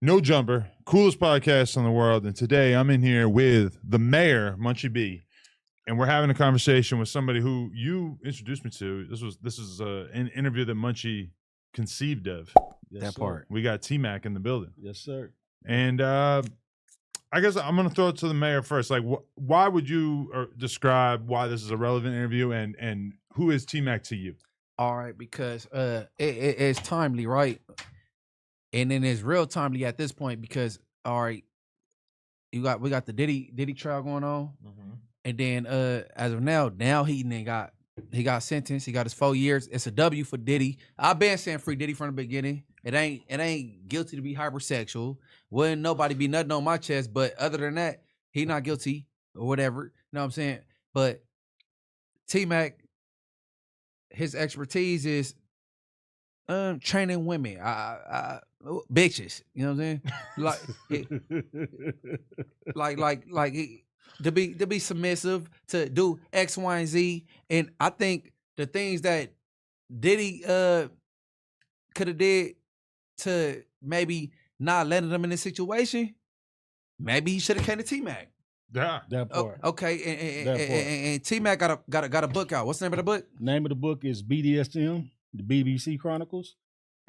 No Jumper, coolest podcast in the world. And today I'm in here with the mayor, Munchie B. And we're having a conversation with somebody who you introduced me to. This is an interview that Munchie conceived of. Yes, That sir. part. We got T-Mac in the building. Yes, sir. And I guess I'm going to throw it to the mayor first. Like, why would you describe why this is a relevant interview and who is T-Mac to you? All right, because it's timely, right? And then it's real timely at this point because all right, we got the Diddy trial going on, and then as of now he got sentenced. He got his 4 years. It's a W for Diddy. I've been saying free Diddy from the beginning. It ain't guilty to be hypersexual. Wouldn't nobody be nothing on my chest, but other than that, he not guilty or whatever. You know what I'm saying? But T-Mac, his expertise is training women, bitches. You know what I'm saying? Like to be submissive, to do X, Y, and Z. And I think the things that Diddy could have did to maybe not letting them in this situation, maybe he should have came to T-Mac. Yeah, That part. Okay, and T-Mac got a book out. What's the name of the book? Name of the book is BDSM, the BBC Chronicles.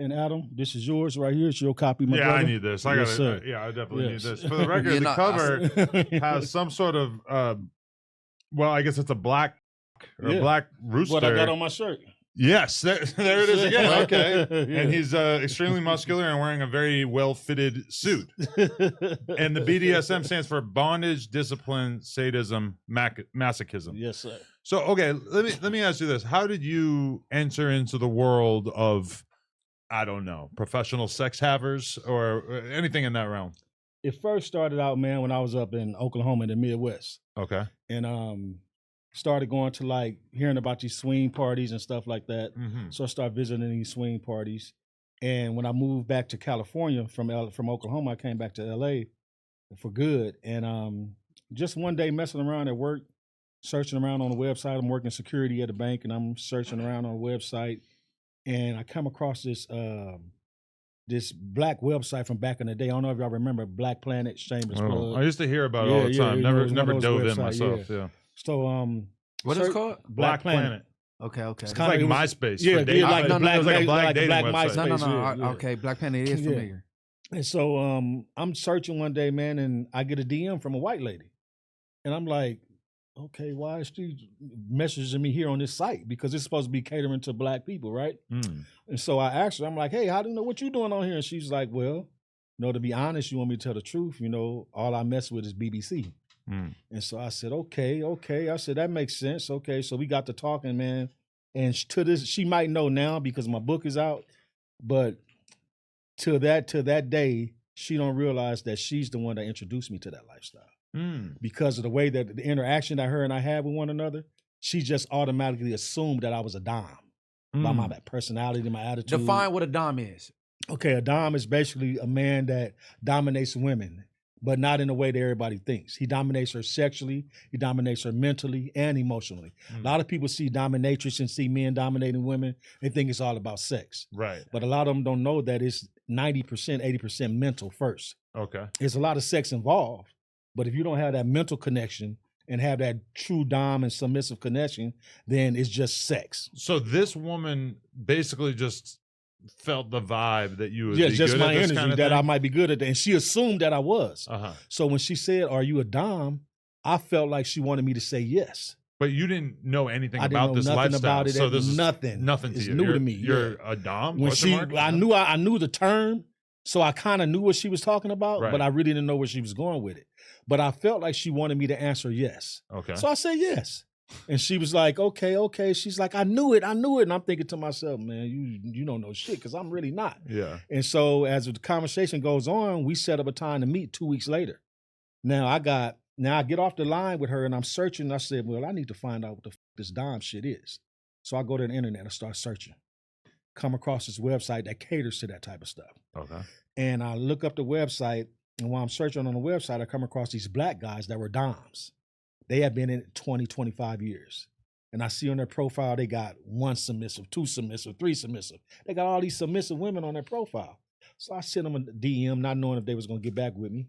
And Adam, this is yours right here. It's your copy, my brother. I need this. I Yes, gotta. sir. Yeah, I definitely Yes. need this. For the record, Yeah, the no, cover has some sort of. Well, I guess it's a black or Yeah. black rooster. What I got on my shirt. Yes, there it is again. Okay, Yeah. and he's extremely muscular and wearing a very well-fitted suit. And the BDSM stands for bondage, discipline, sadism, masochism. Yes, sir. So, okay, let me ask you this: how did you enter into the world of, I don't know, professional sex havers or anything in that realm? It first started out, man, when I was up in Oklahoma in the Midwest. Okay. And started going to like hearing about these swing parties and stuff like that. Mm-hmm. So I started visiting these swing parties. And when I moved back to California from Oklahoma, I came back to LA for good. And just one day messing around at work, searching around on the website. I'm working security at a bank and I'm searching around on the website. And I come across this this black website from back in the day. I don't know if y'all remember Black Planet, shameless plug. I used to hear about it all the time. you know, it was Never one of those dove in websites, myself. yeah. Yeah. So What is it called? Black Planet. Okay. It's It's kinda- like it was- MySpace. yeah, for dating. like the It was like a black dating black website. MySpace. No. Yeah. Okay, Black Planet is Yeah. familiar. And so I'm searching one day, man, and I get a DM from a white lady. And I'm like, okay, why is she messaging me here on this site? Because it's supposed to be catering to black people, right? Mm. And so I asked her, I'm like, hey, how do you know what you doing on here? And she's like, well, to be honest, you want me to tell the truth, all I mess with is BBC. Mm. And so I said, okay. I said, that makes sense. Okay. So we got to talking, man. And she might know now because my book is out, but to that day, she don't realize that she's the one that introduced me to that lifestyle. Mm. Because of the way that the interaction that her and I had with one another, she just automatically assumed that I was a dom by my personality, my attitude. Define what a dom is. Okay, a dom is basically a man that dominates women, but not in the way that everybody thinks. He dominates her sexually, he dominates her mentally and emotionally. A lot of people see dominatrix and see men dominating women. They think it's all about sex. Right. But a lot of them don't know that it's 90%, 80% mental first. Okay. There's a lot of sex involved. But if you don't have that mental connection and have that true dom and submissive connection, then it's just sex. So this woman basically just felt the vibe that you would Yeah, be just good my at this energy kind of that thing? I might be good at that. And she assumed that I was. Uh-huh. So when she said, are you a dom? I felt like she wanted me to say yes. But you didn't know anything I didn't about know this nothing lifestyle. about it. So this is nothing. nothing to It's you. new You're- to me. You're yeah. a dom? When Question mark? I knew the term, so I kind of knew what she was talking about, Right. but I really didn't know where she was going with it. But I felt like she wanted me to answer yes. Okay. So I said yes. And she was like, okay. She's like, I knew it. And I'm thinking to myself, man, you don't know shit because I'm really not. Yeah. And so as the conversation goes on, we set up a time to meet 2 weeks later. Now I get off the line with her and I'm searching. I said, well, I need to find out what the this dom shit is. So I go to the internet and start searching. Come across this website that caters to that type of stuff. Okay. And I look up the website, and while I'm searching on the website, I come across these black guys that were doms. They have been in it 20, 25 years. And I see on their profile, they got 1 submissive, 2 submissive, 3 submissive. They got all these submissive women on their profile. So I sent them a DM, not knowing if they was gonna get back with me.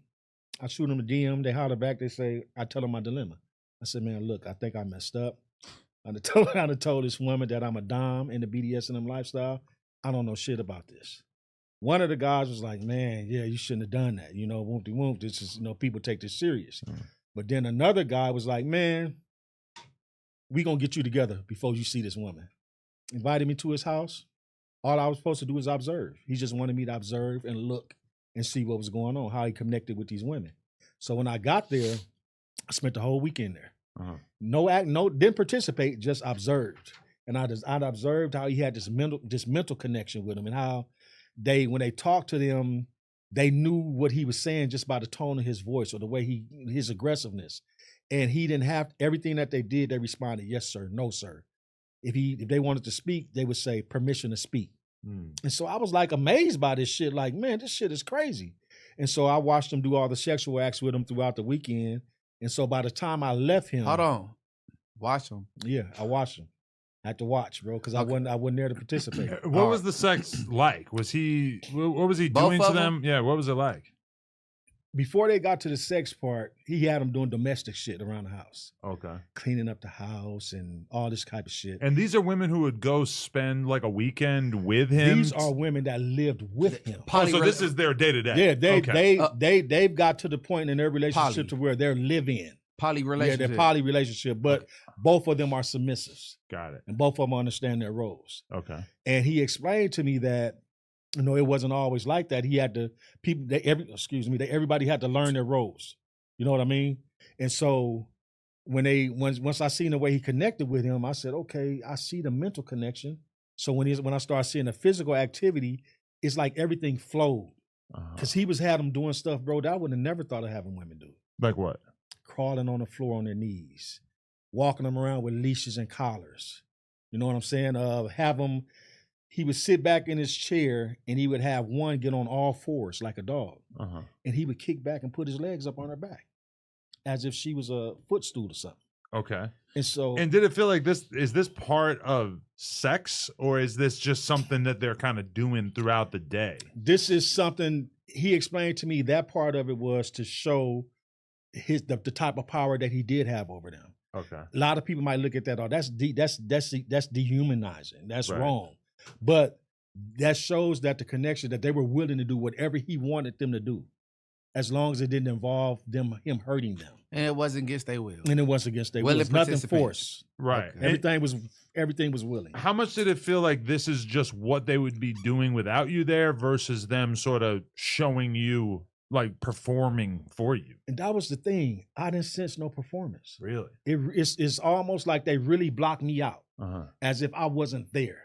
I shoot them a DM. They holler back. They say, I tell them my dilemma. I said, man, look, I think I messed up. I done told this woman that I'm a dom in the BDSM lifestyle. I don't know shit about this. One of the guys was like, man, yeah, you shouldn't have done that. You know, whoop-de-whoop. This is, you know, people take this serious. But then another guy was like, man, we gonna get you together before you see this woman. Invited me to his house. All I was supposed to do is observe. He just wanted me to observe and look and see what was going on, how he connected with these women. So when I got there, I spent the whole weekend there. Didn't participate, just observed. And I'd observed how he had this mental connection with them, and how when they talked to them, they knew what he was saying just by the tone of his voice or the way his aggressiveness. And he didn't have everything that they did. They responded, yes, sir, no, sir. If they wanted to speak, they would say permission to speak. And so I was like amazed by this shit. Like, man, this shit is crazy. And so I watched him do all the sexual acts with him throughout the weekend. And so by the time I left him, hold on, watch him. Yeah, I watched him. I had to watch, bro, because I wasn't there to participate. What was the sex like? Was he? What was he Both doing of to them? Yeah, what was it like? Before they got to the sex part, he had them doing domestic shit around the house. Okay. Cleaning up the house and all this type of shit. And these are women who would go spend like a weekend with him? These are women that lived with him. Oh, so this is their day-to-day. Yeah, they've got to the point in their relationship to where they're living. Poly relationship. Yeah, they're poly relationship, but both of them are submissives. Got it. And both of them understand their roles. Okay. And he explained to me that, you know, it wasn't always like that. He had to everybody had to learn their roles. You know what I mean? And so once I seen the way he connected with him, I said, okay, I see the mental connection. So when I started seeing the physical activity, it's like everything flowed. Because he was had them doing stuff, bro, that I would have never thought of having women do. Like what? Crawling on the floor on their knees, walking them around with leashes and collars. You know what I'm saying? He would sit back in his chair and he would have one get on all fours like a dog. And he would kick back and put his legs up on her back as if she was a footstool or something. Okay. And did it feel like is this part of sex, or is this just something that they're kind of doing throughout the day? This is something he explained to me. That part of it was to show the type of power that he did have over them. Okay. A lot of people might look at that, that's dehumanizing. That's wrong. But that shows that the connection, that they were willing to do whatever he wanted them to do, as long as it didn't involve him hurting them. And it wasn't against their will. And it wasn't against their will. It was nothing forced. Right. Okay. Everything was willing. How much did it feel like this is just what they would be doing without you there versus them sort of showing you, like performing for you? And that was the thing. I didn't sense no performance. Really? It's almost like they really blocked me out, as if I wasn't there.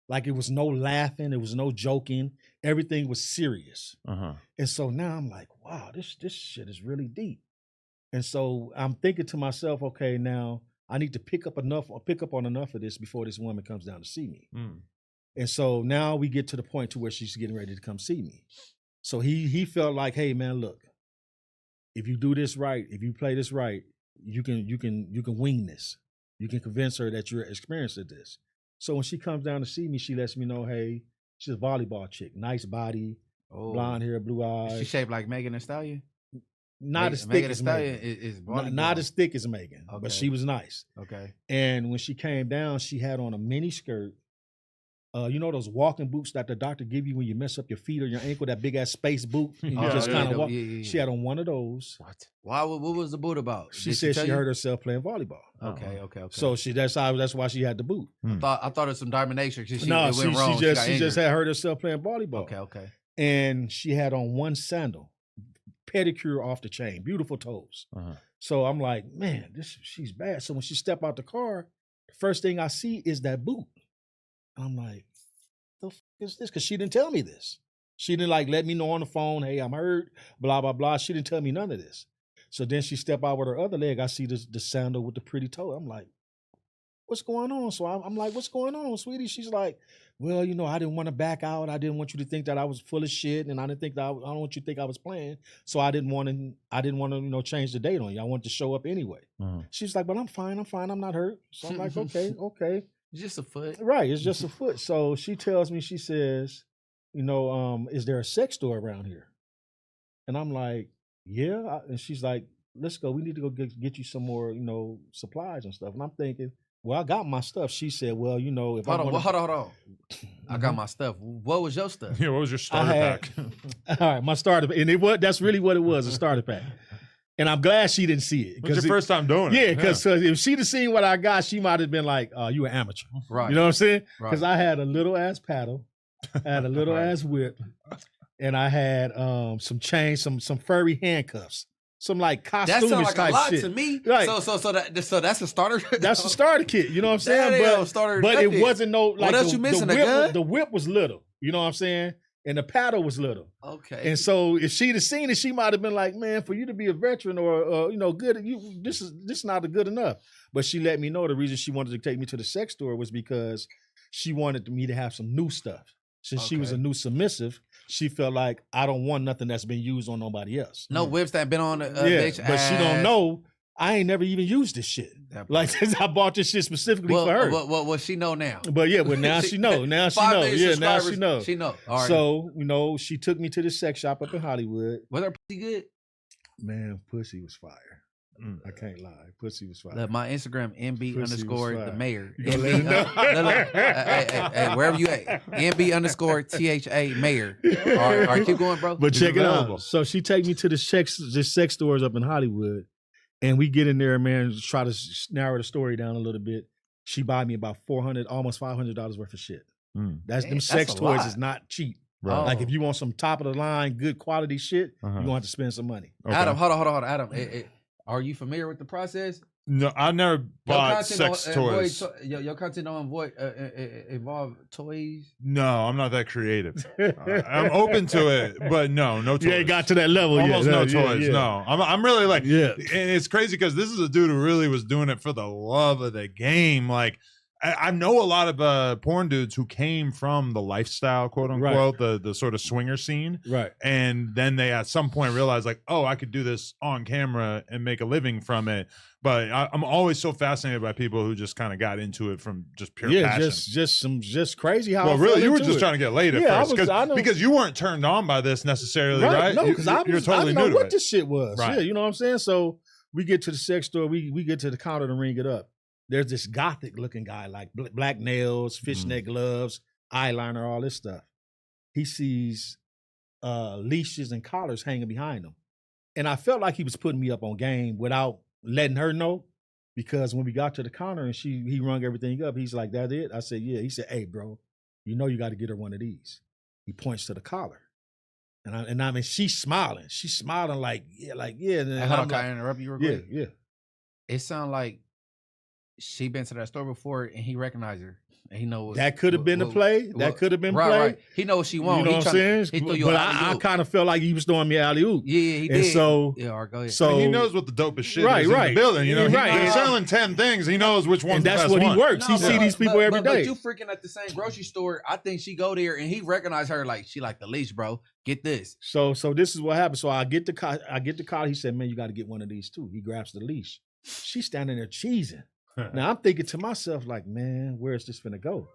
Like it was no laughing, it was no joking. Everything was serious. And so now I'm like, wow, this shit is really deep. And so I'm thinking to myself, okay, now I need to pick up on enough of this before this woman comes down to see me. And so now we get to the point to where she's getting ready to come see me. So he felt like, hey man, look, if you do this right, if you play this right, you can wing this. You can convince her that you're experienced at this. So when she comes down to see me, she lets me know, hey, she's a volleyball chick, nice body, blonde hair, blue eyes. Is she shaped like Megan Thee Stallion? Not as thick as Megan. Is not as thick as Megan, but she was nice. Okay. And when she came down, she had on a mini skirt. You know those walking boots that the doctor give you when you mess up your feet or your ankle, that big ass space boot? And you just kind of walk. She had on one of those. What? Why? What was the boot about? She said she hurt herself playing volleyball. Okay. So that's why she had the boot. I thought it was some Dominatrix. She just had hurt herself playing volleyball. Okay. And she had on one sandal, pedicure off the chain, beautiful toes. So I'm like, man, she's bad. So when she stepped out the car, the first thing I see is that boot. I'm like, the fuck is this? Because she didn't tell me this. She didn't like let me know on the phone, hey, I'm hurt, blah, blah, blah. She didn't tell me none of this. So then she stepped out with her other leg. I see the sandal with the pretty toe. I'm like, what's going on? So I'm like, what's going on, sweetie? She's like, well, you know, I didn't want to back out. I didn't want you to think that I was full of shit, and I don't want you to think I was playing. So I didn't want to, you know, change the date on you. I wanted to show up anyway. She's like, but I'm fine. I'm not hurt. So I'm like, okay. It's just a foot. Right, it's just a foot. So she tells me, she says, is there a sex store around here? And I'm like, yeah. And she's like, let's go. We need to go get you some more, supplies and stuff. And I'm thinking, well, I got my stuff. She said, well, if hold on. I got my stuff. What was your stuff? Yeah, what was your starter pack? All right, my starter pack. And that's really what it was, a starter pack. And I'm glad she didn't see it. It was your first time doing it. Yeah, because if she'd have seen what I got, she might have been like, you an amateur. Right. You know what I'm saying? Because Right. I had a little ass paddle, I had a little ass whip, and I had some chains, some furry handcuffs. Some like costume That sounds like type a lot shit. to me. Right. So that's a starter. That's the starter kit. You know what I'm saying? That ain't no starter But it nothing. wasn't no like What else you missing, a gun? The whip was little. You know what I'm saying? And the paddle was little. Okay. And so if she'd have seen it, she might have been like, "Man, for you to be a veteran or good, this is not good enough." But she let me know the reason she wanted to take me to the sex store was because she wanted me to have some new stuff. Since she was a new submissive, she felt like I don't want nothing that's been used on nobody else. no whips that been on the Yeah, bitch but she don't ass. know. I ain't never even used this shit. Like I bought this shit specifically for her. Well, she know now. But yeah, well now she know. Now she 5 know. million Yeah, now she subscribers, know. She know. All right. So, she took me to the sex shop up in Hollywood. Was her pussy good? Man, pussy was fire. I can't lie. Pussy was fire. Look, my Instagram MB Pussy was _ the fire. mayor. You gonna let him know? Hey, wherever you at. MB _ THA mayor. All right, keep going, bro. But He's check it available. out. So she take me to the sex stores up in Hollywood, and we get in there, man, try to narrow the story down a little bit. She buy me about almost $500 worth of shit. That's them sex a toys lot. is not cheap. Right. Like if you want some top of the line, good quality shit, Uh-huh. you're gonna have to spend some money. Okay. Adam, hold on. Adam, are you familiar with the process? No, I never bought sex don't toys. Your content don't involve toys. No, I'm not that creative. I'm open to it, but no toys. You ain't got to that level Almost yet. no Yeah, toys. yeah. No, I'm really like, Yeah. and it's crazy because this is a dude who really was doing it for the love of the game. Like, I know a lot of porn dudes who came from the lifestyle, quote unquote, the sort of swinger scene, Right. and then they at some point realized like, oh, I could do this on camera and make a living from it. But I'm always so fascinated by people who just kind of got into it from just pure Yeah, passion. just crazy how. Well, I really, fell you were into just it. trying to get laid at Yeah, first, I know. because you weren't turned on by this necessarily, right? No, because you're totally I didn't new know to what it. this shit was. Right. Yeah, you know what I'm saying? So we get to the sex store, we get to the counter to ring it up. There's this gothic looking guy, like black nails, fishnet gloves, eyeliner, all this stuff. He sees leashes and collars hanging behind him. And I felt like he was putting me up on game without letting her know. Because when we got to the counter and he rung everything up, he's like, "That it?" I said, "Yeah." He said, "Hey, bro, you got to get her one of these." He points to the collar, and I mean, she's smiling. She's smiling like, yeah. And then Hold I'm on, can I like, interrupt you real yeah, quick? yeah. It sounds like she been to that store before and he recognized her. And he knows That could have been the play. That could have been right, play. Right. He knows what she wants. You know what I'm saying? He threw you But an I alley-oop. kind of felt like he was throwing me alley oop. Yeah, he And did. so, Yeah, all right, go ahead. so And he knows what the dopest shit Right, is in right. the building. You know, Right. he's selling 10 things. He knows which one's and that's the best what one. he works. He see these people every day. But you freaking at the same grocery store. I think she go there and he recognized her like she like the leash, bro. Get this. So this is what happened. So I get the collar. He said, "Man, you got to get one of these too." He grabs the leash. She's standing there cheesing. Now I'm thinking to myself, like, man, where is this finna go?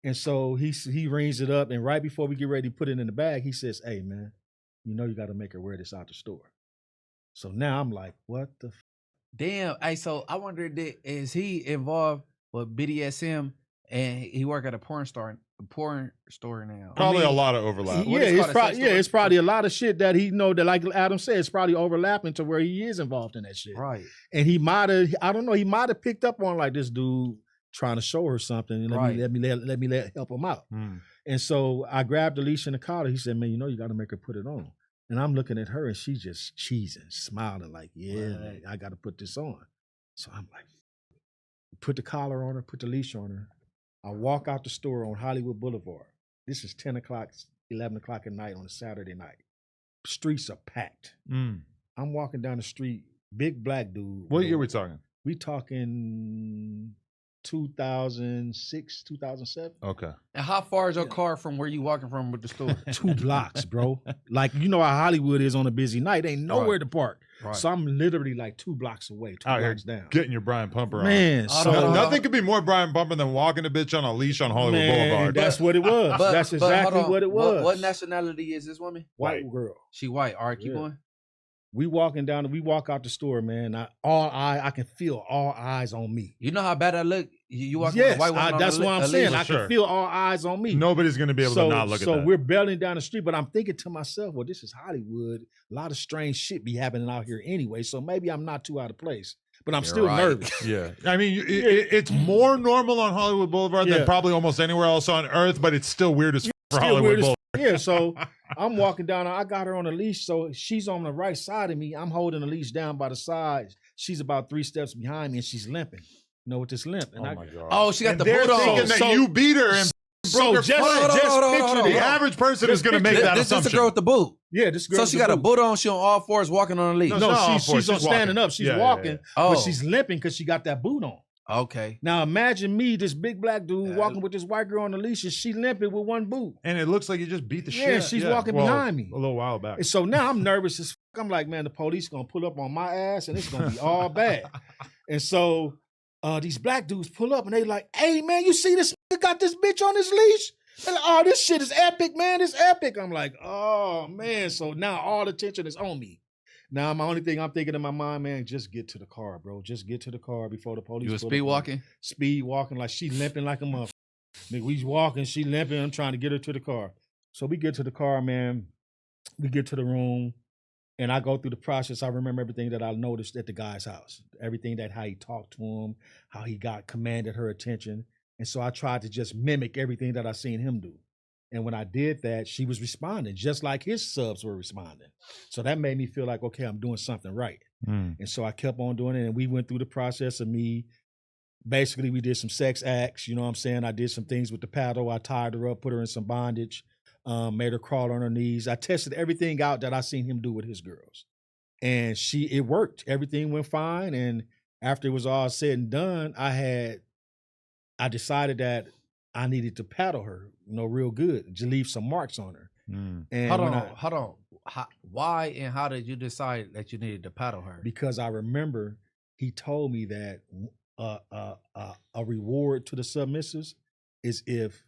And so he rings it up, and right before we get ready to put it in the bag, he says, "Hey, man, you got to make her wear this out the store." So now I'm like, what the? Damn. Hey, so I wonder, is he involved with BDSM and he work at a porn store now? Probably a lot of overlap. What Yeah, is it's called a sex store? it's probably a lot of shit that he that, like Adam said, it's probably overlapping to where he is involved in that shit. Right. And he might have, I don't know, he might have picked up on like this dude trying to show her something and let me help him out. And so I grabbed the leash in the collar. He said, "Man, you got to make her put it on." And I'm looking at her and she's just cheesing, smiling like, "Yeah, Right. I got to put this on." So I'm like, put the collar on her, put the leash on her. I walk out the store on Hollywood Boulevard. This is 10 o'clock, 11 o'clock at night on a Saturday night. Streets are packed. I'm walking down the street, big black dude. What year we talking? We talking 2006, 2007. Okay. And how far is your car from where you walking from with the store? 2 blocks, bro. Like, how Hollywood is on a busy night. Ain't nowhere to park. Right. So I'm literally like 2 blocks away, 2 Out here blocks down. getting your Brian Pumper on. Man, so Nothing could be more Brian Pumper than walking a bitch on a leash on Hollywood man, Boulevard. that's what it was. That's exactly hold on. what it was. What nationality is this woman? White girl. She white. All right, keep Yeah. going. We walk out the store, man. I can feel all eyes on me. You know how bad I look? You walk with Yes, a white woman that's what I'm saying. I Sure. can feel all eyes on me. Nobody's going to be able to not look at that. So we're belling down the street, but I'm thinking to myself, well, this is Hollywood. A lot of strange shit be happening out here anyway, so maybe I'm not too out of place. But I'm still nervous. Yeah. I mean, it's more normal on Hollywood Boulevard than probably almost anywhere else on earth, but it's still weird as for Hollywood Boulevard. Yeah, so I'm walking down. I got her on a leash, so she's on the right side of me. I'm holding the leash down by the side. She's about 3 steps behind me, and she's limping. You know, with this limp. And my God. Oh, she got the they're boot on. thinking that you beat her and broke her. Just hold picture on. The average person is going to make that This is assumption. the girl with the boot. Yeah, this girl. So she got a boot on. She on all fours walking on a leash. No, she's she's standing walking. up. She's Yeah, walking, Oh, but she's limping because she got that boot on. okay. Now imagine me, this big black dude, walking with this white girl on the leash, and she limping with one boot. And it looks like you just beat the shit. Yeah, she's walking behind me. A little while back. And so now I'm nervous as fuck. I'm like, man, the police gonna pull up on my ass, and it's gonna be all bad. And so these black dudes pull up, and they like, hey, man, you see this nigga got this bitch on his leash? They're like, oh, this shit is epic, man. It's epic. I'm like, oh, man. So now all the attention is on me. Now, my only thing I'm thinking in my mind, man, just get to the car, bro. Just get to the car before the police. You was speed walking? Speed walking, like she limping like a motherfucker. Nigga, we walking, she limping. I'm trying to get her to the car. So we get to the car, man. We get to the room, and I go through the process. I remember everything that I noticed at the guy's house. Everything that how he talked to him, how he commanded her attention. And so I tried to just mimic everything that I seen him do. And when I did that, she was responding just like his subs were responding. So that made me feel like, okay, I'm doing something right. And so I kept on doing it. And we went through the process of me. Basically, we did some sex acts. You know what I'm saying? I did some things with the paddle. I tied her up, put her in some bondage, made her crawl on her knees. I tested everything out that I seen him do with his girls. And it worked. Everything went fine. And after it was all said and done, I decided that I needed to paddle her, real good, to leave some marks on her. And hold on. Why and how did you decide that you needed to paddle her? Because I remember he told me that a reward to the submissives is if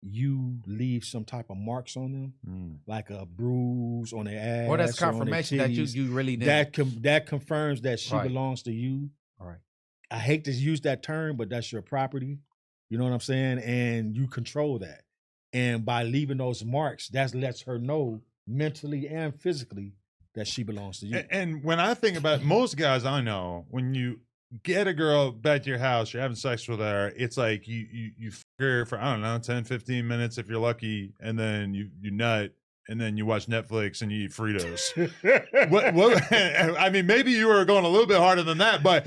you leave some type of marks on them, like a bruise on their ass. Or that's confirmation that you really did. That confirms that she belongs to you. All right. I hate to use that term, but that's your property. You know what I'm saying? And you control that. And by leaving those marks, that lets her know mentally and physically that she belongs to you. And when I think about it, most guys I know, when you get a girl back to your house, you're having sex with her, it's like you fuck her for, I don't know, 10, 15 minutes if you're lucky, and then you nut, and then you watch Netflix and you eat Fritos. what, I mean, maybe you were going a little bit harder than that, but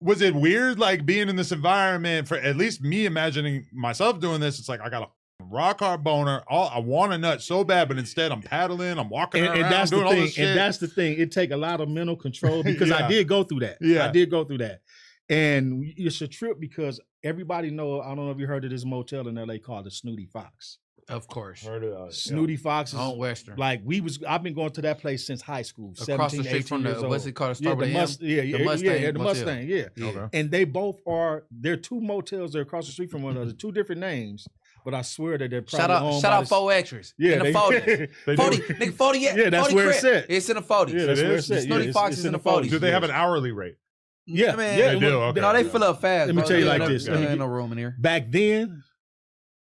was it weird, like being in this environment? For at least me imagining myself doing this, it's like I got a rock hard boner. I want a nut so bad, but instead I'm paddling, I'm walking around, and that's doing the all thing. this shit. And that's the thing. It take a lot of mental control because I did go through that. Yeah. I did go through that. And it's a trip because everybody know, I don't know if you heard of this motel in LA called the Snooty Fox. Of course. Heard of it. Snooty Fox is on Western. like I've been going to that place since high school. Across 17, the street 18 from years the, old. what's it called? Yeah, The Mustang. the Mustang, yeah. Okay. And they both they're 2 motels. They're across the street from one another, 2 different names. But I swear that they're probably shout out 4 extras. Yeah, in the 40s. 40, nigga, 40 yet. Yeah, that's 40 where it's crib. at. It's in the 40s. Yeah, that's where it's at. Snooty Fox is in the 40s. Do they have an hourly rate? Yeah, man. yeah, They do. Okay. No, they fill up fast. Let me bro. tell you There like ain't this. There ain't no room in here. Back then,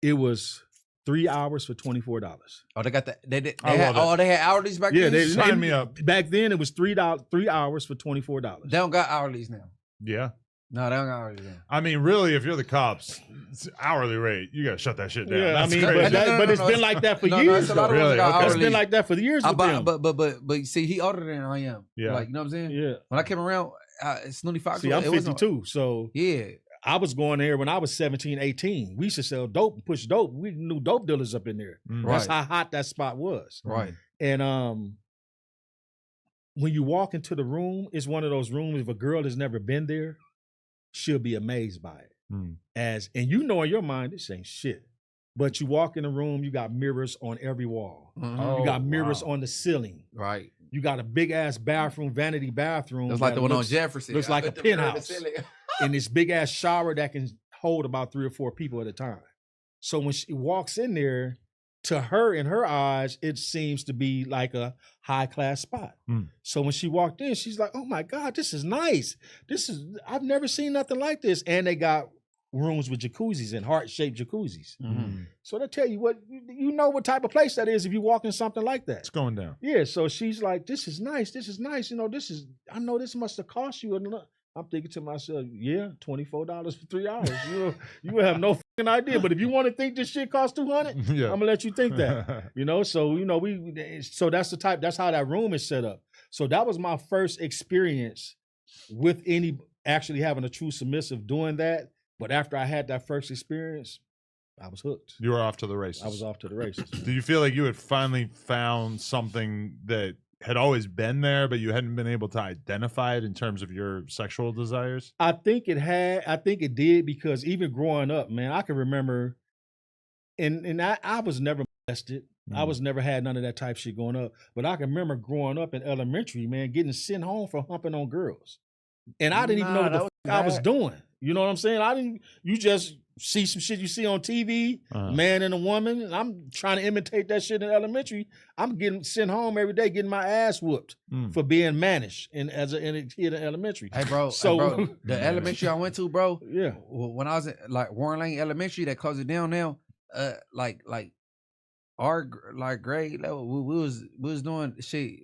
it was 3 hours for $24. Oh, they got that. They love had they had hourlies back Yeah, then. Sign me up. Back then, it was $3 hours for $24. They don't got hourlies now. Yeah. No, they don't got hourlies now. I mean, really, if you're the cops, it's hourly rate, you gotta shut that shit down. Yeah, That's I mean, crazy. but it's been like that for years. It's a lot of Really? ones that got Okay. It's hourlies. been like that for years with them. But see, he older than I am. Yeah. Like, you know what I'm saying? Yeah. When I came around, Snooty Fox. See, I'm it wasn't- 52, so Yeah. I was going there when I was 17, 18. We used to sell dope and push dope. We knew dope dealers up in there. That's how hot that spot was. Right. And when you walk into the room, it's one of those rooms, if a girl has never been there, she'll be amazed by it. And you know in your mind, this ain't shit. But you walk in the room, you got mirrors on every wall. Mhm. You got mirrors on the ceiling. Right. You got a big ass bathroom, vanity bathroom. It's like the one on looks, Jefferson. Looks like a penthouse. And this big ass shower that can hold about 3 or 4 people at a time. So when she walks in there, to her, in her eyes, it seems to be like a high class spot. So when she walked in, she's like, "Oh my God, this is nice. I've never seen nothing like this." And they got rooms with jacuzzis and heart-shaped jacuzzis. So they tell you what, you know what type of place that is if you walk in something like that. It's going down. Yeah, so she's like, "This is nice. This is nice. You know, I know this must have cost you." I'm thinking to myself, yeah, $24 for 3 hours. You have no fucking idea. But if you want to think this shit costs $200, I'm gonna let you think that. So that's how that room is set up. So that was my first experience with actually having a true submissive doing that. But after I had that first experience, I was hooked. You were off to the races. I was off to the races. Do you feel like you had finally found something that had always been there, but you hadn't been able to identify it in terms of your sexual desires? I think it did, because even growing up, man, I can remember, and I was never molested. I was never had none of that type shit going up. But I can remember growing up in elementary, man, getting sent home for humping on girls. And I didn't even know what the fuck I was doing. You know what I'm saying? You just see some shit you see on TV, man and a woman, and I'm trying to imitate that shit in elementary. I'm getting sent home every day, getting my ass whooped for being mannish as a kid in elementary. Hey, bro. The elementary I went to, bro. Yeah. When I was in Warren Lane Elementary, that closed it down now. Our grade level, we was doing shit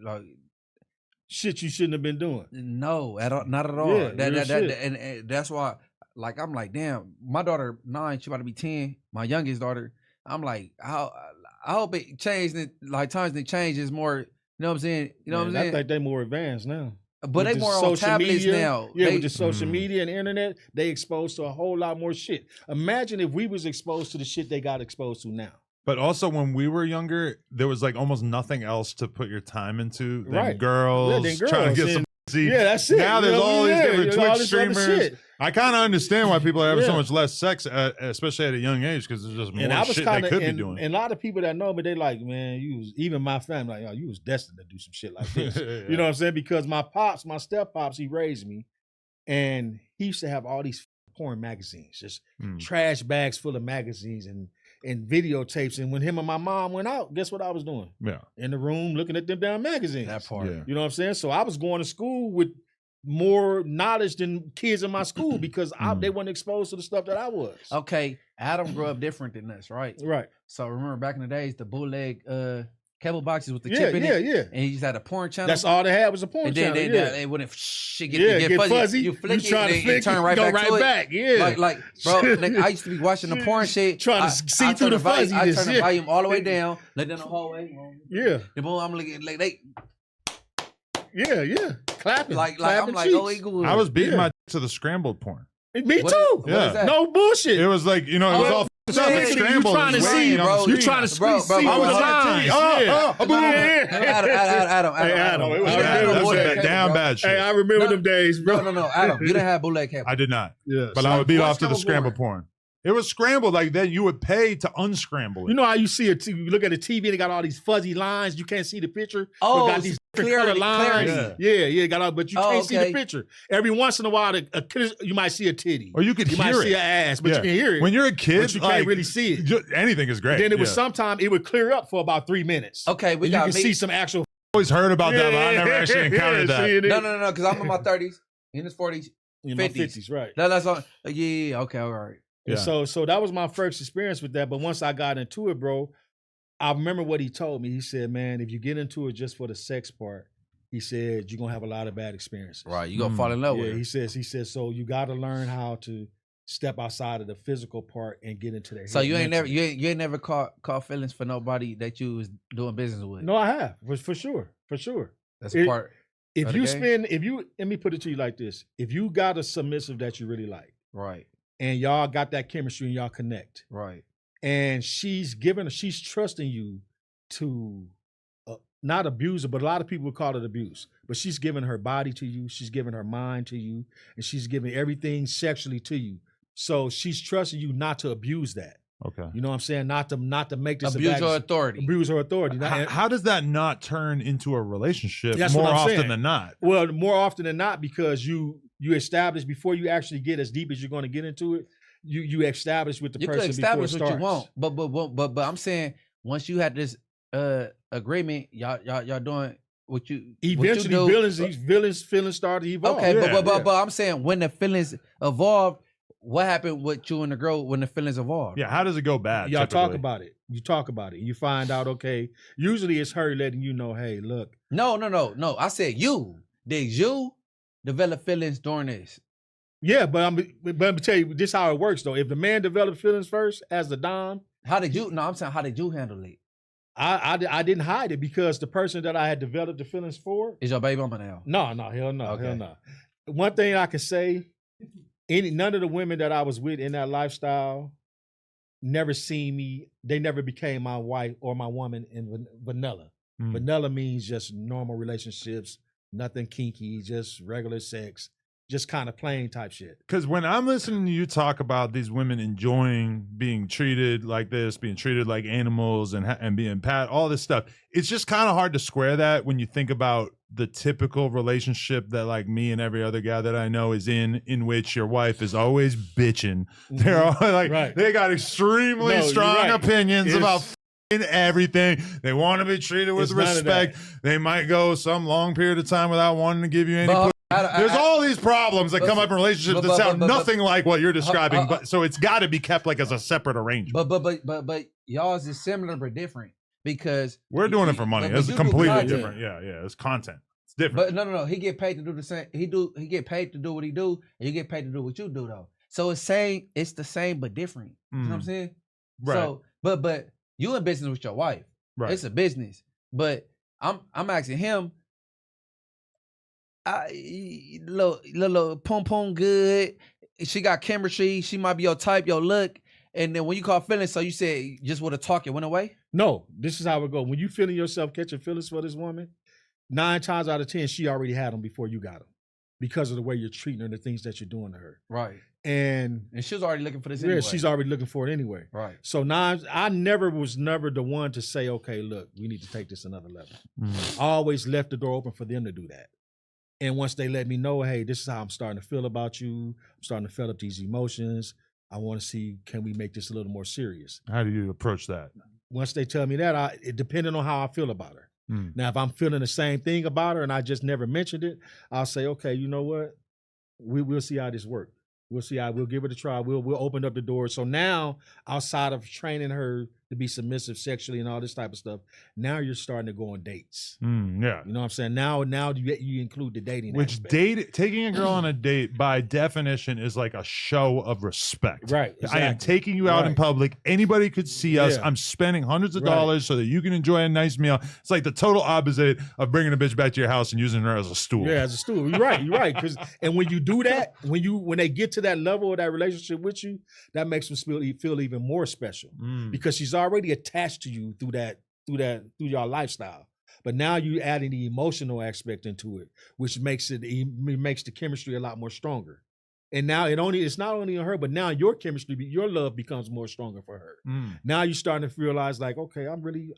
shit you shouldn't have been doing. No, not at all. Yeah, and that's why. I'm like, damn, my daughter 9, she about to be 10. My youngest daughter, I'm like, I hope it changed. Times they change is more. You know what I'm saying? You know what I'm saying? I think they more advanced now. But they more on tablets now. Yeah, with the social media and internet, they exposed to a whole lot more shit. Imagine if we was exposed to the shit they got exposed to now. But also, when we were younger, there was like almost nothing else to put your time into than girls, trying to get some. Yeah, that's it. Now there's all these different Twitch streamers. I kind of understand why people are having so much less sex, especially at a young age, because there's just more shit they could be doing. And a lot of people that know me, they like, man, even my family, like, you was destined to do some shit like this. You know what I'm saying? Because my step pops, he raised me, and he used to have all these porn magazines, just trash bags full of magazines and videotapes. And when him and my mom went out, guess what I was doing? Yeah. In the room looking at them damn magazines. That part. Yeah. You know what I'm saying? So I was going to school with more knowledge than kids in my school because they weren't exposed to the stuff that I was. Okay. Adam grew up different than us, right? Right. So remember back in the days, the bootleg cable boxes with the chip in it. Yeah. And he just had a porn channel. That's all they had was a porn channel. And then they wouldn't get fuzzy. You flick it, and it turn right back to it. Yeah. Like bro, I used to be watching the porn shit. Trying to see through the fuzziness. I turn the volume all the way down, let down the hallway. Yeah. The boom, I'm looking like they. Yeah. Clapping. I'm like, oh, eagle. I was beating my to the scrambled porn. Me too. Yeah. No bullshit. It was like, it was all scrambled. You trying to see, bro. You trying to see I was lines. Adam. It was that damn bad shit. Hey, I remember them days, bro. No, Adam. You didn't have bootleg cable. I did not. Yeah. But I would beat off to the scrambled porn. It was scrambled like that. You would pay to unscramble it. You know how you see it? You look at the TV and they got all these fuzzy lines. You can't see the picture. Oh, got these clear lines. Yeah, got all, but you can't see the picture. Every once in a while, you might see a titty, or you could might see an ass, but you can hear it. When you're a kid, but you can't really see it. Anything is great. Then it was sometimes it would clear up for about 3 minutes. Okay, you can see some actual. Always heard about that, but I never actually encountered that. No, because I'm in my 30s, in his 40s, in 50s, right? That's all. Yeah. Okay, all right. Yeah. So that was my first experience with that. But once I got into it, bro, I remember what he told me. He said, man, if you get into it just for the sex part, he said, you're going to have a lot of bad experiences. Right. You're going to fall in love with it. He says, so you got to learn how to step outside of the physical part and get into that. So you ain't never caught feelings for nobody that you was doing business with? No, I have. For sure. That's a part. Let me put it to you like this. If you got a submissive that you really like. Right. And y'all got that chemistry and y'all connect. Right. And she's trusting you to not abuse it, but a lot of people would call it abuse. But she's giving her body to you. She's giving her mind to you. And she's giving everything sexually to you. So she's trusting you not to abuse that. Okay. You know what I'm saying? Not to make this Abuse her authority. Abuse her authority. How does that not turn into a relationship That's more what I'm often saying. than not? Well, more often than not, because you establish before you actually get as deep as you're going to get into it. You establish with the You person could establish before it what starts. you want, but I'm saying once you had this agreement, y'all doing what you Eventually, what you do. villains feelings start to evolve. Okay, Yeah, but I'm saying when the feelings evolved, what happened with you and the girl when the feelings evolved? Yeah, how does it go bad? Y'all typically? talk about it. You talk about it. You find out, okay, usually it's her letting you know, hey, look. No. I said you. Did you develop feelings during this? Yeah, but I'm gonna tell you this how it works though. If the man develops feelings first as the dom, How did you? No, I'm saying how did you handle it? I didn't hide it because the person that I had developed the feelings for. Is your baby mama now? No, hell no, hell no. One thing I can say, none of the women that I was with in that lifestyle never seen me. They never became my wife or my woman in vanilla. Vanilla means just normal relationships, nothing kinky, just regular sex. Just kind of plain type shit. Because when I'm listening to you talk about these women enjoying being treated like this, being treated like animals, and being all this stuff, it's just kind of hard to square that when you think about the typical relationship that like me and every other guy that I know is in which your wife is always bitching. They're all like, They got extremely strong opinions about everything. They want to be treated with respect. They might go some long period of time without wanting to give you any. There's all these problems that come up in relationships that sound nothing like what you're describing, but so it's got to be kept like as a separate arrangement. But y'all's is similar but different because we're doing it for money. It's completely different. Yeah, it's content. It's different. But no. He get paid to do the same. He get paid to do what he do, and you get paid to do what you do though. So it's the same but different. You know what I'm saying? Right. So but you in business with your wife. Right. It's a business. But I'm asking him. Little pom good. She got chemistry. She might be your type, your look. And then when you call feelings, so you said just with a talk, it went away? No, this is how it goes. When you feeling yourself catching feelings for this woman, 9 times out of 10, she already had them before you got them because of the way you're treating her and the things that you're doing to her. Right. And she was already looking for this anyway. Yeah, she's already looking for it anyway. Right. So now I was never the one to say, okay, look, we need to take this another level. I always left the door open for them to do that. And once they let me know, hey, this is how I'm starting to feel about you. I'm starting to feel up these emotions. I want to see, can we make this a little more serious? How do you approach that? Once they tell me that, it depending on how I feel about her. Now, if I'm feeling the same thing about her and I just never mentioned it, I'll say, okay, you know what? We'll see how this works. We'll give it a try. We'll open up the door. So now, outside of training her to be submissive sexually and all this type of stuff, now you're starting to go on dates. Yeah. You know what I'm saying? Now you include the dating aspect. Taking a girl on a date by definition is like a show of respect. Right. Exactly. I am taking you out in public. Anybody could see us. I'm spending hundreds of dollars so that you can enjoy a nice meal. It's like the total opposite of bringing a bitch back to your house and using her as a stool. Yeah, as a stool. You're right. And when you do that, when they get to that level of that relationship with you, that makes them feel even more special because she's already attached to you through your lifestyle. But now you adding the emotional aspect into it, which makes the chemistry a lot more stronger. And now it's not only on her, but now your chemistry, your love becomes more stronger for her. Now you're starting to realize like, okay, I'm really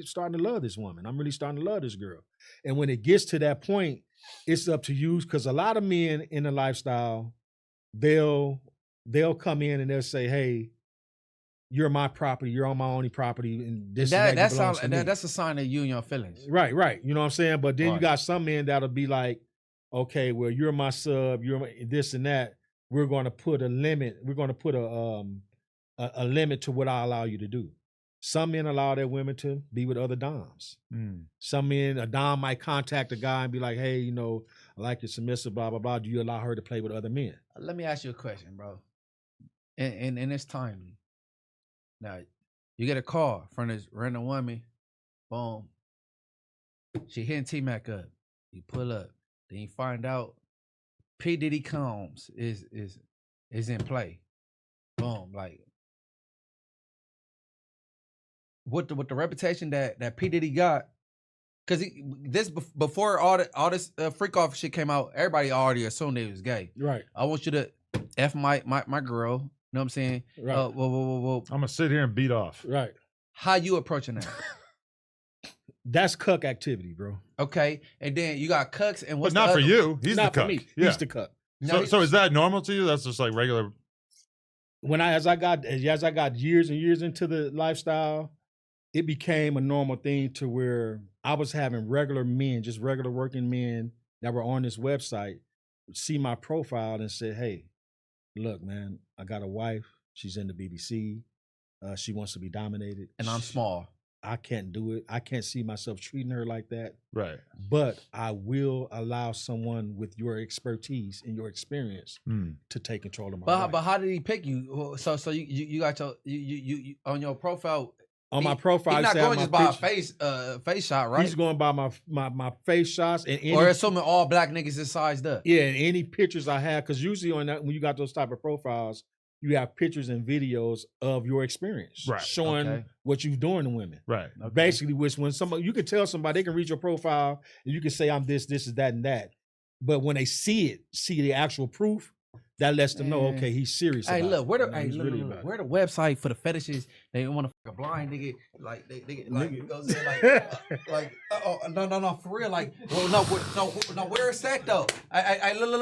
starting to love this woman. I'm really starting to love this girl. And when it gets to that point, it's up to you because a lot of men in the lifestyle, they'll come in and they'll say, hey, you're my property, you're on my only property, and that's a sign of you and your feelings. Right. You know what I'm saying? But then you got some men that'll be like, okay, well, you're my sub, you're this and that. We're going to put a limit. We're going to put a limit to what I allow you to do. Some men allow their women to be with other doms. Some men, a dom might contact a guy and be like, hey, I like your submissive, blah, blah, blah. Do you allow her to play with other men? Let me ask you a question, bro. And it's timely. Now, you get a call from this random woman. Boom. She hitting T-Mac up. You pull up. Then you find out P. Diddy Combs is in play. Boom. Like, with the reputation that P. Diddy got, because before all this freak off shit came out, everybody already assumed he was gay. Right. I want you to F my girl know what I'm saying? Right. Well, I'm gonna sit here and beat off. Right. how you approaching that? That's cuck activity, bro. Okay, and then you got cucks, and But what's not the for other- you. He's Not the for cuck. me. Yeah. He's the cuck. No, So is that normal to you? That's just like regular. As I got years and years into the lifestyle, it became a normal thing to where I was having regular men, just regular working men that were on this website, see my profile and say, "Hey, look, man, I got a wife. She's in the BBC. She wants to be dominated, and I'm small. I can't do it. I can't see myself treating her like that. Right. But I will allow someone with your expertise and your experience to take control of my life." But how did he pick you? So you got your you on your profile. On my profile, He's not I have going my just by a picture. face shot, right? He's going by my face shots and any, or assuming all black niggas is sized up. yeah, and any pictures I have, because usually on that when you got those type of profiles, you have pictures and videos of your experience, Right. showing what you've doing to women. Right. Okay. Basically, which when somebody you can tell somebody they can read your profile and you can say I'm this, is that, and that, but when they see the actual proof, that lets them know, Man. okay, he's serious. Hey, about look, it. where the You know, hey, he's look, really look, about where it. the website for the fetishes? They want to fuck a blind nigga, like they like Nigga. goes in like no for real, like well no where is that though? I look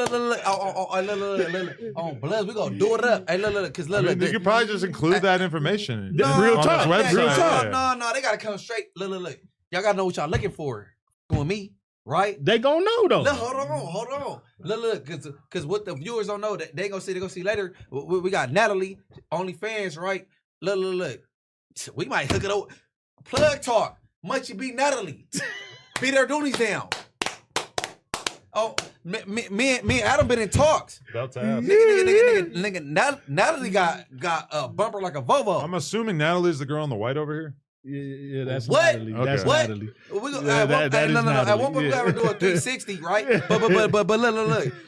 on blood, we gonna do it up. Hey, look, cause I mean, you could probably just include that information. No, on real this talk. website. Real talk. Yeah. No, they gotta come straight. Look, y'all gotta know what y'all looking for. With me, right? They gonna know though. Look, hold on. Look, cause what the viewers don't know that they gonna see later. We got Natalie, OnlyFans, right? Look. We might hook it up. Plug talk. Munchy beat Natalie. Beat her doonies down. Oh, me and Adam been in talks. About to happen. Nigga, Natalie got a bumper like a Volvo. I'm assuming Natalie's the girl in the white over here. Yeah, that's What? Natalie. Okay. That's What? Natalie. We go, Yeah, that is At Natalie, one point we yeah. gotta do a 360, right? But look.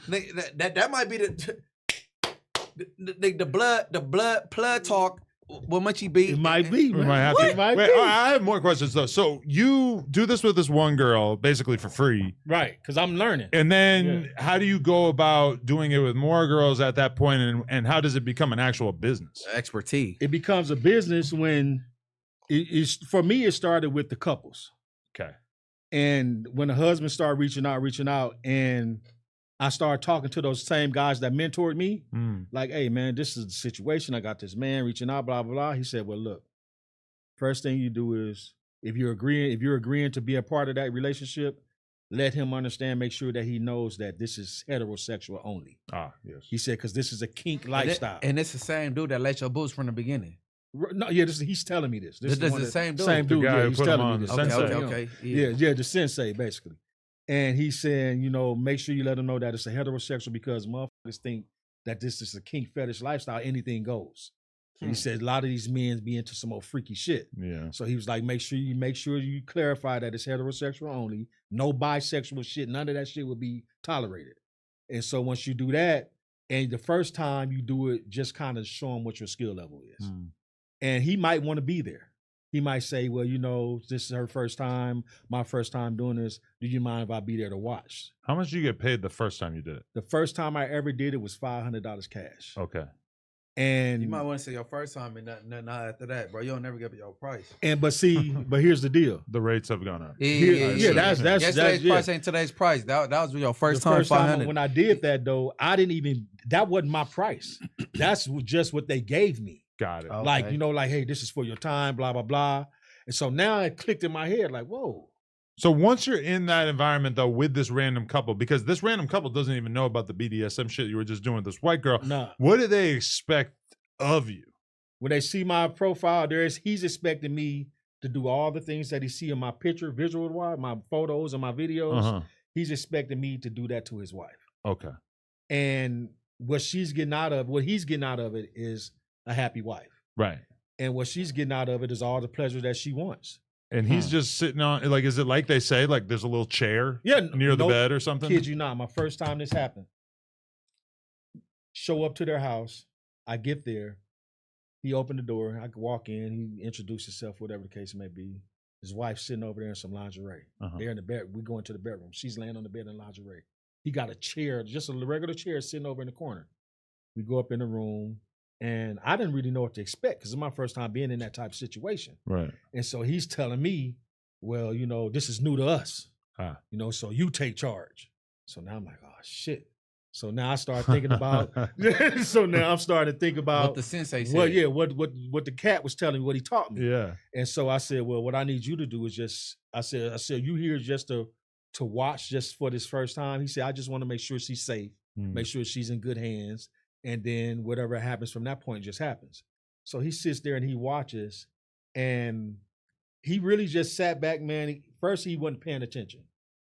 That might be the blood plug talk. What much he beat? It might be. We man. might have to. It might Wait, be. all right, I have more questions though. So you do this with this one girl basically for free, Right, because I'm learning. and then how do you go about doing it with more girls at that point, and how does it become an actual business? Expertise. It becomes a business when it's for me. It started with the couples, Okay. and when the husband started reaching out, and I started talking to those same guys that mentored me. Like, hey man, this is the situation. I got this man reaching out, blah blah blah. He said, well, look, first thing you do is if you're agreeing to be a part of that relationship, let him understand, make sure that he knows that this is heterosexual only. Ah, yes. He said, because this is a kink lifestyle. And it's the same dude that let your boots from the beginning. No, yeah, he's telling me this. This is the same dude? Same The dude. guy Yeah, who he's put him telling on me this. Sensei. Okay. Yeah, the sensei basically. And he's saying, make sure you let him know that it's a heterosexual because motherfuckers think that this is a kink fetish lifestyle. Anything goes. And he said a lot of these men be into some old freaky shit. Yeah. So he was like, make sure you clarify that it's heterosexual only. No bisexual shit. None of that shit will be tolerated. And so once you do that, and the first time you do it, just kind of show him what your skill level is. And he might want to be there. He might say, well, this is her first time, my first time doing this. Do you mind if I be there to watch? How much did you get paid the first time you did it? The first time I ever did it was $500 cash. Okay. And You might want to say your first time and not after that, bro. You don't never get your price. but here's the deal. The rates have gone up. That's Yesterday's price ain't today's price. That was your first the time. first time 500. when I did that though, that wasn't my price. That's just what they gave me. Got it. Oh. Like, Okay. hey, this is for your time, blah, blah, blah. And so now it clicked in my head like, whoa. So once you're in that environment though with this random couple, because this random couple doesn't even know about the BDSM shit you were just doing with this white girl, Nah. what do they expect of you? When they see my profile, he's expecting me to do all the things that he see in my picture, visual-wise, my photos and my videos. He's expecting me to do that to his wife. Okay. And what he's getting out of it is a happy wife. Right. And what she's getting out of it is all the pleasure that she wants. And he's just sitting on, like, is it like they say, like there's a little chair near the bed or something? Kid you not, my first time this happened. Show up to their house. I get there. He opened the door. I could walk in. He introduced himself, whatever the case may be. His wife sitting over there in some lingerie. They're in the bed. We go into the bedroom. She's laying on the bed in lingerie. He got a chair, just a regular chair sitting over in the corner. We go up in the room. And I didn't really know what to expect because it's my first time being in that type of situation. Right. And so he's telling me, well, you know, this is new to us. You know, so you take charge. So now I'm like, oh shit. So now I start thinking about. So now I'm starting to think about what the sensei said. Well, yeah, what the cat was telling me, what he taught me. Yeah. And so I said, well, what I need you to do is just. I said, you here just to watch just for this first time. He said, I just want to make sure she's safe, make sure she's in good hands, and then whatever happens from that point just happens. So he sits there and he watches, and he really just sat back, man. First, he wasn't paying attention.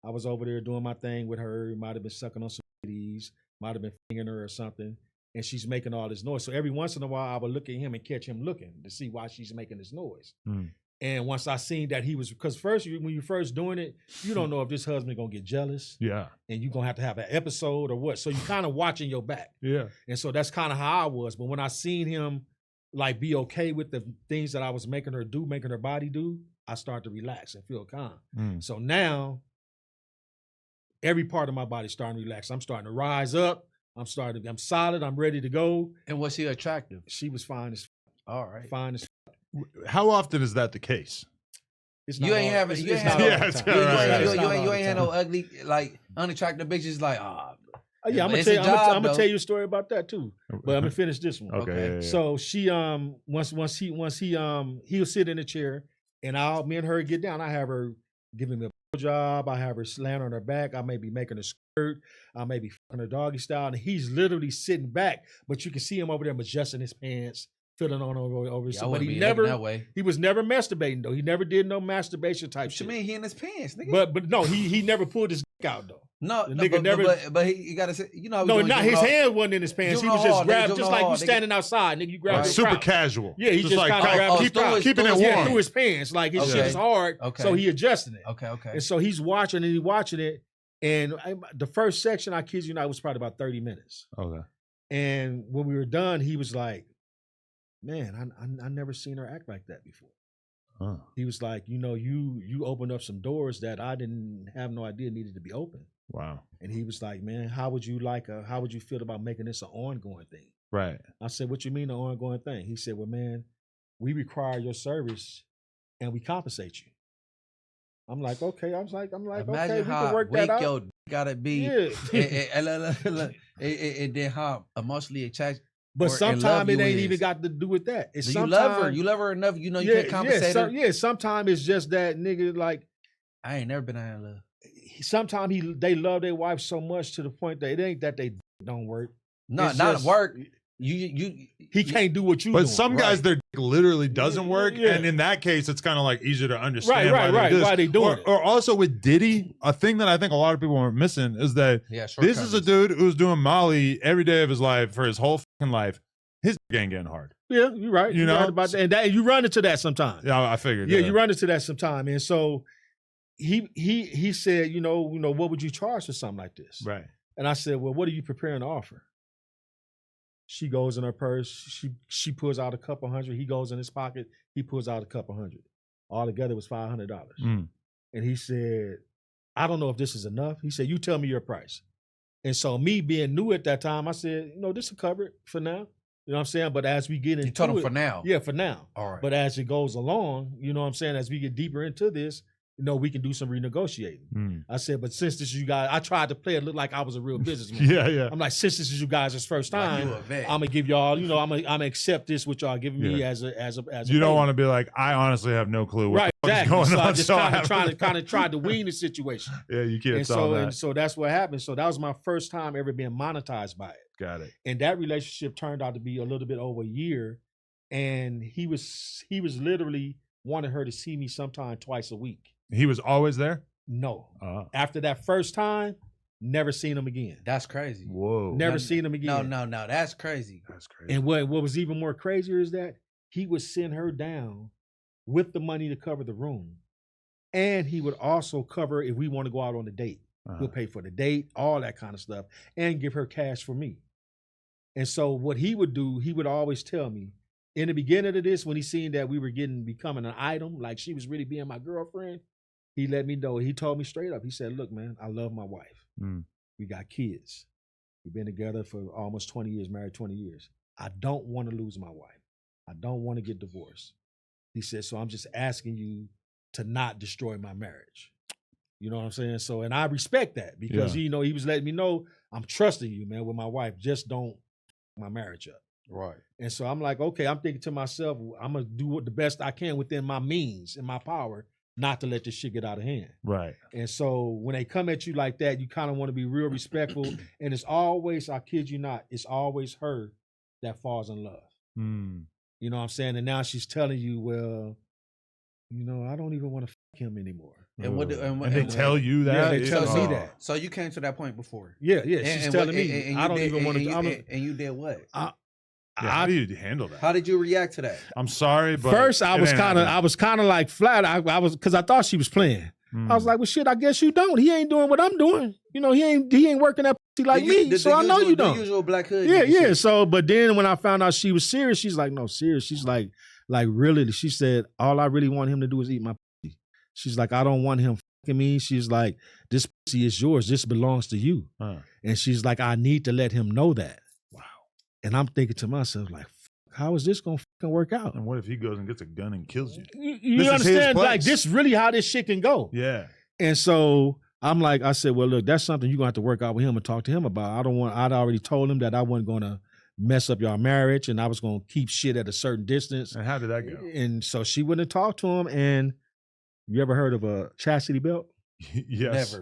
I was over there doing my thing with her. He might have been sucking on some ladies, might have been fingering her or something, and she's making all this noise. So every once in a while, I would look at him and catch him looking to see why she's making this noise. And once I seen that he was, because first, when you first doing it, you don't know if this husband gonna get jealous. Yeah. And you're gonna have an episode or what. So you kind of watching your back. Yeah. And so that's kind of how I was. But when I seen him like be okay with the things that I was making her do, making her body do, I start to relax and feel calm. So now every part of my body starting to relax. I'm starting to rise up. I'm solid. I'm ready to go. And was she attractive? She was fine as all right. Fine as How often is that the case? You ain't having you ain't had no ugly, like unattractive bitches like yeah, I'm gonna tell you a story about that too. But I'm gonna finish this one. Okay. Yeah. So she once he'll sit in the chair and me and her get down. I have her giving me a job. I have her laying on her back. I may be making a skirt. I may be fucking her doggy style. And he's literally sitting back, but you can see him over there adjusting his pants, filling on over his. But he was never masturbating though. He never did no masturbation type shit. What you mean he in his pants, nigga? But no, he never pulled his dick out though. No, nigga but he gotta say, you know. No, not his hand wasn't in his pants. He was just grabbed, just like you standing outside, nigga. You grab super casual. Yeah, he just like kind of keeping it warm through his pants. Like his shit is hard, so he adjusting it. Okay. And so he's watching it, and the first section, I kid you not, was probably about 30 minutes. Okay. And when we were done, he was like, "Man, I never seen her act like that before." Huh. He was like, you know, you opened up some doors that I didn't have no idea needed to be open. Wow. And he was like, man, how would you feel about making this an ongoing thing? Right. I said, what you mean an ongoing thing? He said, well, man, we require your service and we compensate you. I'm like, okay. I was like, imagine okay, we how can work that out. Yo, gotta be, and then how emotionally attached. But sometimes it ain't even got to do with that. It's you love her enough, you know you can't compensate her. Yeah, sometimes it's just that nigga like. I ain't never been out of love. Sometimes they love their wife so much to the point that it ain't that they don't work. No, not at work. He can't do what you. But some guys, their dick literally doesn't work, and in that case, it's kind of like easier to understand why they doing it. Or also with Diddy, a thing that I think a lot of people are missing is that this is a dude who's doing Molly every day of his life for his whole fucking life. His dick ain't getting hard. Yeah, you're right. You know right about that. And you run into that sometimes. Yeah, I figured. Yeah, you run into that sometimes, and so he said, you know, what would you charge for something like this? Right. And I said, well, what are you preparing to offer? She goes in her purse. She pulls out a couple $100. He goes in his pocket. He pulls out a couple $100. All together was $500. And he said, I don't know if this is enough. He said, you tell me your price. And so me being new at that time, I said, this will cover it for now. You know what I'm saying? But as we get into it. You told him for now? Yeah, for now. All right. But as it goes along, you know what I'm saying? As we get deeper into this, we can do some renegotiating. I said, but since this is you guys, I tried to play it look like I was a real businessman. Yeah. I'm like, since this is you guys' first time, I'm gonna give y'all, I'm gonna accept this what y'all giving me as a. You don't want to be like, I honestly have no clue what exactly. going so on. I just kind of tried to wean the situation. Yeah, you can't solve that. And so that's what happened. So that was my first time ever being monetized by it. Got it. And that relationship turned out to be a little bit over a year, and he was literally wanted her to see me sometime twice a week. He was always there? No. After that first time, never seen him again. That's crazy. Whoa. Never seen him again. No. That's crazy. That's crazy. And what was even more crazier is that he would send her down with the money to cover the room. And he would also cover if we want to go out on a date. He'll pay for the date, all that kind of stuff, and give her cash for me. And so what he would do, he would always tell me, in the beginning of this, when he seen that we were becoming an item, like she was really being my girlfriend, he let me know. He told me straight up. He said, look, man, I love my wife. We got kids. We've been together for almost 20 years, married 20 years. I don't want to lose my wife. I don't want to get divorced. He said, so I'm just asking you to not destroy my marriage. You know what I'm saying? So, and I respect that because, he was letting me know, I'm trusting you, man, with my wife. Just don't f my marriage up. Right. And so I'm like, okay, I'm thinking to myself, I'm going to do the best I can within my means and my power not to let this shit get out of hand. Right. And so when they come at you like that, you kind of want to be real respectful. And it's always, I kid you not, it's always her that falls in love. Mm. You know what I'm saying? And now she's telling you, well, I don't even want to fuck him anymore. And what? And they tell you that? Yeah, they tell me that. So you came to that point before? Yeah. She's telling me, I don't even want to. And you did what? How do you handle that? How did you react to that? I'm sorry, but first I was kind of like flat. I was because I thought she was playing. I was like, well, shit, I guess you don't. He ain't doing what I'm doing. He ain't working that pussy like me. So I know you don't. The usual black hood. Yeah. So, but then when I found out she was serious, she's like, no, serious. She's like really. She said, all I really want him to do is eat my pussy. She's like, I don't want him fucking me. She's like, this pussy is yours. This belongs to you. And she's like, I need to let him know that. Wow. And I'm thinking to myself, like, how is this gonna fucking work out? And what if he goes and gets a gun and kills you? You understand? Like, this really how this shit can go. Yeah. And so I'm like, I said, well, look, that's something you're gonna have to work out with him and talk to him about. I'd already told him that I wasn't gonna mess up your marriage and I was gonna keep shit at a certain distance. And how did that go? And so she wouldn't have talked to him. And you ever heard of a chastity belt? Yes.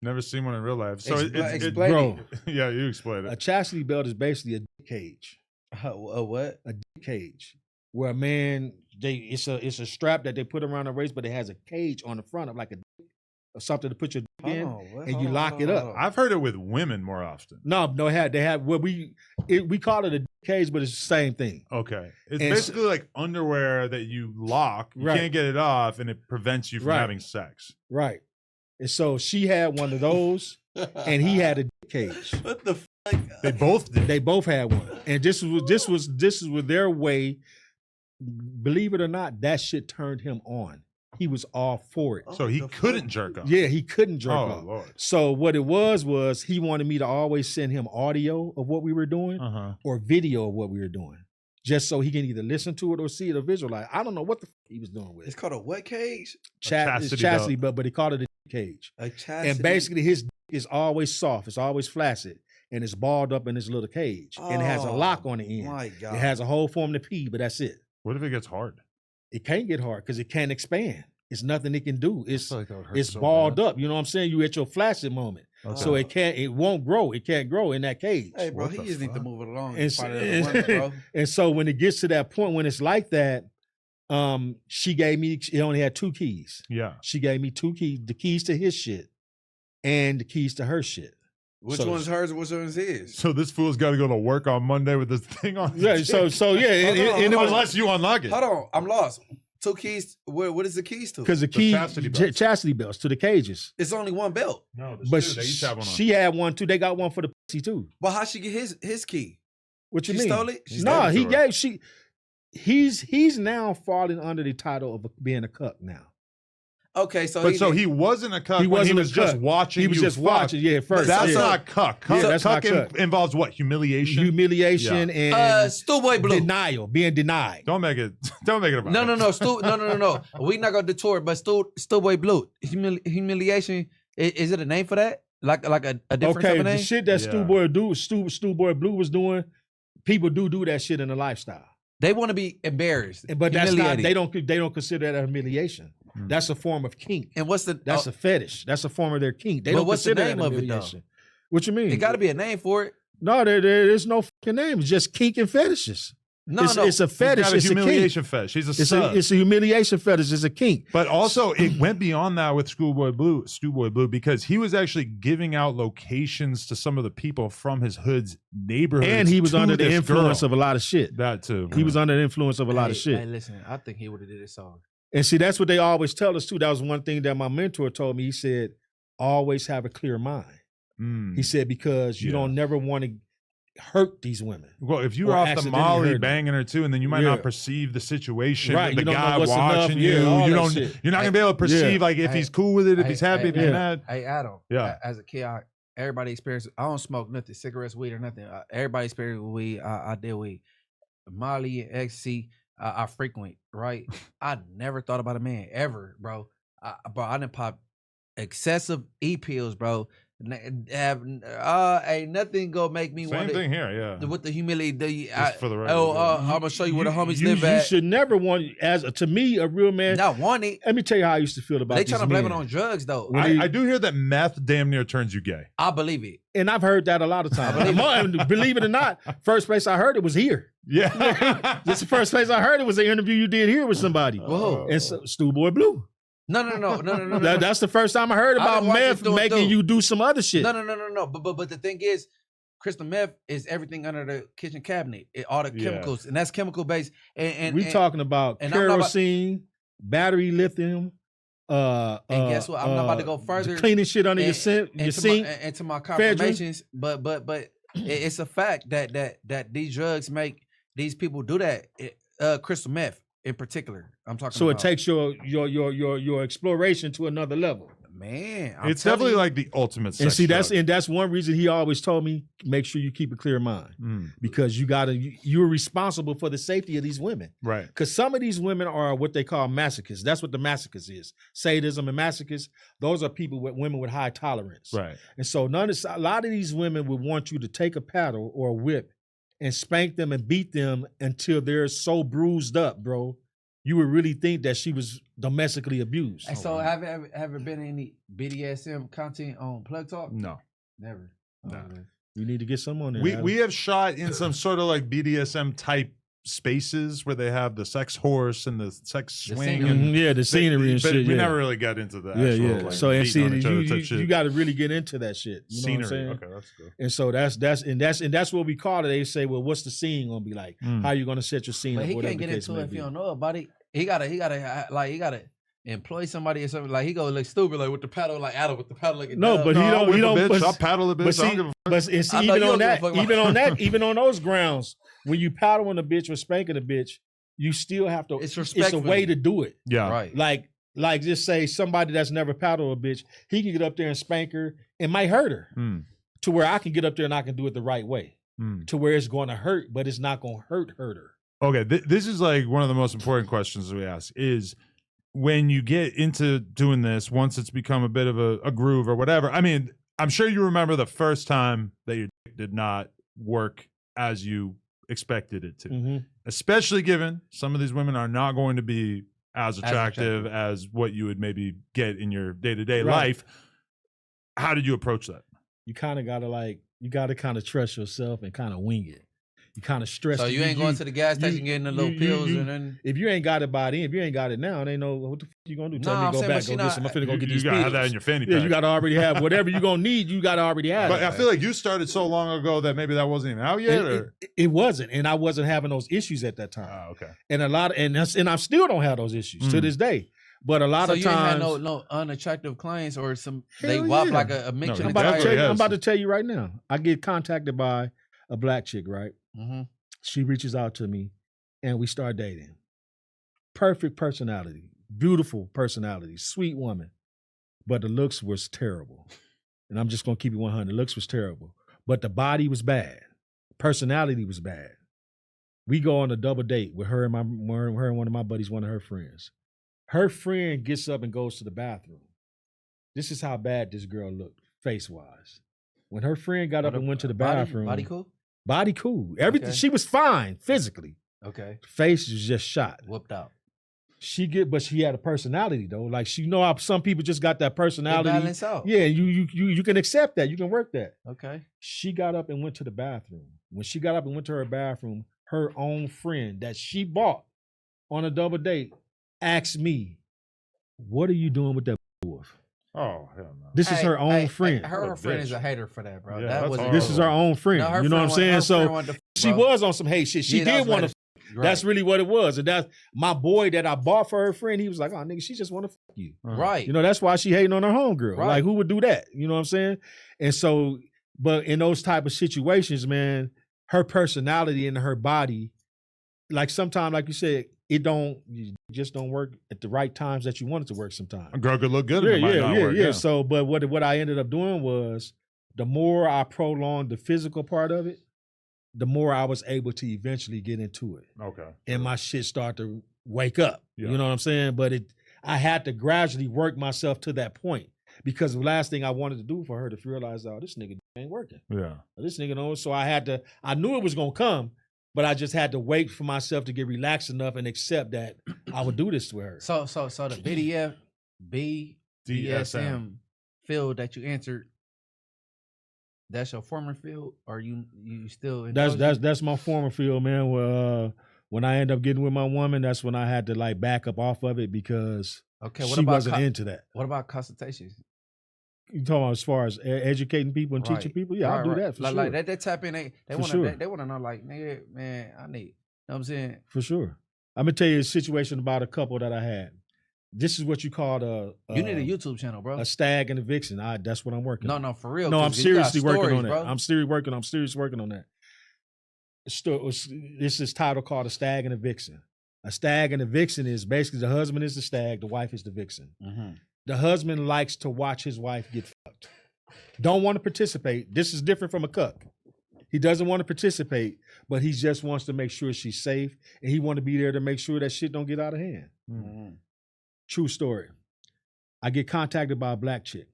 Never seen one in real life. So explain bro. Yeah, you explain it. A chastity belt is basically a dick cage. A what? A dick cage. Where a man, it's a strap that they put around the waist, but it has a cage on the front of like a dick or something to put your dick in, and you lock it up. I've heard it with women more often. No, they have. Well, we call it a dick cage, but it's the same thing. Okay, it's basically like underwear that you lock. You can't get it off, and it prevents you from having sex. Right. And so she had one of those, and he had a dick cage. What the fuck? They both did. They both had one, and this was their way. Believe it or not, that shit turned him on. He was all for it. So he couldn't jerk off. Yeah, he couldn't jerk off. Lord. So what it was he wanted me to always send him audio of what we were doing or video of what we were doing, just so he can either listen to it or see it or visualize. I don't know what the fuck he was doing with it. It's called a what cage? Chastity belt, but he called it a cage. A chastity. And basically his dick is always soft. It's always flaccid. And it's balled up in this little cage. And it has a lock on the end. My God. It has a hole for him to pee, but that's it. What if it gets hard? It can't get hard because it can't expand. It's nothing it can do. It's so balled up. You know what I'm saying? You at your flaccid moment. Okay. So it won't grow. It can't grow in that cage. Hey, bro, he just need to move it along. And so when it gets to that point, when it's like that, she gave me, it only had 2 keys. Yeah. She gave me 2 keys, the keys to his shit and the keys to her shit. Which one's hers and which one's his? So this fool's got to go to work on Monday with this thing on. Yeah, so yeah. And it was, unless you unlock it. Hold on, I'm lost. 2 keys. What is the keys to? Because the key, chastity belts to the cages. It's only one belt. No, but they each have one on. She had one too. They got one for the pussy too. But how'd she get his key? What you mean? She stole it? No, he gave. He's now falling under the title of being a cuck now. Okay, so he wasn't a cuck. He was just watching. He was just watching. Yeah, first. That's not cuck. Cuck involves what? Humiliation. Humiliation and Schoolboy Blue. Denial. Being denied. Don't make it about it. No. No. We not gonna detour, but Schoolboy Blue. Humiliation. Is it a name for that? Like a different type of name? The shit that Schoolboy Blue was doing. People do that shit in the lifestyle. They want to be embarrassed, but that's not. They don't consider that a humiliation. That's a form of kink. And that's a fetish. That's a form of their kink. They don't what's the consider name that of it though? What you mean? It got to be a name for it. No, there's no fucking name. It's just kink and fetishes. It's a fetish. It's a humiliation fetish. He's a sub. It's a humiliation fetish. It's a kink. But also, it went beyond that with Schoolboy Blue, because he was actually giving out locations to some of the people from his hood's neighborhood. And he was under the influence of a lot of shit. That too. He was under the influence of a lot of shit. Hey, listen, I think he would have did it song. And see, that's what they always tell us too. That was one thing that my mentor told me. He said, always have a clear mind. He said, because you don't never want to hurt these women. Well, if you were off the molly banging her too, and then you might not perceive the situation, right? The guy watching you, you're not gonna be able to perceive like if he's cool with it, if he's happy, if he's mad. Hey, Adam. Yeah. As a kid, everybody experiences. I don't smoke nothing, cigarettes, weed, or nothing. Everybody experiences weed. I deal with Molly and ecstasy. I frequent, right? I never thought about a man ever, bro. I didn't pop excessive pills, bro. Ain't nothing gonna make me want. Same thing here, yeah. With the humility, for the record, I'm gonna show you where the homies live you at. should never want, to me, a real man. Not want it. Let me tell you how I used to feel about They these trying to blame men. it on drugs, though. I do hear that meth damn near turns you gay. I believe it. And I've heard that a lot of times. Believe it or not, first place I heard it was here. Yeah. That's the first place I heard it was the interview you did here with somebody. Whoa. And so, Stu Boy Blue. No. That's the first time I heard about meth making you do some other shit. No. But the thing is, crystal meth is everything under the kitchen cabinet. All the chemicals, and that's chemical based. And we talking about kerosene, battery lithium. And guess what? I'm not about to go further. Cleaning shit under your sink. Into my confirmations, but it's a fact that these drugs make these people do that. Crystal meth in particular, I'm talking. So about. It takes your exploration to another level. Man, it's definitely like the ultimate sex and see drug. that's one reason he always told me, make sure you keep a clear mind, because you're responsible for the safety of these women, right? Because some of these women are what they call masochists. That's what the masochist is. Sadism and masochists, those are women with high tolerance, right? And so a lot of these women would want you to take a paddle or a whip and spank them and beat them until they're so bruised up, bro. You would really think that she was domestically abused. And so, have there been any BDSM content on Plug Talk? No, never. No. We need to get some on there. We have shot in some sort of like BDSM type spaces where they have the sex horse and the sex swing, and the scenery and shit. We never really got into that. Like, so and see, you got to really get into that shit. You know what I'm saying? Okay, that's good. And so that's what we call it. They say, well, what's the scene gonna be like? How you gonna set your scene? But up, he can't get into it if you don't know about it. He gotta employ somebody or something. Like he go look stupid, like with the paddle, like Adam with the paddle, like no, but he don't. Bitch, I'll paddle a bitch. Even on those grounds, when you paddle on a bitch or spanking a bitch, you still have to. It's a way to do it. Yeah, right. Like just say somebody that's never paddled a bitch, he can get up there and spank her. It might hurt her to where I can get up there and I can do it the right way to where it's going to hurt, but it's not going to hurt her. Okay, this is like one of the most important questions we ask is when you get into doing this, once it's become a bit of a groove or whatever. I mean, I'm sure you remember the first time that your dick did not work as you expected it to, especially given some of these women are not going to be as attractive as what you would maybe get in your day-to-day life. How did you approach that? You kind of got to kind of trust yourself and kind of wing it. You kind of stress. So you ain't going to the gas station getting the little pills and then. If you ain't got it by then, if you ain't got it now, they know what the fuck you gonna do. Tell me to go back, go get some. I'm finna go get these pills. You gotta have that in your fanny pack. Yeah, you gotta already have whatever you gonna need. You gotta already have. But I feel like you started so long ago that maybe that wasn't even out yet. It wasn't, and I wasn't having those issues at that time. Oh, okay. And I still don't have those issues to this day. But a lot of times, so you ain't had no unattractive clients or some they wop like a mixture. I'm about to tell you right now. I get contacted by a black chick, right? Mm-hmm. She reaches out to me, and we start dating. Perfect personality, beautiful personality, sweet woman, but the looks was terrible. And I'm just gonna keep it 100. The looks was terrible, but the body was bad. Personality was bad. We go on a double date with her and one of my buddies, one of her friends. Her friend gets up and goes to the bathroom. This is how bad this girl looked, face-wise. When her friend got up and went to the bathroom. Body cool? Body cool. Everything. Okay. She was fine physically. Okay. Face was just shot. Whooped out. But she had a personality though. Like how some people just got that personality. They balance out. Yeah, you can accept that. You can work that. Okay. She got up and went to the bathroom. When she got up and went to her bathroom, her own friend that she bought on a double date asked me, "What are you doing with that wolf?" Oh, hell no. This is her own friend. Her friend is a hater for that, bro. Yeah, this is her own friend. No, you know what I'm saying? So she was on some hate shit. She did want to. Right. That's really what it was. And that's my boy that I bought for her friend. He was like, "Oh, nigga, she just want to fuck you." Right. You know, that's why she hating on her homegirl. Right. Like, who would do that? You know what I'm saying? And so, but in those type of situations, man, her personality and her body, like sometimes, like you said, it just don't work at the right times that you want it to work sometimes. A girl could look good and it might not work. Yeah. So, but what I ended up doing was the more I prolonged the physical part of it, the more I was able to eventually get into it. Okay. And my shit started to wake up. Yeah. You know what I'm saying? But I had to gradually work myself to that point because the last thing I wanted to do for her to realize, oh, this nigga ain't working. Yeah. This nigga knows. So I knew it was going to come, but I just had to wait for myself to get relaxed enough and accept that I would do this to her. So the BDSM field that you entered, that's your former field, or you still? That's my former field, man. When I end up getting with my woman, that's when I had to like back up off of it because she wasn't into that. What about consultations? You talking about as far as educating people and teaching people? Yeah, I'll do that for sure. Like they tap in. They want to know, like, nigga, man, I need. You know what I'm saying? For sure. I'm gonna tell you a situation about a couple that I had. This is what you call you need a YouTube channel, bro. A stag and a vixen. That's what I'm working on. No, for real. No, I'm seriously working on that. Bro. I'm seriously working on that. This is title called A Stag and a Vixen. A stag and a vixen is basically the husband is the stag, the wife is the vixen. Mm-hmm. The husband likes to watch his wife get fucked. Don't want to participate. This is different from a cuck. He doesn't want to participate, but he just wants to make sure she's safe, and he want to be there to make sure that shit don't get out of hand. Mm-hmm. True story. I get contacted by a black chick.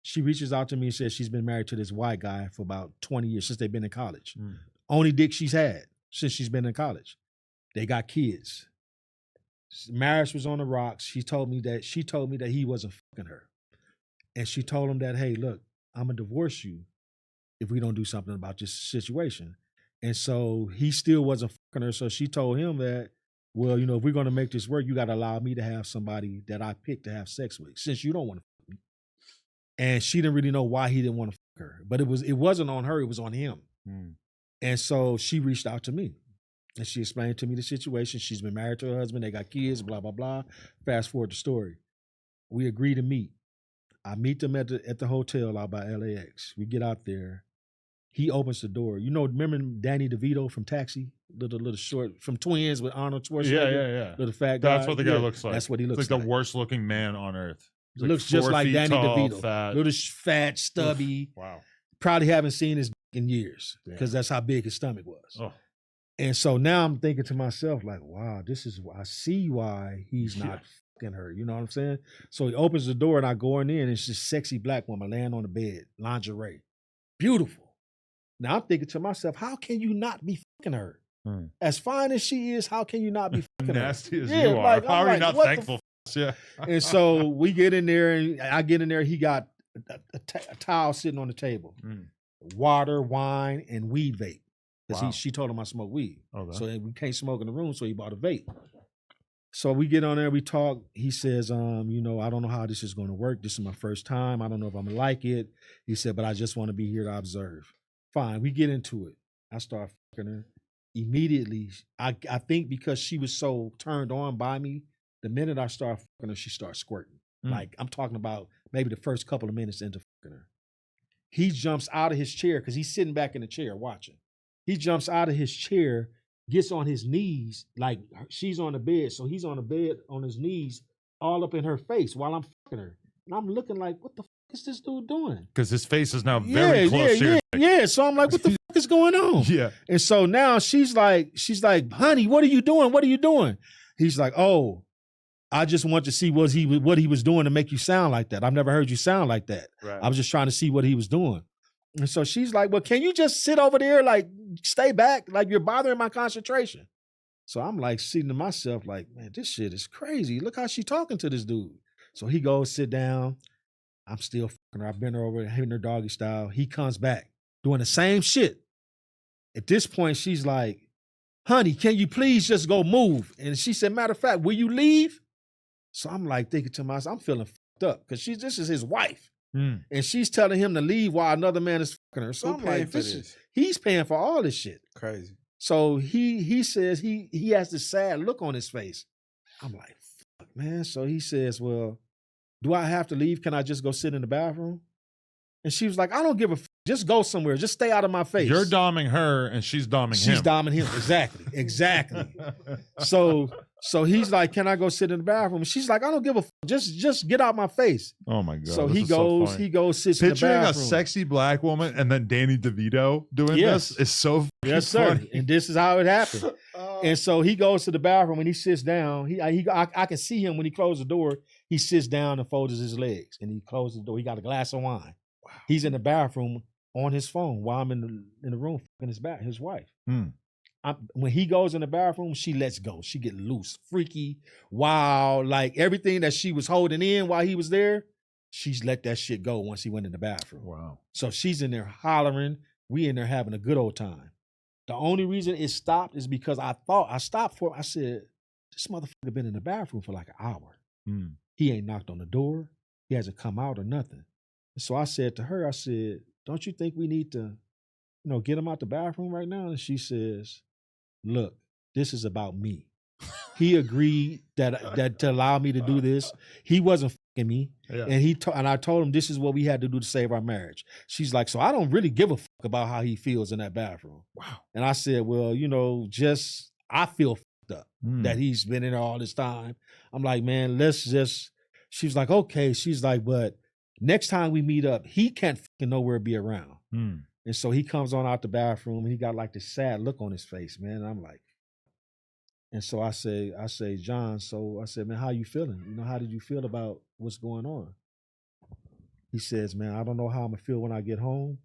She reaches out to me and says she's been married to this white guy for about 20 years since they've been in college. Mm. Only dick she's had since she's been in college. They got kids. Marriage was on the rocks. She told me that he wasn't fucking her. And she told him that, hey, look, I'm going to divorce you if we don't do something about this situation. And so he still wasn't fucking her. So she told him that, well, if we're going to make this work, you got to allow me to have somebody that I picked to have sex with, since you don't want to fuck me. And she didn't really know why he didn't want to fuck her. But it wasn't on her, it was on him. Mm. And so she reached out to me. And she explained to me the situation. She's been married to her husband. They got kids, blah, blah, blah. Fast forward the story. We agree to meet. I meet them at the hotel out by LAX. We get out there. He opens the door. Remember Danny DeVito from Taxi? Little short, from Twins with Arnold Schwarzenegger? Yeah. Little fat guy. That's what the guy looks like. That's what he looks like. It's like the worst looking man on earth. Looks just like Danny DeVito. Fat. Little fat, stubby. Oof. Wow. Probably haven't seen his in years because that's how big his stomach was. Oh. And so now I'm thinking to myself, like, wow, I see why he's not fucking her. You know what I'm saying? So he opens the door and I go in there and it's this sexy black woman laying on the bed, lingerie. Beautiful. Now I'm thinking to myself, how can you not be fucking her? As fine as she is, how can you not be fucking nasty her? As you are. How are you not thankful for this? Yeah. And so we get in there and I get in there. He got a towel sitting on the table, water, wine, and weed vape. Because she told him I smoke weed. Okay. So we can't smoke in the room, so he bought a vape. So we get on there, we talk. He says, I don't know how this is going to work. This is my first time. I don't know if I'm going to like it. He said, but I just want to be here to observe. Fine, we get into it. I start fucking her. Immediately, I think because she was so turned on by me, the minute I start fucking her, she starts squirting. Like, I'm talking about maybe the first couple of minutes into fucking her. He jumps out of his chair because he's sitting back in the chair watching. He jumps out of his chair, gets on his knees, like she's on the bed. So he's on the bed on his knees, all up in her face while I'm fucking her. And I'm looking like, what the fuck is this dude doing? Because his face is now very close to Yeah. So I'm like, what the fuck is going on? Yeah. And so now she's like, honey, what are you doing? What are you doing? He's like, oh, I just want to see what he was doing to make you sound like that. I've never heard you sound like that. Right. I was just trying to see what he was doing. And so she's like, well, can you just sit over there, like, stay back? Like, you're bothering my concentration. So I'm like sitting to myself like, man, this shit is crazy. Look how she talking to this dude. So he goes, sit down. I'm still fucking her. I bent her over, hitting her doggy style. He comes back doing the same shit. At this point, she's like, honey, can you please just go move? And she said, matter of fact, will you leave? So I'm like thinking to myself, I'm feeling fucked up because this is his wife. And she's telling him to leave while another man is fucking her. So I'm like, he's paying for all this shit. Crazy. So he says he has this sad look on his face. I'm like, fuck, man. So he says, well, do I have to leave? Can I just go sit in the bathroom? And she was like, I don't give a just go somewhere. Just stay out of my face. You're doming her and she's doming him. She's doming him. Exactly. So he's like, can I go sit in the bathroom? And she's like, I don't give a just get out my face. Oh my God. So he goes, sits Picturing in the bathroom. a sexy black woman and then Danny DeVito doing this is so yes, sir. funny. And this is how it happened. And so he goes to the bathroom and he sits down. I can see him when he closes the door. He sits down and folds his legs and he closes the door. He got a glass of wine. Wow. He's in the bathroom on his phone while I'm in the room fucking his wife. When he goes in the bathroom, she lets go. She get loose, freaky, wild, like everything that she was holding in while he was there, she's let that shit go once he went in the bathroom. Wow. So she's in there hollering. We in there having a good old time. The only reason it stopped is because I said, this motherfucker been in the bathroom for like an hour. He ain't knocked on the door. He hasn't come out or nothing. And so I said to her, I said, don't you think we need to, get him out the bathroom right now? And she says, look, this is about me. He agreed that to allow me to do this. He wasn't fucking me. Yeah. And I told him this is what we had to do to save our marriage. She's like, so I don't really give a fuck about how he feels in that bathroom. Wow. And I said, well, I feel fucked up that he's been in there all this time. I'm like, man, she's like, okay. She's like, but next time we meet up, he can't fucking nowhere be around. And so he comes on out the bathroom and he got like this sad look on his face, man. And I'm like, and so I say, John, so I said, man, how you feeling? How did you feel about what's going on? He says, man, I don't know how I'm gonna feel when I get home.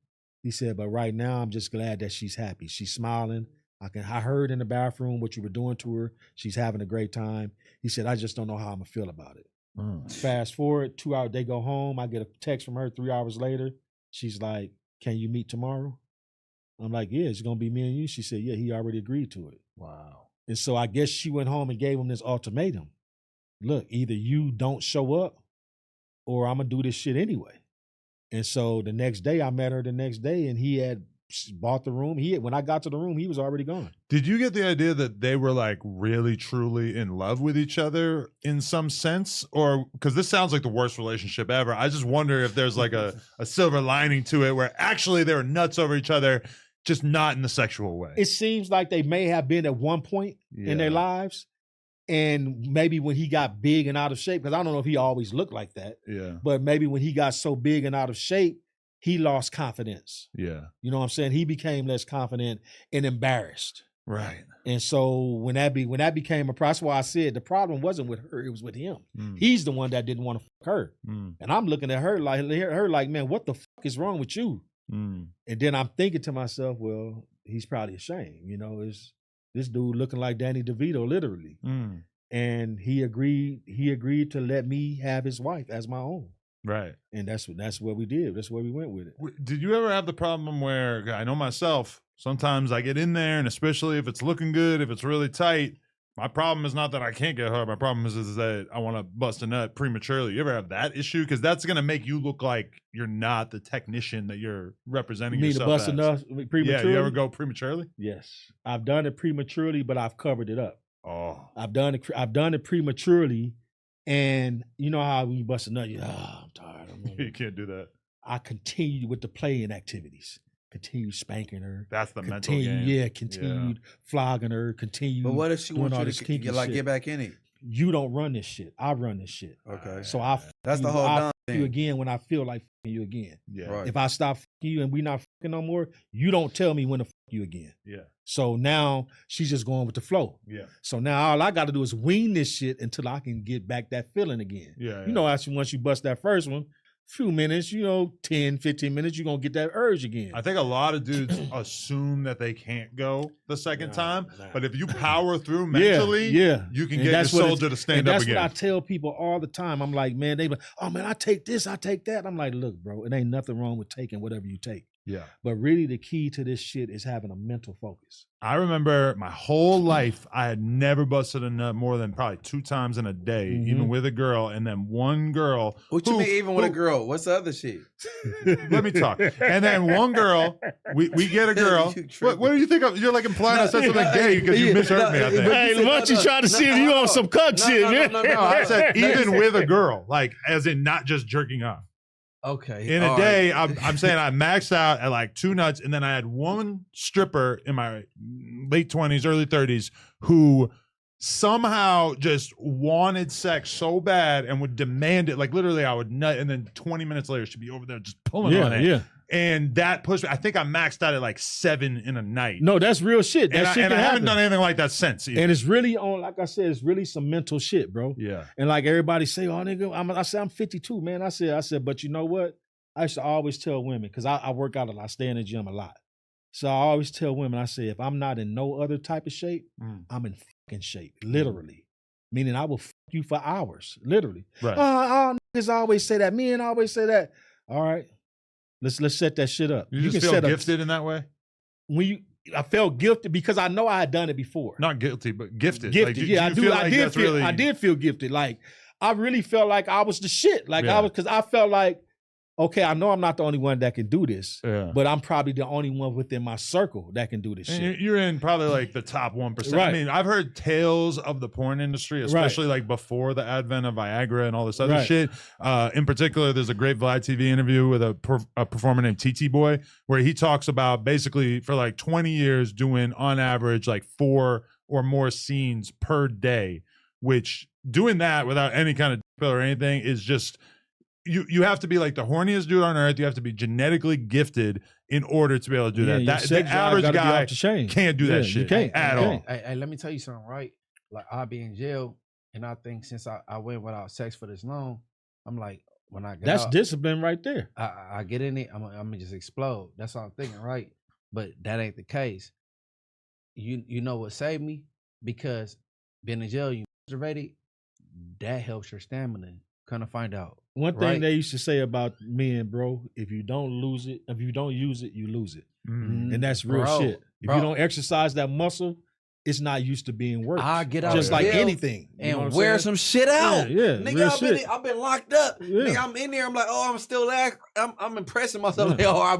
He said, but right now I'm just glad that she's happy. She's smiling. I heard in the bathroom what you were doing to her. She's having a great time. He said, I just don't know how I'm gonna feel about it. Fast forward 2 hours, they go home. I get a text from her 3 hours later. She's like, can you meet tomorrow? I'm like, yeah, it's gonna be me and you. She said, yeah, he already agreed to it. Wow. And so I guess she went home and gave him this ultimatum. Look, either you don't show up or I'm gonna do this shit anyway. And so the next day, I met her the next day and he had bought the room. When I got to the room, he was already gone. Did you get the idea that they were like really, truly in love with each other in some sense? Or because this sounds like the worst relationship ever. I just wonder if there's like a silver lining to it where actually they were nuts over each other, just not in the sexual way. It seems like they may have been at one point in their lives. And maybe when he got big and out of shape, because I don't know if he always looked like that. Yeah. But maybe when he got so big and out of shape, he lost confidence. Yeah. You know what I'm saying? He became less confident and embarrassed. Right. And so when that became a problem, that's why I said the problem wasn't with her, it was with him. He's the one that didn't want to fuck her. And I'm looking at her like, man, what the fuck is wrong with you? And then I'm thinking to myself, well, he's probably ashamed. Is this dude looking like Danny DeVito, literally. And he agreed to let me have his wife as my own. Right. And that's what we did. That's where we went with it. Did you ever have the problem where, I know myself, sometimes I get in there and especially if it's looking good, if it's really tight, my problem is not that I can't get hard. My problem is that I want to bust a nut prematurely. You ever have that issue? Because that's going to make you look like you're not the technician that you're representing yourself as. You need to bust a nut prematurely? Yeah, you ever go prematurely? Yes. I've done it prematurely, but I've covered it up. Oh. I've done it prematurely. And you know how when you bust a nut, I'm tired. You can't do that. I continued with the playing activities. Continued spanking her. That's the mental game. Yeah, continued flogging her. Continued. But what if she wants you to get back in it? You don't run this shit. I run this shit. Okay. So that's the whole I'll you again when I feel like fucking you again. Yeah. Right. If I stop fucking you and we not fucking no more, you don't tell me when to fuck you again. Yeah. So now she's just going with the flow. Yeah. So now all I got to do is wean this shit until I can get back that feeling again. Yeah. Actually, once you bust that first one, few minutes, 10, 15 minutes, you're going to get that urge again. I think a lot of dudes assume that they can't go the second time, but if you power through mentally, you can get your soldier to stand up again. That's what I tell people all the time. I'm like, man, they be like, oh man, I take this, I take that. I'm like, look, bro, it ain't nothing wrong with taking whatever you take. Yeah. But really the key to this shit is having a mental focus. I remember my whole life, I had never busted a nut more than probably 2 times in a day, even with a girl. And then one girl. What you mean even with a girl? What's the other shit? Let me talk. And then one girl, we get a girl. What do you think of? You're like implying I said something gay because you misheard me, I think. Hey, why don't you try to see if you on some cuck shit, man? No, I said even with a girl, like as in not just jerking off. Okay. In a all day, right. I'm saying I maxed out at like 2 nuts, and then I had one stripper in my late 20s, early 30s who somehow just wanted sex so bad and would demand it. Like literally, I would nut, and then 20 minutes later, she'd be over there just pulling on it. Yeah. And that pushed me. I think I maxed out at like 7 in a night. No, that's real shit. That shit and can I haven't happen. done anything like that since. Either. And it's really on, like I said, it's really some mental shit, bro. Yeah. And like everybody say, oh nigga, I said I'm 52, man. I said, but you know what? I used to always tell women, because I work out a lot, I stay in the gym a lot. So I always tell women, I say, if I'm not in no other type of shape, I'm in fucking shape, literally. Meaning I will fuck you for hours, literally. Right. Niggas always say that. Men always say that. All right. Let's set that shit up. You just can feel set gifted in that way? I felt gifted because I know I had done it before. Not guilty, but gifted. Gifted, like, yeah, I do. Like I did feel gifted. Like I really felt like I was the shit. Like Yeah. because I felt like, okay, I know I'm not the only one that can do this, but I'm probably the only one within my circle that can do this shit. You're in probably like the top 1%. Right. I mean, I've heard tales of the porn industry, especially like before the advent of Viagra and all this other shit. In particular, there's a great Vlad TV interview with a performer named TT Boy, where he talks about basically for like 20 years doing on average like 4 or more scenes per day, which doing that without any kind of pill or anything is just... You have to be like the horniest dude on earth. You have to be genetically gifted in order to be able to do that. The average guy can't do that shit at all. Hey, let me tell you something, right? Like I'll be in jail, and I think since I went without sex for this long, I'm like, when I get that's out, discipline right there. I get in it, I'm gonna just explode. That's what I'm thinking, right? But that ain't the case. You know what saved me? Because being in jail, you masturbated, that helps your stamina. Kind of find out. One thing they used to say about men, bro, if you don't use it, you lose it. And that's real shit. If you don't exercise that muscle, it's not used to being worked. I get out just like anything. And wear some shit out. Yeah, nigga, I've been locked up. Yeah. Nigga, I'm in there. I'm like, oh, I'm still there. I'm impressing myself. Like, oh,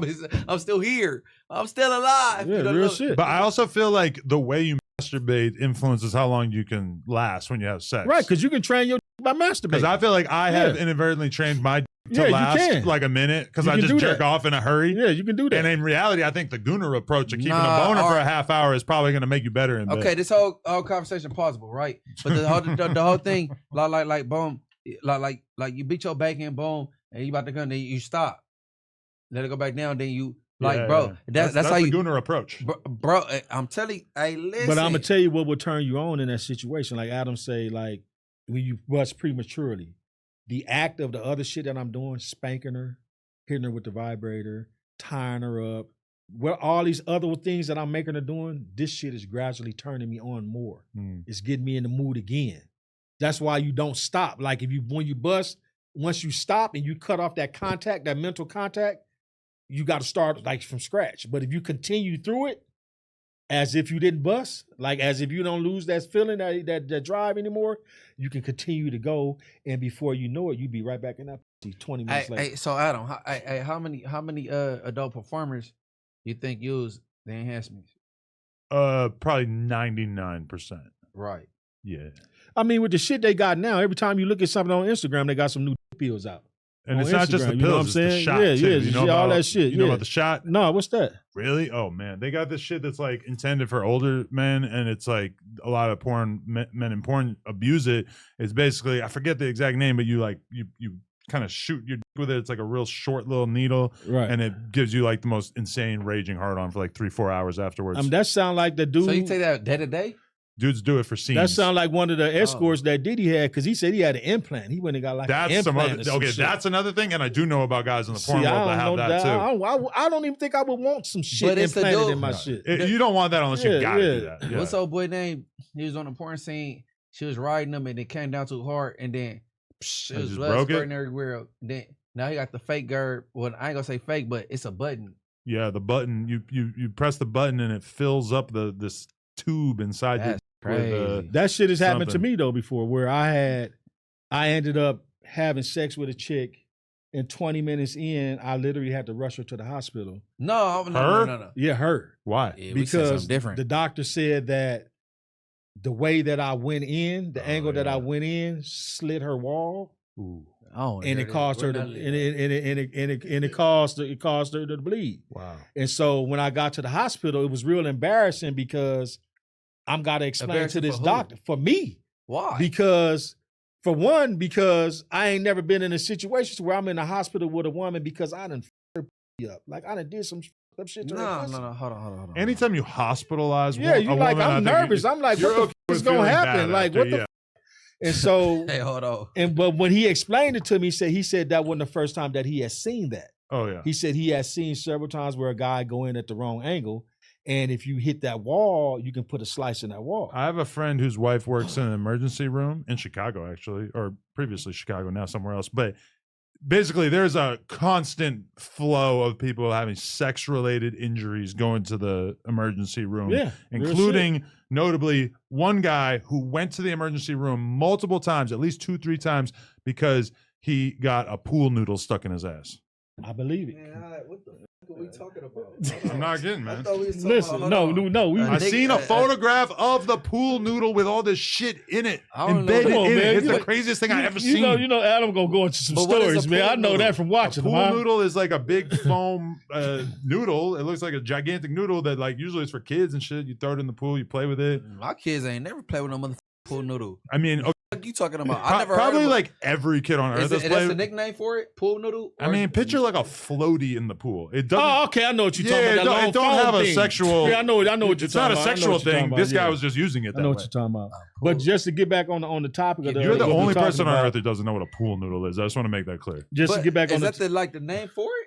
I'm still here. I'm still alive. Yeah, you know, real shit. But I also feel like the way you masturbate influences how long you can last when you have sex. Right, because you can train your by masturbating. Because I feel like I have inadvertently trained my to last like a minute because I just jerk off in a hurry. Yeah, you can do that. And in reality, I think the Gunnar approach of keeping a boner for a half hour is probably going to make you better in bed. Okay, this whole conversation possible, right? But the whole thing, like boom, like you beat your back in, boom, and you about to come, then you stop, let it go back down, then you bro. That's how the you Gunnar approach, bro. I'm telling you, hey, listen. But I'm gonna tell you what will turn you on in that situation. Like Adam say, like when you bust prematurely. The act of the other shit that I'm doing, spanking her, hitting her with the vibrator, tying her up, all these other things that I'm making her doing, this shit is gradually turning me on more. It's getting me in the mood again. That's why you don't stop. Like when you bust, once you stop and you cut off that contact, that mental contact, you got to start like from scratch. But if you continue through it, as if you didn't bust, like as if you don't lose that feeling, that drive anymore, you can continue to go, and before you know it, you be right back in that 20 minutes later. Hey, so Adam, how many adult performers you think use the enhancements? Probably 99%. Right. Yeah. I mean, with the shit they got now, every time you look at something on Instagram, they got some new pills out. And it's not just the pills, it's the shot too. You know all about, that shit. You know about the shot? No, what's that? Really? Oh man, they got this shit that's like intended for older men, and it's like a lot of men in porn abuse it. It's basically, I forget the exact name, but you kind of shoot your dick with it. It's like a real short little needle, right? And it gives you like the most insane raging hard on for like 3-4 hours afterwards. That sound like the dude. So you take that day to day? Dudes do it for scenes. That sound like one of the escorts that Diddy had, because he said he had an implant. He went and got like an implant. That's another thing, and I do know about guys in the porn world that have that too. I don't even think I would want some shit implanted in my shit. You don't want that unless you gotta do that. Yeah. What's old boy name? He was on the porn scene. She was riding him, and it came down too hard, and then it was blood squirting everywhere. Then now he got the fake gird. Well, I ain't gonna say fake, but it's a button. Yeah, the button. You press the button, and it fills up this tube inside your. Crazy. That shit has happened to me though before, where I ended up having sex with a chick, and 20 minutes in, I literally had to rush her to the hospital. No. Yeah, her. Why? Yeah, because different. The doctor said that the way that I went in, the angle that I went in, slit her wall. Ooh. Oh, and it caused her to, and it caused her to bleed. Wow. And so when I got to the hospital, it was real embarrassing because I'm got to explain to this doctor for me. Why? Because for one, because I ain't never been in a situation where I'm in a hospital with a woman because I done f***ed her up. Like I done did some up shit to her. No. Hold on. Anytime you hospitalize, you like, woman, I'm nervous. I'm like, what the f*** is gonna happen? Like, what the? And so, hey, hold on. But when he explained it to me, he said that wasn't the first time that he has seen that. Oh yeah. He said he has seen several times where a guy go in at the wrong angle, and if you hit that wall, you can put a slice in that wall. I have a friend whose wife works in an emergency room in Chicago, actually, or previously Chicago, now somewhere else. But basically, there's a constant flow of people having sex-related injuries going to the emergency room, including notably one guy who went to the emergency room multiple times, at least 2-3 times, because he got a pool noodle stuck in his ass. I believe it. Man, what the fuck are we talking about? I'm not kidding, man. Listen, no. I seen a photograph of the pool noodle with all this shit in it, embedded in it. It's the craziest thing I ever seen. You know, Adam gonna go into some stories, man. I know that from watching. A pool noodle is like a big foam noodle. It looks like a gigantic noodle that, like, usually it's for kids and shit. You throw it in the pool, you play with it. My kids ain't never played with no motherfucking pool noodle. I mean, okay. What are you talking about? I never probably heard like every kid on earth has played. That's the nickname for it? Pool noodle? I mean, picture like a floaty in the pool. It doesn't. Oh, okay, I know what you're talking about. It don't have a sexual. Yeah, I know what you're talking about. It's not a sexual thing. This guy was just using it. I know what you're talking about. But just to get back on the topic of you're the only person on earth who doesn't know what a pool noodle is. I just want to make that clear. Just to get back on. Is that the name for it?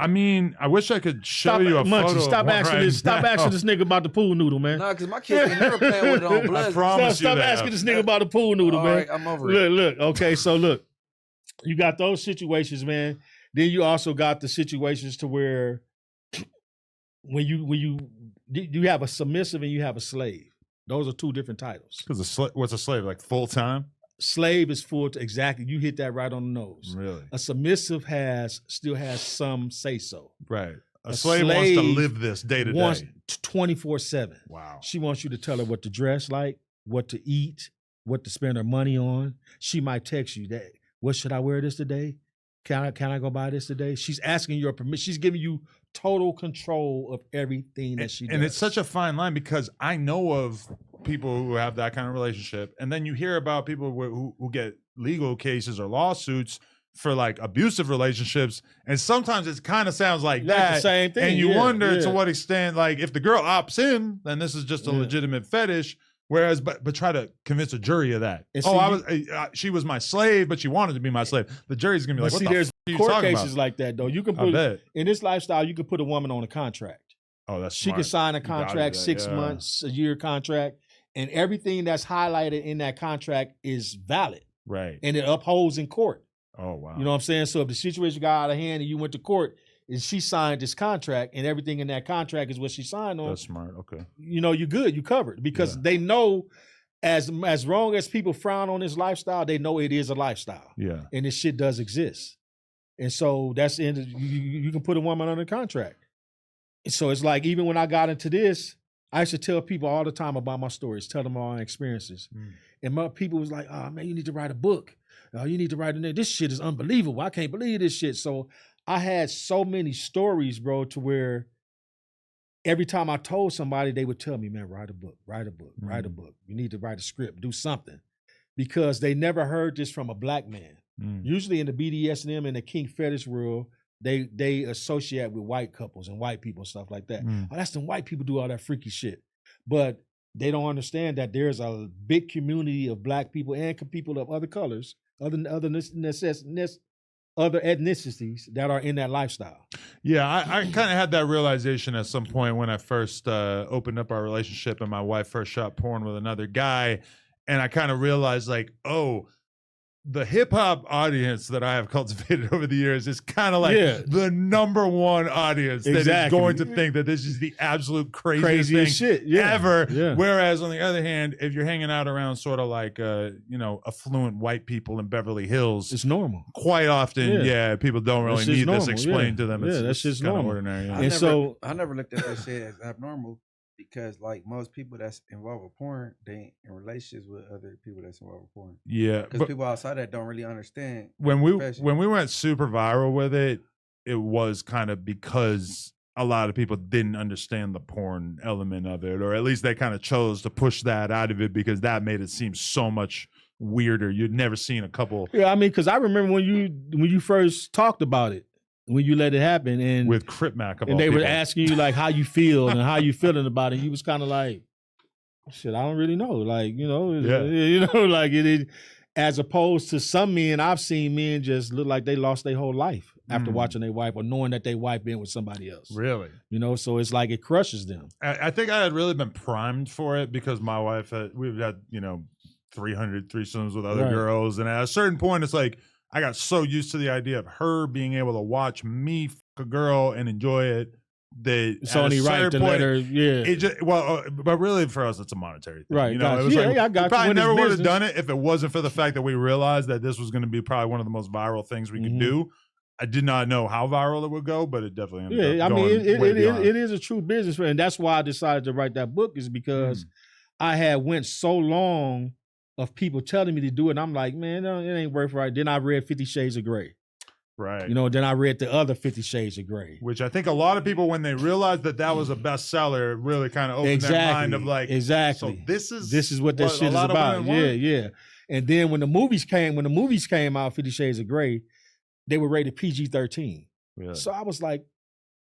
I mean, I wish I could show you a photo. Stop asking this nigga about the pool noodle, man. Nah, because my kids ain't never playing with it on blood. I promise you that. Stop asking this nigga about the pool noodle, man. All right, I'm over it. Look. Okay, so look, you got those situations, man. Then you also got the situations to where when you have a submissive and you have a slave. Those are two different titles. Because what's a slave, like full time? Slave is full to exactly. You hit that right on the nose. Really? A submissive still has some say so. Right. A slave wants to live this day to day. 24/7. Wow. She wants you to tell her what to dress like, what to eat, what to spend her money on. She might text you that, what should I wear this today? Can I go buy this today? She's asking your permission. She's giving you total control of everything that she does. And it's such a fine line because I know of people who have that kind of relationship. And then you hear about people who get legal cases or lawsuits for like abusive relationships. And sometimes it kind of sounds like that. The same thing. And you wonder to what extent, like if the girl opts in, then this is just a legitimate fetish. Whereas, but try to convince a jury of that. She was my slave, but she wanted to be my slave. The jury's gonna be like, what the there's f- are you court talking cases about? like that though. You can put in this lifestyle, you can put a woman on a contract. Oh, that's she smart. can sign a contract, 6 months, a year contract, and everything that's highlighted in that contract is valid. Right. And it upholds in court. Oh wow. You know what I'm saying? So if the situation got out of hand and you went to court and she signed this contract and everything in that contract is what she signed on. That's smart. Okay. You know, you're good. You covered because they know as long as people frown on this lifestyle, they know it is a lifestyle. Yeah. And this shit does exist. And so that's you can put a woman under contract. And so it's like, even when I got into this, I used to tell people all the time about my stories, tell them all my experiences. And my people was like, oh man, you need to write a book. You need to write a name. This shit is unbelievable. I can't believe this shit. So I had so many stories, bro, to where every time I told somebody, they would tell me, man, write a book, write a book, write a book. You need to write a script, do something. Because they never heard this from a black man. Usually in the BDSM and the kink fetish world, they associate with white couples and white people and stuff like that. Oh, that's them white people do all that freaky shit. But they don't understand that there's a big community of black people and people of other colors, other ethnicities that are in that lifestyle. Yeah, I kind of had that realization at some point when I first opened up our relationship and my wife first shot porn with another guy. And I kind of realized like, oh, the hip hop audience that I have cultivated over the years is kind of like the number one audience that is going to think that this is the absolute craziest thing shit ever. Yeah. Whereas on the other hand, if you're hanging out around sort of like, affluent white people in Beverly Hills, it's normal. Quite often, people don't really need this explained to them. That's just normal. Ordinary. I never looked at that shit as abnormal. because like most people that's involved with porn, they ain't in relationships with other people that's involved with porn. Yeah, Because people outside that don't really understand. when the we profession. when we went super viral with it, it was kind of because a lot of people didn't understand the porn element of it, or at least they kind of chose to push that out of it because that made it seem so much weirder. You'd never seen a couple Yeah, I mean, because I remember when you first talked about it, when you let it happen, and with Crip Mac, and they were asking you like how you feel and how you feeling about it. You was kind of like, shit, I don't really know. Like, like it, as opposed to some men, I've seen men just look like they lost their whole life after watching their wife or knowing that their wife been with somebody else. Really? So it's like it crushes them. I think I had really been primed for it because my wife we've had 300 threesomes with other girls, and at a certain point, it's like I got so used to the idea of her being able to watch me fuck a girl and enjoy it that it's only right to let her. Yeah. It just but really for us, it's a monetary thing. Right. It was I got we probably you. never would have done it if it wasn't for the fact that we realized that this was going to be probably one of the most viral things we could do. I did not know how viral it would go, but it definitely ended up going way beyond. it is a true business, and that's why I decided to write that book, is because I had went so long of people telling me to do it, and I'm like, man, no, it ain't worth right. Then I read 50 Shades of Grey. Right. Then I read the other 50 Shades of Grey. Which I think a lot of people, when they realized that was a bestseller, it really kind of opened their mind of like, so this is what this shit is about. Yeah. And then when the movies came out, 50 Shades of Grey, they were rated PG-13. Really? So I was like,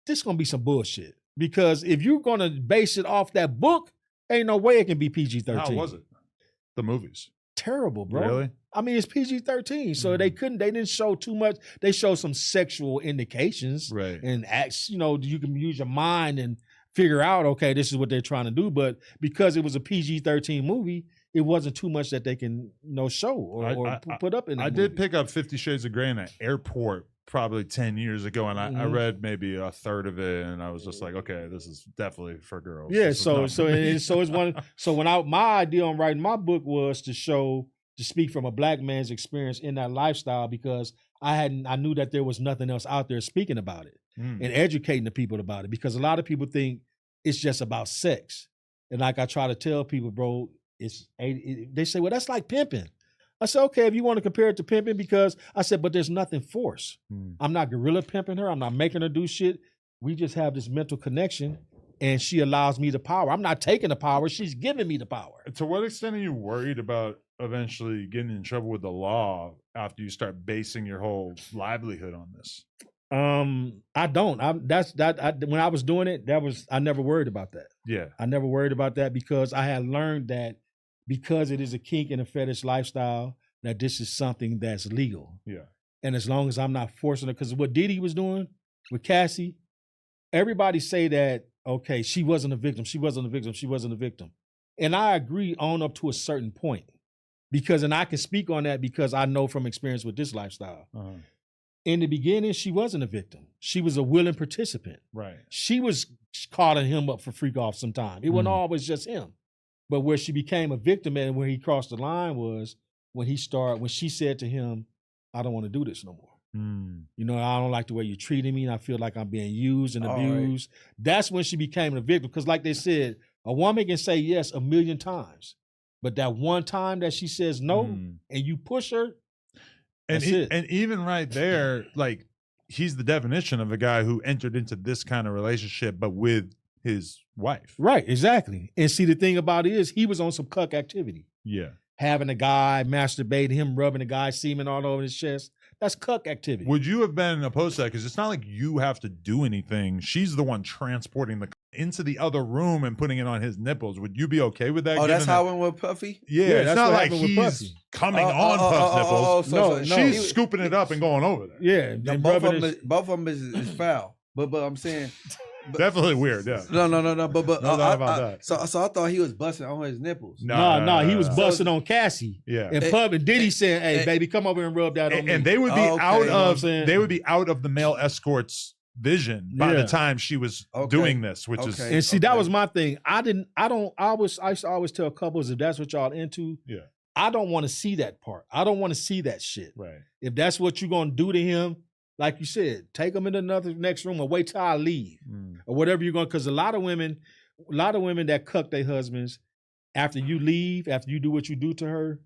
this is gonna be some bullshit. Because if you're gonna base it off that book, ain't no way it can be PG-13. How was it? The movies. Terrible, bro. Really? I mean, it's PG-13, so they didn't show too much. They showed some sexual indications, right? And acts, you can use your mind and figure out, okay, this is what they're trying to do. But because it was a PG-13 movie, it wasn't too much that they can, show or put up in. I did pick up 50 Shades of Grey in an airport probably 10 years ago, and I read maybe a third of it, and I was just like, okay, this is definitely for girls. Yeah, so it's one. So my idea on writing my book was to speak from a black man's experience in that lifestyle, because I knew that there was nothing else out there speaking about it and educating the people about it, because a lot of people think it's just about sex, and like I try to tell people, bro, they say, well, that's like pimping. I said, okay, if you want to compare it to pimping, because I said, but there's nothing forced. I'm not gorilla pimping her. I'm not making her do shit. We just have this mental connection, and she allows me the power. I'm not taking the power. She's giving me the power. To what extent are you worried about eventually getting in trouble with the law after you start basing your whole livelihood on this? I don't. When I was doing it, I never worried about that. Yeah. I never worried about that, because I had learned that because it is a kink and a fetish lifestyle, that this is something that's legal. Yeah. And as long as I'm not forcing her, because what Diddy was doing with Cassie, everybody say that, okay, she wasn't a victim. She wasn't a victim. She wasn't a victim. And I agree on up to a certain point, and I can speak on that because I know from experience with this lifestyle. In the beginning, she wasn't a victim. She was a willing participant. Right. She was calling him up for freak off sometime. It wasn't always just him. But where she became a victim and where he crossed the line was when she said to him, I don't want to do this no more. I don't like the way you're treating me, and I feel like I'm being used and abused. Right. That's when she became a victim. Because like they said, a woman can say yes 1,000,000 times, but that one time that she says no and you push her, and even right there, like, he's the definition of a guy who entered into this kind of relationship, but with his wife. Right, exactly. And see, the thing about it is, he was on some cuck activity. Yeah. Having a guy masturbate, him rubbing a guy's semen all over his chest. That's cuck activity. Would you have been opposed to that? Because it's not like you have to do anything. She's the one transporting the into the other room and putting it on his nipples. Would you be okay with that? Oh, that's how it went with Puffy? Yeah, it's not like he's coming on Puff's nipples. She's scooping it up and going over there. Yeah. No, both of them is foul. But I'm saying... Definitely weird, yeah. No. But no doubt about that. So I thought he was busting on his nipples. No, he was busting on Cassie. Yeah. And Pub and Diddy saying, "Hey, baby, come over and rub that on me." And they would be out of the male escort's vision by the time she was doing this, which is. And see, that was my thing. I used to always tell couples, if that's what y'all into, I don't want to see that part. I don't want to see that shit. Right. If that's what you're gonna do to him, like you said, take him in next room or wait till I leave or whatever you're going. Because a lot of women, a lot of women that cuck their husbands, after you leave, after you do what you do to her,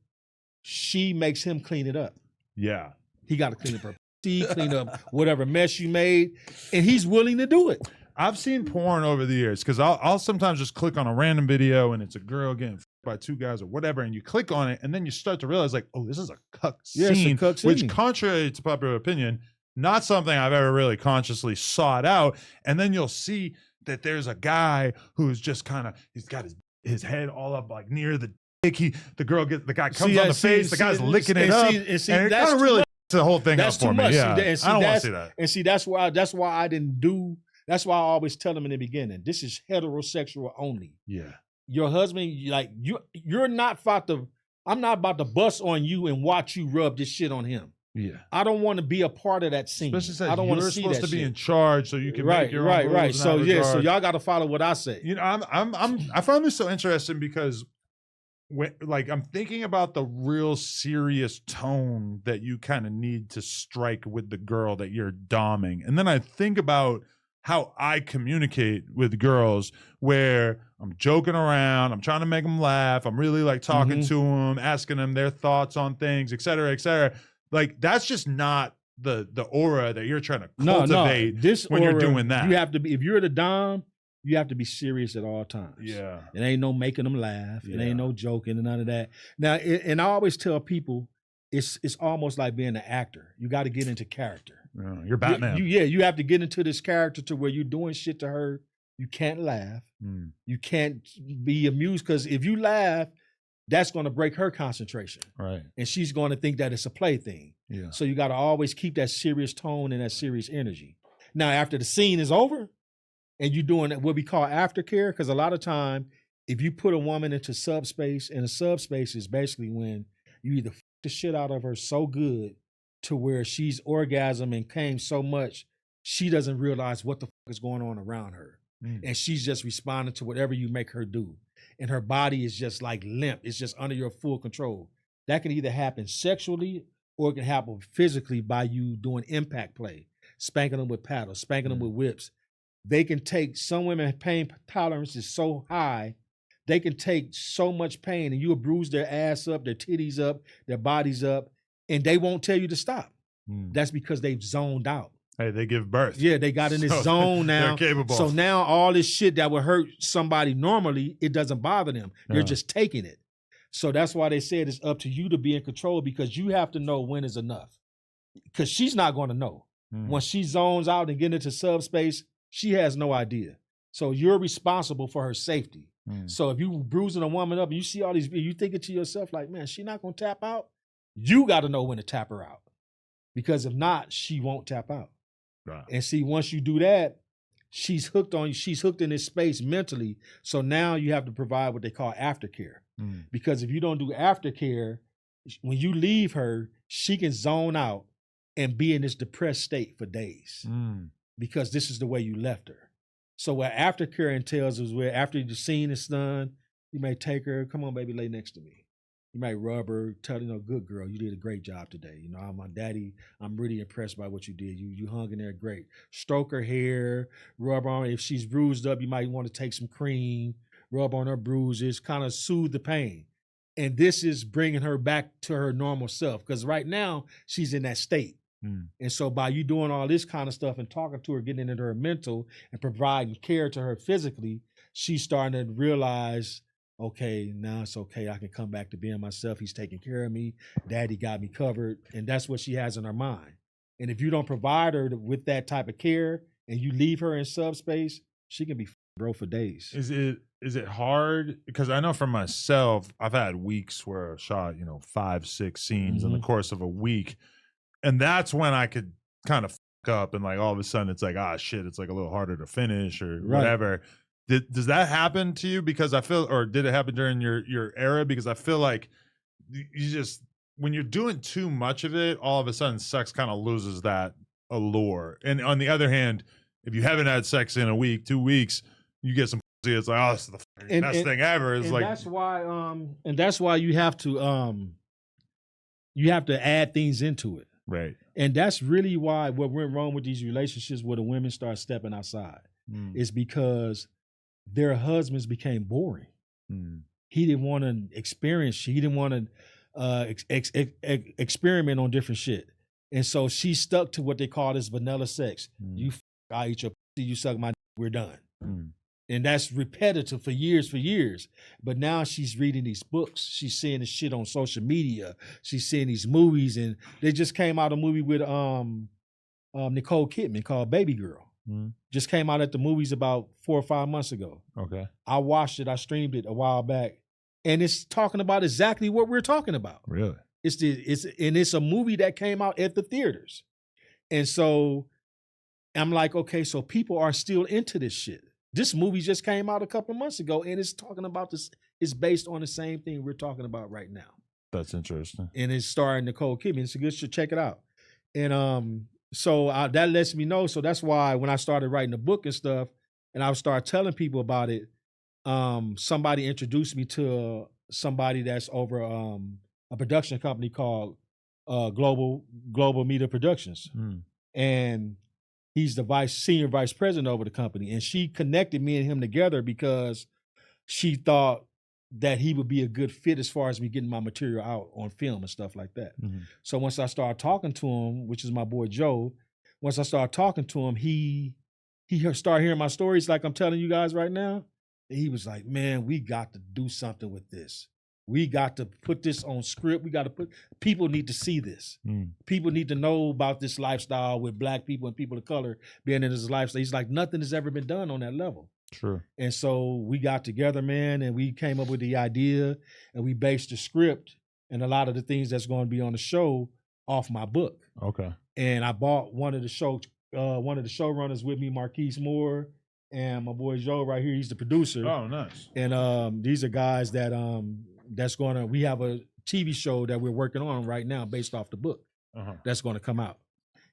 she makes him clean it up. Yeah. He got to clean up her pussy, clean up whatever mess you made, and he's willing to do it. I've seen porn over the years because I'll sometimes just click on a random video and it's a girl getting by two guys or whatever, and you click on it and then you start to realize like, oh, this is a cuck scene, which contrary to popular opinion, not something I've ever really consciously sought out. And then you'll see that there's a guy who's just kind of, he's got his head all up like near the dick. The guy comes on the face, the guy's licking it up, and it kind of really the whole thing up for me. Yeah, I don't want to see that. And see, that's why I didn't do. That's why I always tell them in the beginning, this is heterosexual only. Yeah. Your husband, like you're not about to, I'm not about to bust on you and watch you rub this shit on him. Yeah. I don't want to be a part of that scene. Especially since I don't want to see that. You're supposed to be in charge so you can make your own rules. Right. So yeah, so y'all got to follow what I say. You know, I find this so interesting because I'm thinking about the real serious tone that you kind of need to strike with the girl that you're doming. And then I think about how I communicate with girls where I'm joking around, I'm trying to make them laugh, I'm really like talking to them, asking them their thoughts on things, et cetera, et cetera. Like that's just not the aura that you're trying to cultivate when you're doing that. You have to be, if you're the dom, you have to be serious at all times. Yeah. It ain't no making them laugh. It ain't no joking and none of that. Now, and I always tell people, it's almost like being an actor. You got to get into character. You're Batman. You have to get into this character to where you're doing shit to her. You can't laugh. You can't be amused because if you laugh, that's going to break her concentration. Right. And she's going to think that it's a plaything. Yeah. So you got to always keep that serious tone and that serious energy. Now, after the scene is over and you're doing what we call aftercare, because a lot of time, if you put a woman into subspace, and a subspace is basically when you either f the shit out of her so good to where she's orgasm and came so much, she doesn't realize what the fuck is going on around her. And she's just responding to whatever you make her do. And her body is just like limp. It's just under your full control. That can either happen sexually or it can happen physically by you doing impact play, spanking them with paddles, spanking them with whips. They can take, some women pain tolerance is so high, they can take so much pain and you'll bruise their ass up, their titties up, their bodies up, and they won't tell you to stop. That's because they've zoned out. Hey, they give birth. Yeah, they got in this zone now. They're capable. So now all this shit that would hurt somebody normally, it doesn't bother them. They're just taking it. So that's why they said it's up to you to be in control because you have to know when is enough. Because she's not going to know. Once she zones out and get into subspace, she has no idea. So you're responsible for her safety. So if you bruising a woman up and you see all these, you thinking to yourself like, man, she not going to tap out. You got to know when to tap her out. Because if not, she won't tap out. Right. And see, once you do that, she's hooked on you. She's hooked in this space mentally. So now you have to provide what they call aftercare. Because if you don't do aftercare, when you leave her, she can zone out and be in this depressed state for days. Because this is the way you left her. So what aftercare entails is where after the scene is done, you may take her, come on, baby, lay next to me. You might rub her, tell her, good girl, you did a great job today. I'm my daddy. I'm really impressed by what you did. You hung in there great. Stroke her hair, rub on her. If she's bruised up, you might want to take some cream, rub on her bruises, kind of soothe the pain. And this is bringing her back to her normal self because right now she's in that state. And so by you doing all this kind of stuff and talking to her, getting into her mental and providing care to her physically, she's starting to realize, okay, now it's okay. I can come back to being myself. He's taking care of me. Daddy got me covered. And that's what she has in her mind. And if you don't provide her with that type of care and you leave her in subspace, she can be broke for days. Is it hard? Because I know for myself, I've had weeks where I shot, 5, 6 scenes in the course of a week. And that's when I could kind of fuck up and like all of a sudden it's like, shit, it's like a little harder to finish or whatever. Does that happen to you? Because I feel, or did it happen during your era? Because I feel like you just, when you're doing too much of it, all of a sudden sex kind of loses that allure. And on the other hand, if you haven't had sex in a week, 2 weeks, you get some pussy, it's like, this is the best thing ever. It's like that's why you have to add things into it. Right. And that's really why what went wrong with these relationships where the women start stepping outside is because their husbands became boring. He didn't want to experience. He didn't want to experiment on different shit. And so she stuck to what they call this vanilla sex. You, I eat your pussy, you suck my dick, we're done. And that's repetitive for years. But now she's reading these books. She's seeing this shit on social media. She's seeing these movies, and they just came out a movie with Nicole Kidman called Baby Girl. Just came out at the movies about 4 or 5 months ago. Okay. I watched it. I streamed it a while back, and it's talking about exactly what we're talking about. Really? It's a movie that came out at the theaters, and so I'm like, okay, so people are still into this shit. This movie just came out a couple of months ago, and it's talking about this. It's based on the same thing we're talking about right now. That's interesting. And it's starring Nicole Kidman. It's a good shit. Check it out. And so that lets me know. So that's why when I started writing the book and stuff, and I would start telling people about it, somebody introduced me to somebody that's over a production company called Global Media Productions. And he's the senior vice president over the company. And she connected me and him together because she thought that he would be a good fit as far as me getting my material out on film and stuff like that. So once I started talking to him, which is my boy Joe, once I started talking to him, he started hearing my stories like I'm telling you guys right now. And he was like, man, we got to do something with this. We got to put this on script. People need to see this. People need to know about this lifestyle with Black people and people of color being in this lifestyle. He's like, nothing has ever been done on that level. True. And so we got together, man, and we came up with the idea, and we based the script and a lot of the things that's going to be on the show off my book. Okay. And I bought one of the showrunners with me, Marquise Moore, and my boy Joe right here. He's the producer. Oh, nice. And these are guys that we have a TV show that we're working on right now based off the book that's going to come out.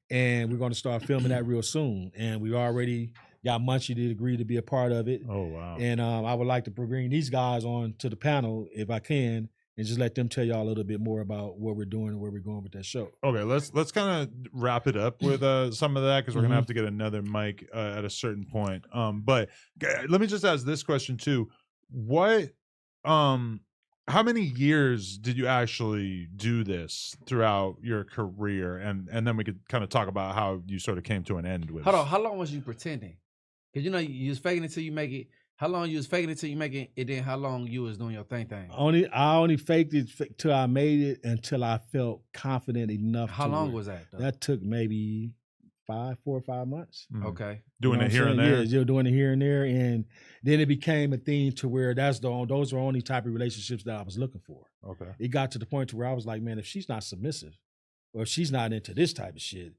And we're going to start filming that real soon. And we already got Munchie to agree to be a part of it. Oh, wow. And I would like to bring these guys on to the panel if I can, and just let them tell y'all a little bit more about what we're doing and where we're going with that show. Okay, let's kind of wrap it up with some of that, because we're gonna have to get another mic at a certain point. But let me just ask this question too: how many years did you actually do this throughout your career? And then we could kind of talk about how you sort of came to an end with. Hold on, how long was you pretending? Because you was faking it till you make it. How long you was faking it till you make it, and then how long you was doing your thing? I only faked it till I made it until I felt confident enough. How long was that, though? That took maybe 4 or 5 months. Okay. Doing it here and there. Yeah, doing it here and there. And then it became a thing to where those were only type of relationships that I was looking for. Okay. It got to the point to where I was like, man, if she's not submissive or if she's not into this type of shit,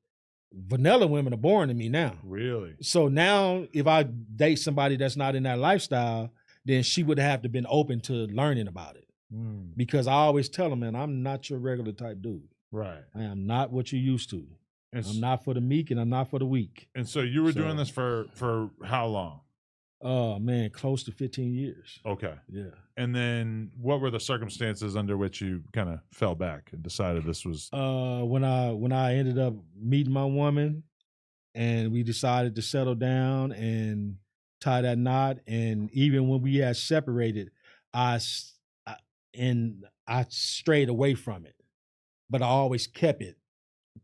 vanilla women are boring to me now. Really? So now if I date somebody that's not in that lifestyle, then she would have to been open to learning about it. Because I always tell them, man, I'm not your regular type dude. Right. I am not what you used to. I'm not for the meek and I'm not for the weak. And so you were doing this for how long? Oh man, close to 15 years. Okay. Yeah. And then what were the circumstances under which you kind of fell back and decided this was when I ended up meeting my woman and we decided to settle down and tie that knot, and even when we had separated, I strayed away from it. But I always kept it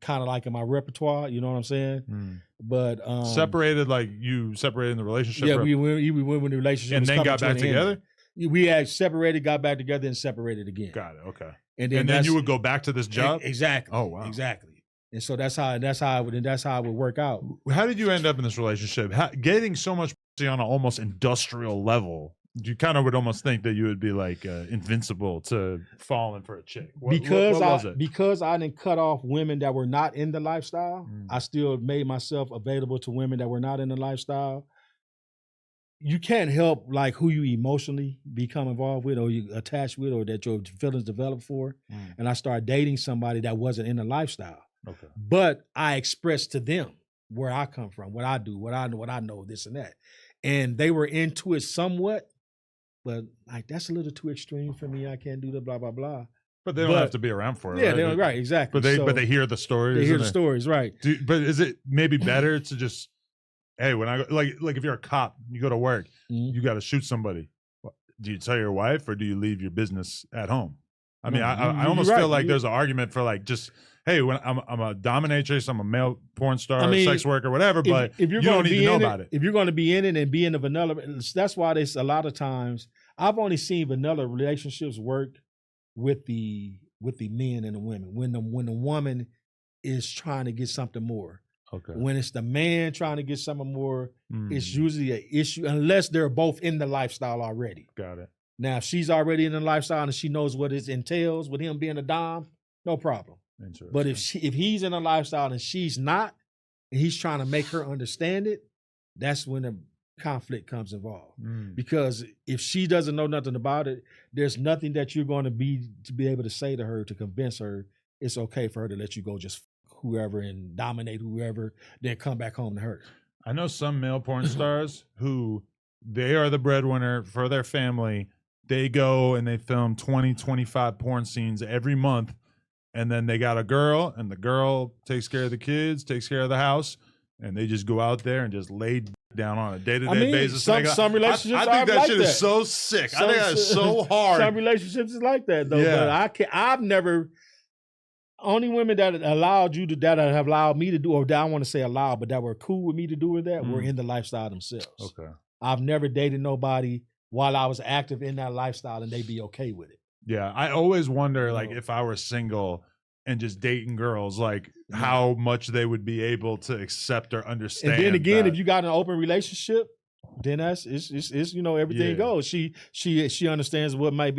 kind of like in my repertoire, you know what I'm saying? But separated, like you separated in the relationship? Yeah, we went in the relationship and then got back together? We had separated, got back together, and separated again. Got it. Okay. And then you would go back to this job? Exactly. Oh wow. Exactly. And so that's how it would work out. How did you end up in this relationship? Getting so much on an almost industrial level, you kind of would almost think that you would be like invincible to falling for a chick. What was it? Because I didn't cut off women that were not in the lifestyle. I still made myself available to women that were not in the lifestyle. You can't help like who you emotionally become involved with or you attached with or that your feelings develop for. And I started dating somebody that wasn't in the lifestyle. Okay. But I expressed to them where I come from, what I do, what I know, this and that. And they were into it somewhat. But like that's a little too extreme for me. I can't do the blah blah blah. But they don't have to be around for it. Yeah, right? they don't, right, exactly. But they hear the stories. They hear the stories, right? But is it maybe better to just hey, when I go, like if you're a cop, you go to work, Mhm. you got to shoot somebody. Do you tell your wife or do you leave your business at home? I mean, No, I you're almost right. feel like there's an argument for like just, hey, when I'm a dominatrix, I'm a male porn star, I mean, sex worker, whatever, but if you're you don't going to need to be know in about it, it. if you're going to be in it and be in the vanilla, that's why there's a lot of times I've only seen vanilla relationships work with the men and the women when the woman is trying to get something more. Okay. When it's the man trying to get something more, it's Mm, usually an issue unless they're both in the lifestyle already. got it. Now, if she's already in the lifestyle and she knows what it entails with him being a dom, no problem. Interesting. But if he's in a lifestyle and she's not, and he's trying to make her understand it, that's when the conflict comes involved. Mm, Because if she doesn't know nothing about it, there's nothing that you're going to be able to say to her to convince her it's okay for her to let you go just whoever and dominate whoever, then come back home to her. I know some male porn stars who they are the breadwinner for their family. They go and they film 20, 25 porn scenes every month. And then they got a girl, and the girl takes care of the kids, takes care of the house, and they just go out there and just lay down on a day-to-day basis. Some relationships I think that like shit that. is so sick. I think that is so hard. Some relationships is like that though. Yeah. But I've never. Only women that allowed you to that have allowed me to do, or that I want to say allowed, but that were cool with me to do with that, were in the lifestyle themselves. Okay. I've never dated nobody while I was active in that lifestyle and they be okay with it. Yeah, I always wonder, like, if I were single and just dating girls, like, how much they would be able to accept or understand. And then again, that. if you got an open relationship, then that's it's everything goes. She understands what may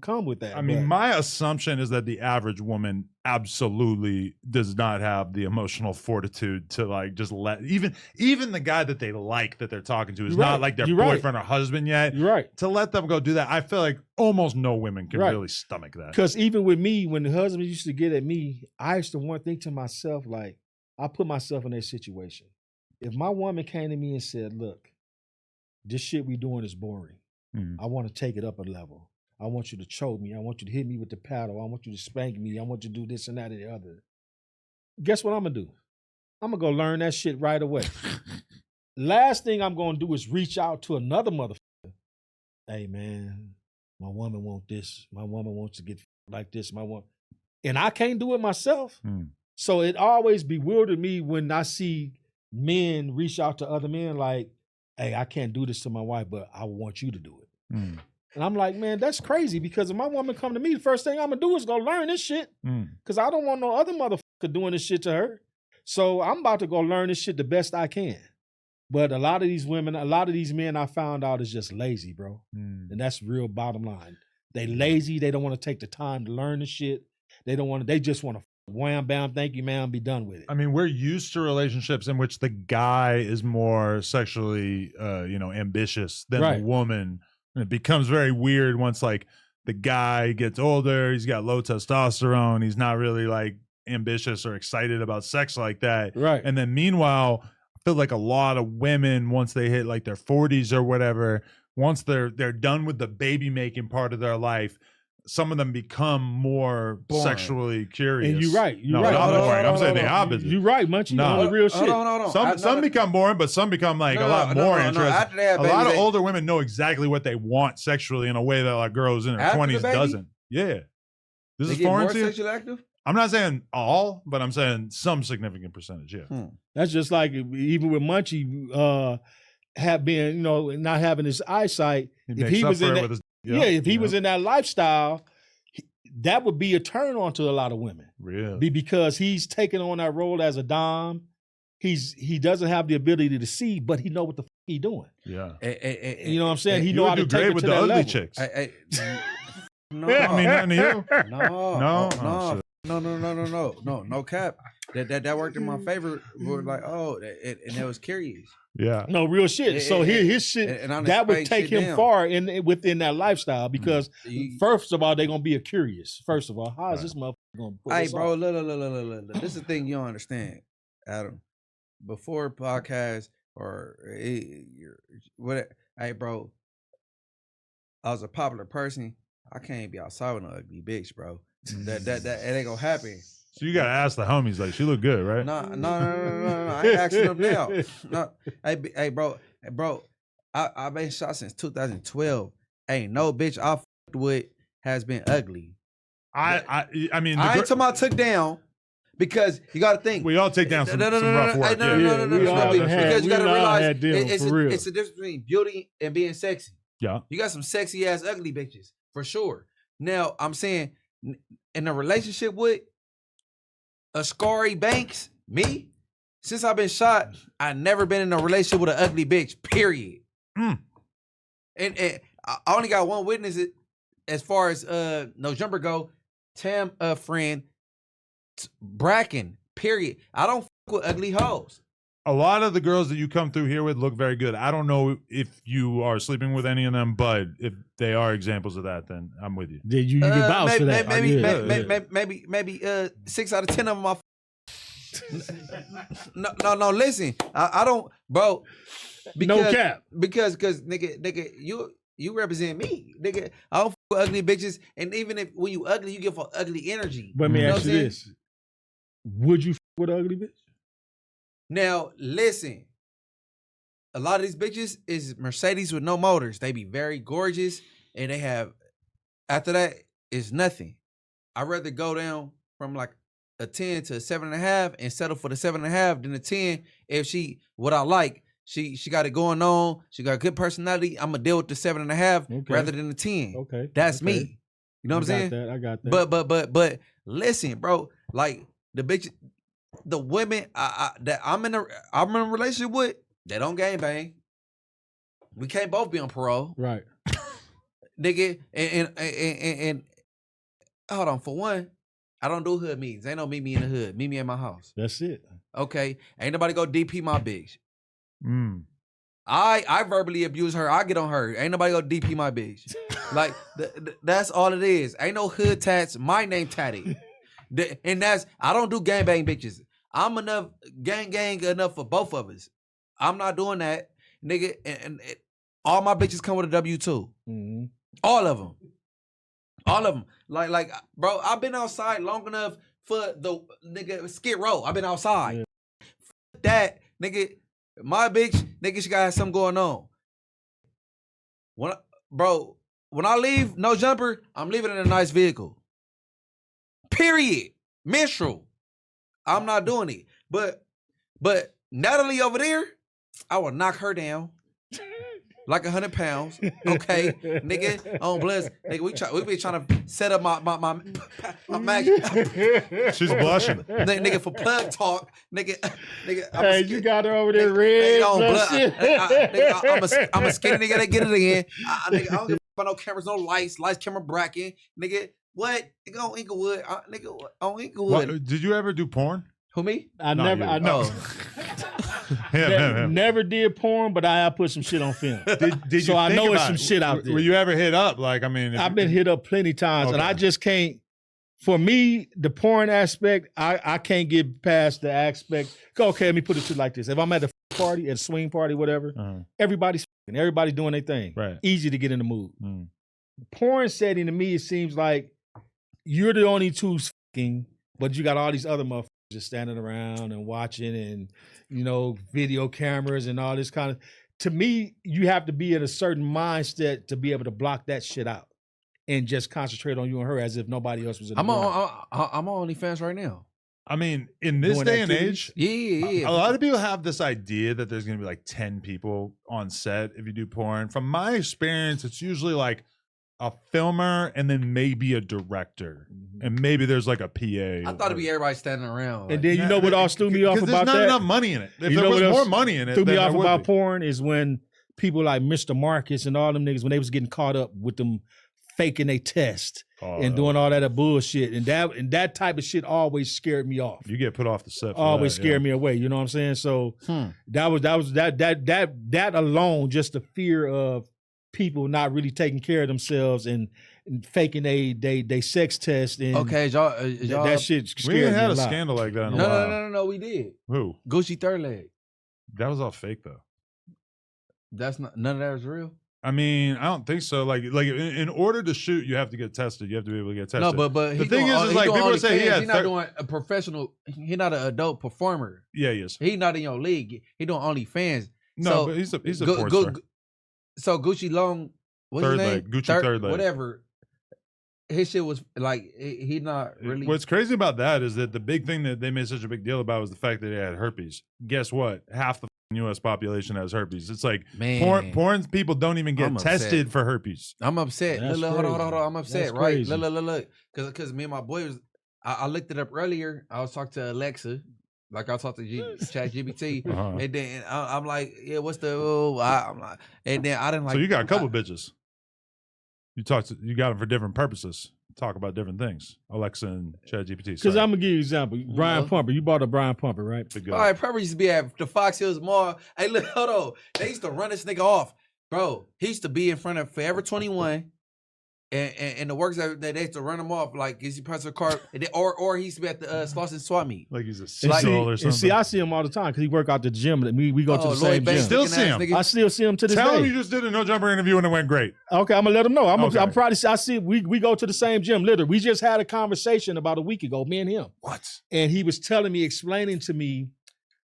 come with that. I mean, my assumption is that the average woman absolutely does not have the emotional fortitude to like just let even the guy that they like that they're talking to is not like their boyfriend or husband yet. You're right. To let them go do that, I feel like almost no women can Right. really stomach that. Because even with me, when the husband used to get at me, I used to think to myself, like, I put myself in that situation. If my woman came to me and said, look, this shit we doing is boring. I want to take it up a level. I want you to choke me. I want you to hit me with the paddle. I want you to spank me. I want you to do this and that and the other. Guess what I'm going to do? I'm going to go learn that shit right away. Last thing I'm going to do is reach out to another motherfucker. Hey, man, my woman want this. My woman wants to get like this. And I can't do it myself. So it always bewildered me when I see men reach out to other men like, hey, I can't do this to my wife, but I want you to do it. And I'm like, man, that's crazy because if my woman come to me, the first thing I'm going to do is go learn this shit because I don't want no other motherfucker doing this shit to her. So I'm about to go learn this shit the best I can. But a lot of these women, a lot of these men I found out is just lazy, bro. And that's real bottom line. They lazy. They don't want to take the time to learn the shit. They just want to wham, bam, thank you, man, be done with it. I mean, we're used to relationships in which the guy is more sexually, ambitious than the woman. And it becomes very weird once, like, the guy gets older, he's got low testosterone, he's not really, like, ambitious or excited about sex like that. Right. And then meanwhile, I feel like a lot of women, once they hit, like, their 40s or whatever, once they're done with the baby-making part of their life, some of them become more sexually curious. And you're right. I'm saying the opposite. You're right, Munchie. No, the real shit. Hold on. Some become boring, but some become like a lot more interesting. After that, a lot of older women know exactly what they want sexually in a way that like girls in their 20s doesn't. Yeah. This is foreign to you? Sexually active? I'm not saying all, but I'm saying some significant percentage, yeah. That's just like even with Munchie have been, not having his eyesight. If he was in that, if he was in that lifestyle, that would be a turn on to a lot of women. Really? Because he's taking on that role as a dom. He doesn't have the ability to see, but he know what the he doing. Yeah. You know what I'm saying? He know how to do great take with it to the that ugly level. chicks. No, I mean, nothing to you. No cap. That worked in my favor. We're like, and it was curious. Yeah. No, real shit. So his shit, that would take him far within that lifestyle because first of all, they're gonna be curious. First of all, how is this motherfucker gonna pull this bro, off? look. This is the thing you don't understand, Adam. Before podcast or what? Hey, bro, I was a popular person. I can't be outside with no ugly bitch, bro. That it ain't gonna happen. So you gotta ask the homies. Like, she look good, right? No. I ain't asking them now. No, hey, bro. I've been shot since 2012. Ain't no bitch I fucked with has been ugly. I mean, I ain't talking about took down because you got to think. we all take down some rough work. No. Because you got to realize it's a the difference between beauty and being sexy. Yeah. You got some sexy ass ugly bitches for sure. Now I'm saying in a relationship with Ascari Banks, me, since I've been shot, I never been in a relationship with an ugly bitch. Period. And I only got one witness as far as no jumper go. Tam friend Bracken. Period. I don't fuck with ugly hoes. A lot of the girls that you come through here with look very good. I don't know if you are sleeping with any of them, but if they are examples of that, then I'm with you. Did you can vouch for that? Maybe 6 out of 10 of them. No. Listen, I don't, bro. Because, no cap. Because nigga, you represent me, nigga. I don't fuck with ugly bitches, and even if when you ugly, you give off ugly energy. Let me ask you this: would you fuck with an ugly bitch? Now, listen. A lot of these bitches is Mercedes with no motors. They be very gorgeous, and they have. After that, is nothing. I'd rather go down from like a 10 to a 7.5 and settle for the 7.5 than a 10. If she, what I like, she got it going on. She got a good personality. I'm gonna deal with the 7.5 rather than the 10. Okay, that's me. You know what I'm saying? I got that. But listen, bro. Like the bitch, the women that I'm in a relationship with, they don't gangbang. We can't both be on parole, right? Nigga, and hold on. For one, I don't do hood meetings. Ain't no meet me in the hood. Meet me at my house. That's it. Okay. Ain't nobody go DP my bitch. I verbally abuse her. I get on her. Ain't nobody go DP my bitch. Like that's all it is. Ain't no hood tats. My name tatted. And that's I don't do gangbang bitches. I'm enough gang enough for both of us. I'm not doing that, nigga. And all my bitches come with a W-2. Mm-hmm. All of them. Like, bro, I've been outside long enough for the nigga Skid Row. I've been outside. Yeah. That nigga, my bitch, nigga, she got something going on. When I leave, no jumper, I'm leaving in a nice vehicle. Period. Menstrual. I'm not doing it. But Natalie over there, I will knock her down. Like 100 pounds, okay, nigga. On bless, nigga. We be trying to set up my Macc. She's blushing, nigga. For plug talk, nigga. Hey, you got her over there red. I'm a skinny nigga that get it in. Nigga, I don't give about no cameras, no lights, camera bracket, nigga. What? Nigga on Inglewood, nigga on Inglewood. What, did you ever do porn? Who me? I know. Never did porn, but I put some shit on film. Did so you I think know it's about some shit out there. Were you ever hit up? Like, I mean, I've been hit up plenty times, and I just can't. For me, the porn aspect, I can't get past the aspect. Okay, let me put it to like this: if I'm at a party, at a swing party, whatever, everybody's doing their thing. Right. Easy to get in the mood. Porn setting to me, it seems like you're the only two fucking, but you got all these other motherfuckers just standing around and watching and, you know, video cameras and all this kind of. To me, you have to be in a certain mindset to be able to block that shit out and just concentrate on you and her as if nobody else was in the room. I'm on OnlyFans right now. I mean, in this day and age, yeah. A lot of people have this idea that there's going to be like 10 people on set if you do porn. From my experience, it's usually like a filmer and then maybe a director. And maybe there's like a PA. I thought it'd be everybody standing around. And then you know what all threw me off about that? There's not enough money in it. If there was more money in it, threw me off about porn is when people like Mr. Marcus and all them niggas, when they was getting caught up with them faking a test and doing all that bullshit. And that type of shit always scared me off. You get put off the set. Always scared me away. You know what I'm saying? So that alone, just the fear of people not really taking care of themselves and faking they sex test. And okay, y'all that shit scared we ain't me had a a lot. scandal like that in a while. No, we did. Who? Gucci third leg. That was all fake though. That's not, none of that was real. I mean, I don't think so. Like in order to shoot, you have to get tested. You have to be able to get tested. No, but the thing is like people say, he's not doing a professional. He's not an adult performer. Yeah, he is. He's not in your league. He doing OnlyFans. No, so, but he's a porn star. So Gucci Long, what's third his name? leg, Gucci third leg, whatever. His shit was like he not really. What's crazy about that is that the big thing that they made such a big deal about was the fact that they had herpes. Guess what? Half the U.S. population has herpes. It's like porn people don't even get tested for herpes. I'm upset. Look, hold on. I'm upset, That's right? crazy. Look. Because me and my boy was. I looked it up earlier. I was talking to Alexa, like I talked to ChatGPT, and then I'm like, yeah, what's the? I'm like, and then I didn't like. So you got a couple bitches. You got them for different purposes. Talk about different things. Alexa and ChatGPT. Because I'm gonna give you an example. Brian Pumper, you bought a Brian Pumper, right? All right, Pumper used to be at the Fox Hills Mall. Hey, look, hold on. They used to run this nigga off, bro. He used to be in front of Forever 21. And the works that they used to run him off, like is he press a car, or he used to be at the Slauson Swap Meet, like he's a seagull or something. And see, I see him all the time because he work out the gym. We go to the same gym. Still see him. I still see him to this day. Tell him you just did a no jumper interview and it went great. Okay, I'm gonna let him know. I'm probably. I see. We go to the same gym. Literally, we just had a conversation about a week ago, me and him. What? And he was explaining to me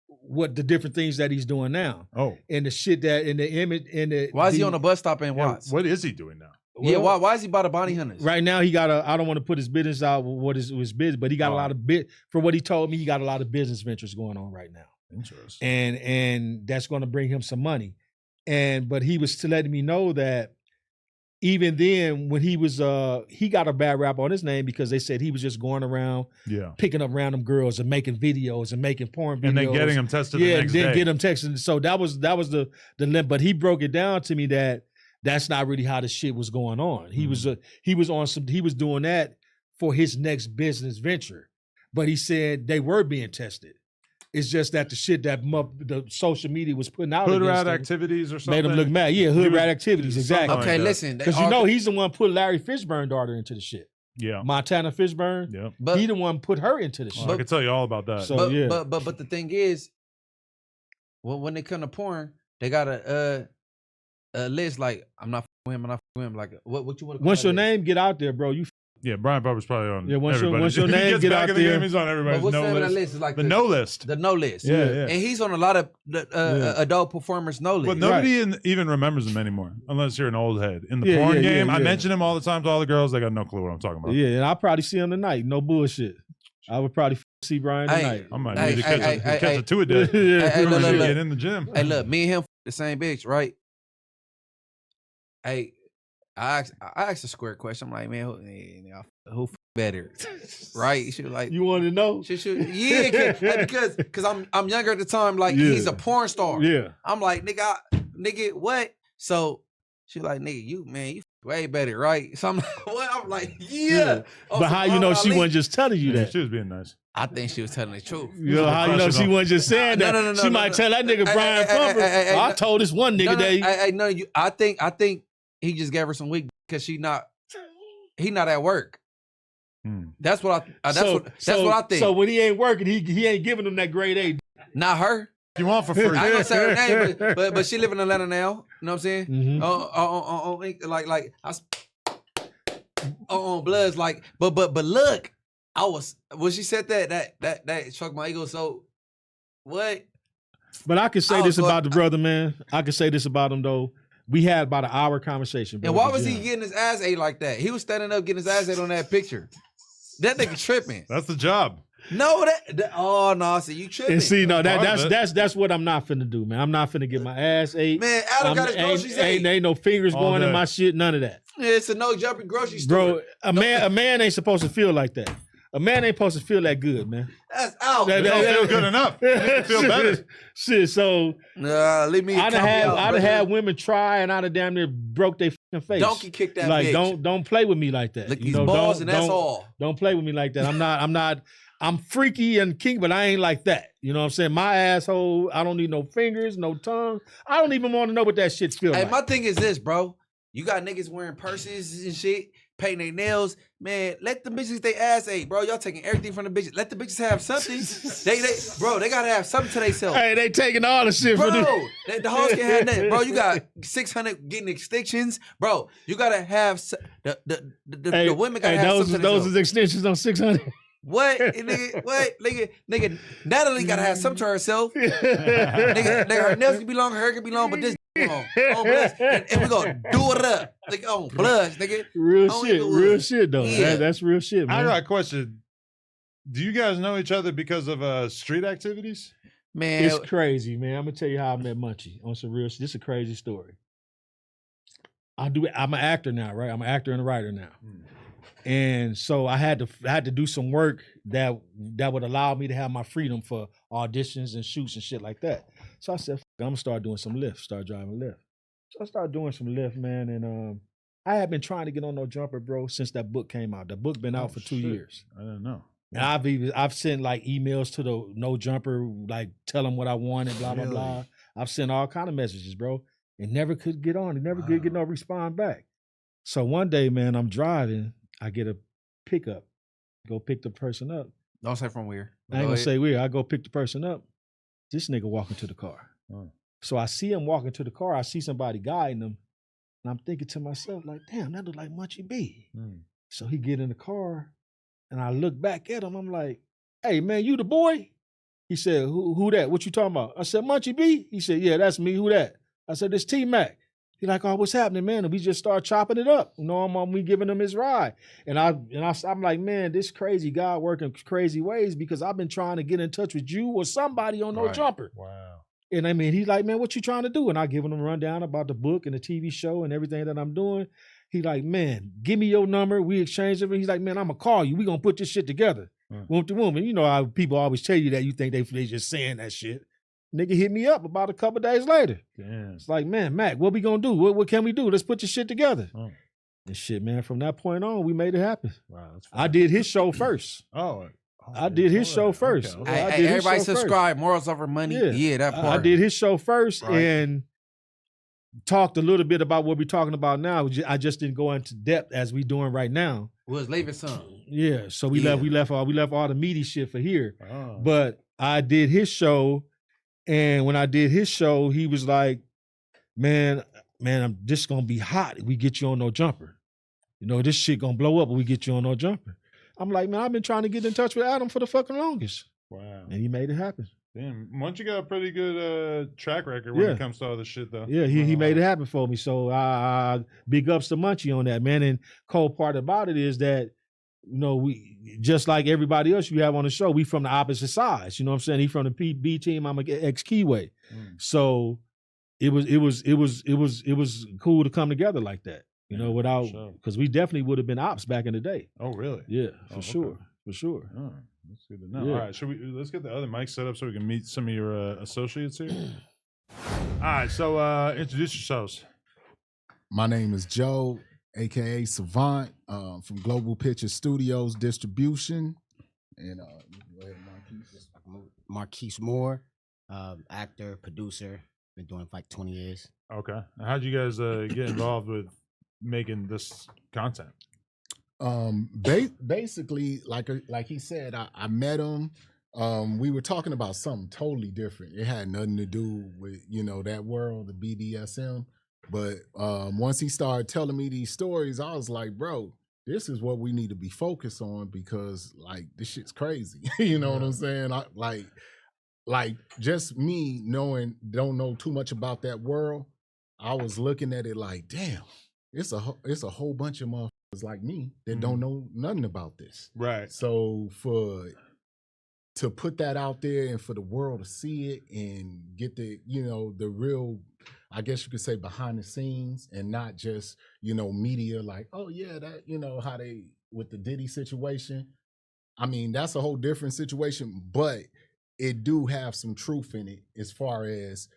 what the different things that he's doing now. Oh, and the shit that in the image and the. Why is he on the bus stop in Watts? What is he doing now? Yeah, why is he by the Bounty Hunters? Right now, he got I don't want to put his business out. What is his business? But he got a lot of for what he told me, he got a lot of business ventures going on right now. Interesting. And that's going to bring him some money. But he was letting me know that even then, when he was he got a bad rap on his name because they said he was just going around, picking up random girls and making videos and making porn videos, and then getting them tested. The next then day. get them texting. So that was the limp. But he broke it down to me that. That's not really how the shit was going on. He was doing that for his next business venture, but he said they were being tested. It's just that the shit that the social media was putting out hood rat activities or something made him look mad. Yeah, hood rat activities, exactly. Okay, listen, because he's the one put Larry Fishburne daughter into the shit. Yeah, Montana Fishburne. Yeah, but he the one put her into the shit. I can tell you all about that. So but the thing is, when they come to porn, they got a list like I'm not with him, like what you want to. Once your name get out there, bro, Brian Pumper's probably on. Yeah, once everybody. your name get out there, he's on everybody's what's no the name list. of that list? Is like the no list. The no list. Yeah. And he's on a lot of adult performers no list. But nobody even remembers him anymore, unless you're an old head. In the porn game, I mention him all the time to all the girls. They got no clue what I'm talking about. Yeah, and I'll probably see him tonight. No bullshit. I would probably see Brian tonight. I might need to catch a two-a-day. Look. Get in the gym. Hey, look, me and him the same bitch, right? Hey, I asked a square question. I'm like, man, who better, right? She was like, you want to know? Yeah, because I'm younger at the time. Like he's a porn star. Yeah, I'm like, nigga, what? So she like, nigga, you way better, right? So I'm like, what? I'm like, yeah. But how you know she wasn't just telling you that? She was being nice. I think she was telling the truth. You know how you know she wasn't just saying that? No, she might tell that nigga Brian Pumper. I told this one nigga that. I think he just gave her some weak because he not at work. That's what I what I think. So when he ain't working, he ain't giving him that grade A. Not her. You want for free? I ain't gonna say her name, but she live in Atlanta now. You know what I'm saying? Mm-hmm. Like on Bloods, like, but look, when she said that struck my ego. So what? But I can say this about the brother, man. I can say this about him though. We had about an hour conversation. Bro, and why was he getting his ass ate like that? He was standing up getting his ass ate on that picture. That nigga tripping. That's the job. No, oh no, see you tripping. And see, no, that's what I'm not finna do, man. I'm not finna get my ass ate. Man, Adam got his groceries ate. Ain't no fingers all going day. in my shit. None of that. Yeah, it's a no jumping grocery store. Bro, a man ain't supposed to feel like that. A man ain't supposed to feel that good, man. That's out. That don't feel good enough. Feel better. Shit, so leave me. I'd have had women try and I'd have damn near broke their fucking face. Donkey kick that like, bitch. Don't play with me like that. Lick these balls and that's all. Don't play with me like that. I'm freaky and kinky, but I ain't like that. You know what I'm saying? My asshole, I don't need no fingers, no tongue. I don't even want to know what that shit feels like. My thing is this, bro. You got niggas wearing purses and shit, painting their nails. Man, let the bitches they ass ate, bro. Y'all taking everything from the bitches. Let the bitches have something. They gotta have something to themselves. Hey, they taking all the shit Bro, from the hoes can have nothing. Bro, you got 600 getting extensions. Bro, you gotta have the women gotta have something to those themselves. is extensions on 600. What? Nigga, what? Nigga, Natalie gotta have something to herself. nigga, her nails can be long, her hair can be long, but this long. Oh, bless. And we gonna do it up. Like, oh, blush, nigga. Real shit though. Yeah. That's real shit, man. I got a question. Do you guys know each other because of street activities? Man, It's crazy, man. I'm gonna tell you how I met Munchie on some real shit. This is a crazy story. I'm an actor now, right? I'm an actor and a writer now. And so I had to do some work that would allow me to have my freedom for auditions and shoots and shit like that. So I said, I'm gonna start doing some Lyft, start driving Lyft. So I started doing some Lyft, man, and I had been trying to get on No Jumper, bro, since that book came out. The book been out for 2 years. I don't know. And I've sent like emails to the No Jumper, like tell them what I wanted, blah, blah, blah. I've sent all kind of messages, bro, and never could get on. And never could get no response back. So one day, man, I'm driving. I get a pickup, go pick the person up. don't say from where. I ain't gonna say where. I go pick the person up. This nigga walking to the car. So I see him walking to the car. I see somebody guiding him. And I'm thinking to myself, like, damn, that look like Munchie B. So he get in the car and I look back at him. I'm like, hey, man, you the boy? He said, who that? What you talking about? I said, Munchie B? He said, yeah, that's me. Who that? I said, this T-Mac. He like, oh, what's happening, man? And we just start chopping it up. You know, we giving him his ride. And I'm like, man, this crazy guy working crazy ways because I've been trying to get in touch with you or somebody on No Jumper. Wow. And I mean, he's like, man, what you trying to do? And I give him a rundown about the book and the TV show and everything that I'm doing. He like, man, give me your number. We exchange it. He's like, man, I'm going to call you. We going to put this shit together. Womb to womb. And you know how people always tell you that you think they just saying that shit. Nigga hit me up about a couple days later. Damn. It's like, man, Mac, what we gonna do? What can we do? Let's put your shit together. And shit, man, from that point on, we made it happen. Wow, that's I did his show first. I did his show first. Okay. Hey, everybody subscribe. Morals over money. Yeah, that part. I did his show first and talked a little bit about what we're talking about now. I just didn't go into depth as we doing right now. Was leaving some. Yeah, so we left all the meaty shit for here. But I did his show. And when I did his show, he was like, man, I'm just going to be hot if we get you on No Jumper. You know, this shit going to blow up if we get you on No Jumper. I'm like, man, I've been trying to get in touch with Adam for the fucking longest. Wow. And he made it happen. Damn. Munchie got a pretty good track record when it comes to all this shit, though. Yeah, he made it happen for me. So big ups to Munchie on that, man. And cold part about it is that, you know, we just like everybody else you have on the show, we from the opposite sides. You know what I'm saying? He from the PB team, I'm an ex-Keyway. So it was cool to come together like that. You know, without because we definitely would have been ops back in the day. Oh, really? Yeah, for sure. Oh, that's good to know. Yeah. All right, let's get the other mic set up so we can meet some of your associates here. All right, so introduce yourselves. My name is Joe, aka Savant, from Global Picture Studios Distribution, and go ahead, Marquise Moore, actor, producer, been doing it for like 20 years. Okay, how'd you guys get involved with making this content? Basically, like he said, I met him. We were talking about something totally different. It had nothing to do with that world, the BDSM. But once he started telling me these stories, I was like, bro, this is what we need to be focused on because like this shit's crazy. You know what I'm saying? Like just me don't know too much about that world. I was looking at it like, damn, it's a whole bunch of motherfuckers like me that don't know nothing about this. Right. So to put that out there and for the world to see it and get the real, I guess you could say, behind the scenes and not just, media like, oh yeah, that, how they with the Diddy situation. I mean, that's a whole different situation, but it do have some truth in it as far as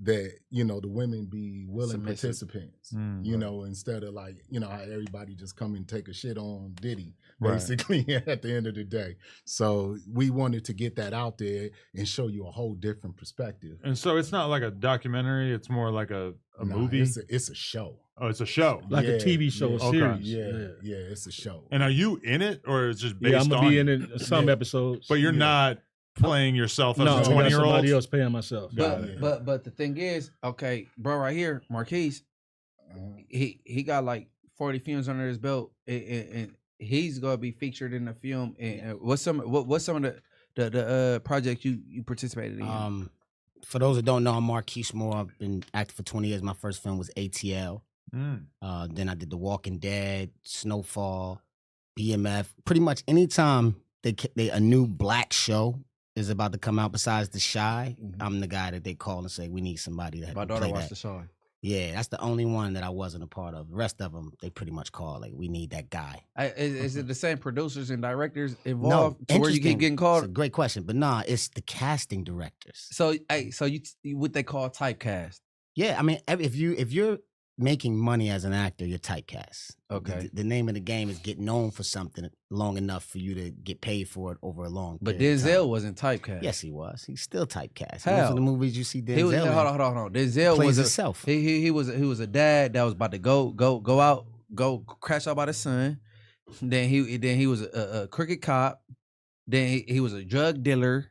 that, the women be willing participants, instead of like, how everybody just come and take a shit on Diddy, basically, at the end of the day. So we wanted to get that out there and show you a whole different perspective. And so it's not like a documentary, it's more like a movie? It's a show. Oh, it's a show. like a TV show, a yeah, series. Yeah, it's a show. And are you in it, or it's just based Yeah, I'm gonna on be you? in it some episodes. But you're Yeah. not playing yourself as No, a I got 20-year-old. somebody else paying myself. Got it. But the thing is, okay, bro, right here, Marquise, he got like 40 films under his belt, and he's gonna be featured in the film. And what's some of the projects you participated in? For those that don't know, I'm Marquise Moore. I've been acting for 20 years. My first film was ATL. Then I did The Walking Dead, Snowfall, BMF. Pretty much anytime a new black show is about to come out besides The Shy, I'm the guy that they call and say, we need somebody that My can daughter play watched that. The Shy. Yeah, that's the only one that I wasn't a part of. The rest of them, they pretty much call like, we need that guy. Is it the same producers and directors No, involved to where you keep getting It's a called? great question, but nah, it's the casting directors. So you what they call typecast? Yeah, I mean, if you're making money as an actor, you're typecast. Okay. The name of the game is get known for something long enough for you to get paid for it over a long But period of time. Denzel wasn't typecast. Yes, he was. He's still typecast. How? Most of the movies you see Denzel He was, in, hold on. Denzel plays was himself. He was a dad that was about to go crash out by the son. Then he was a crooked cop. Then he was a drug dealer.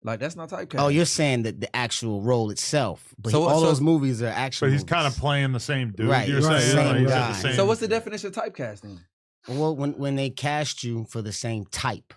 Like, that's not typecast. Oh, you're saying that the actual role itself, but So- all so- those movies are action. But he's kind of movies. playing the same dude. Right, You're right, saying same he's guy. the same. So what's the definition of typecasting? Well, when they cast you for the same type.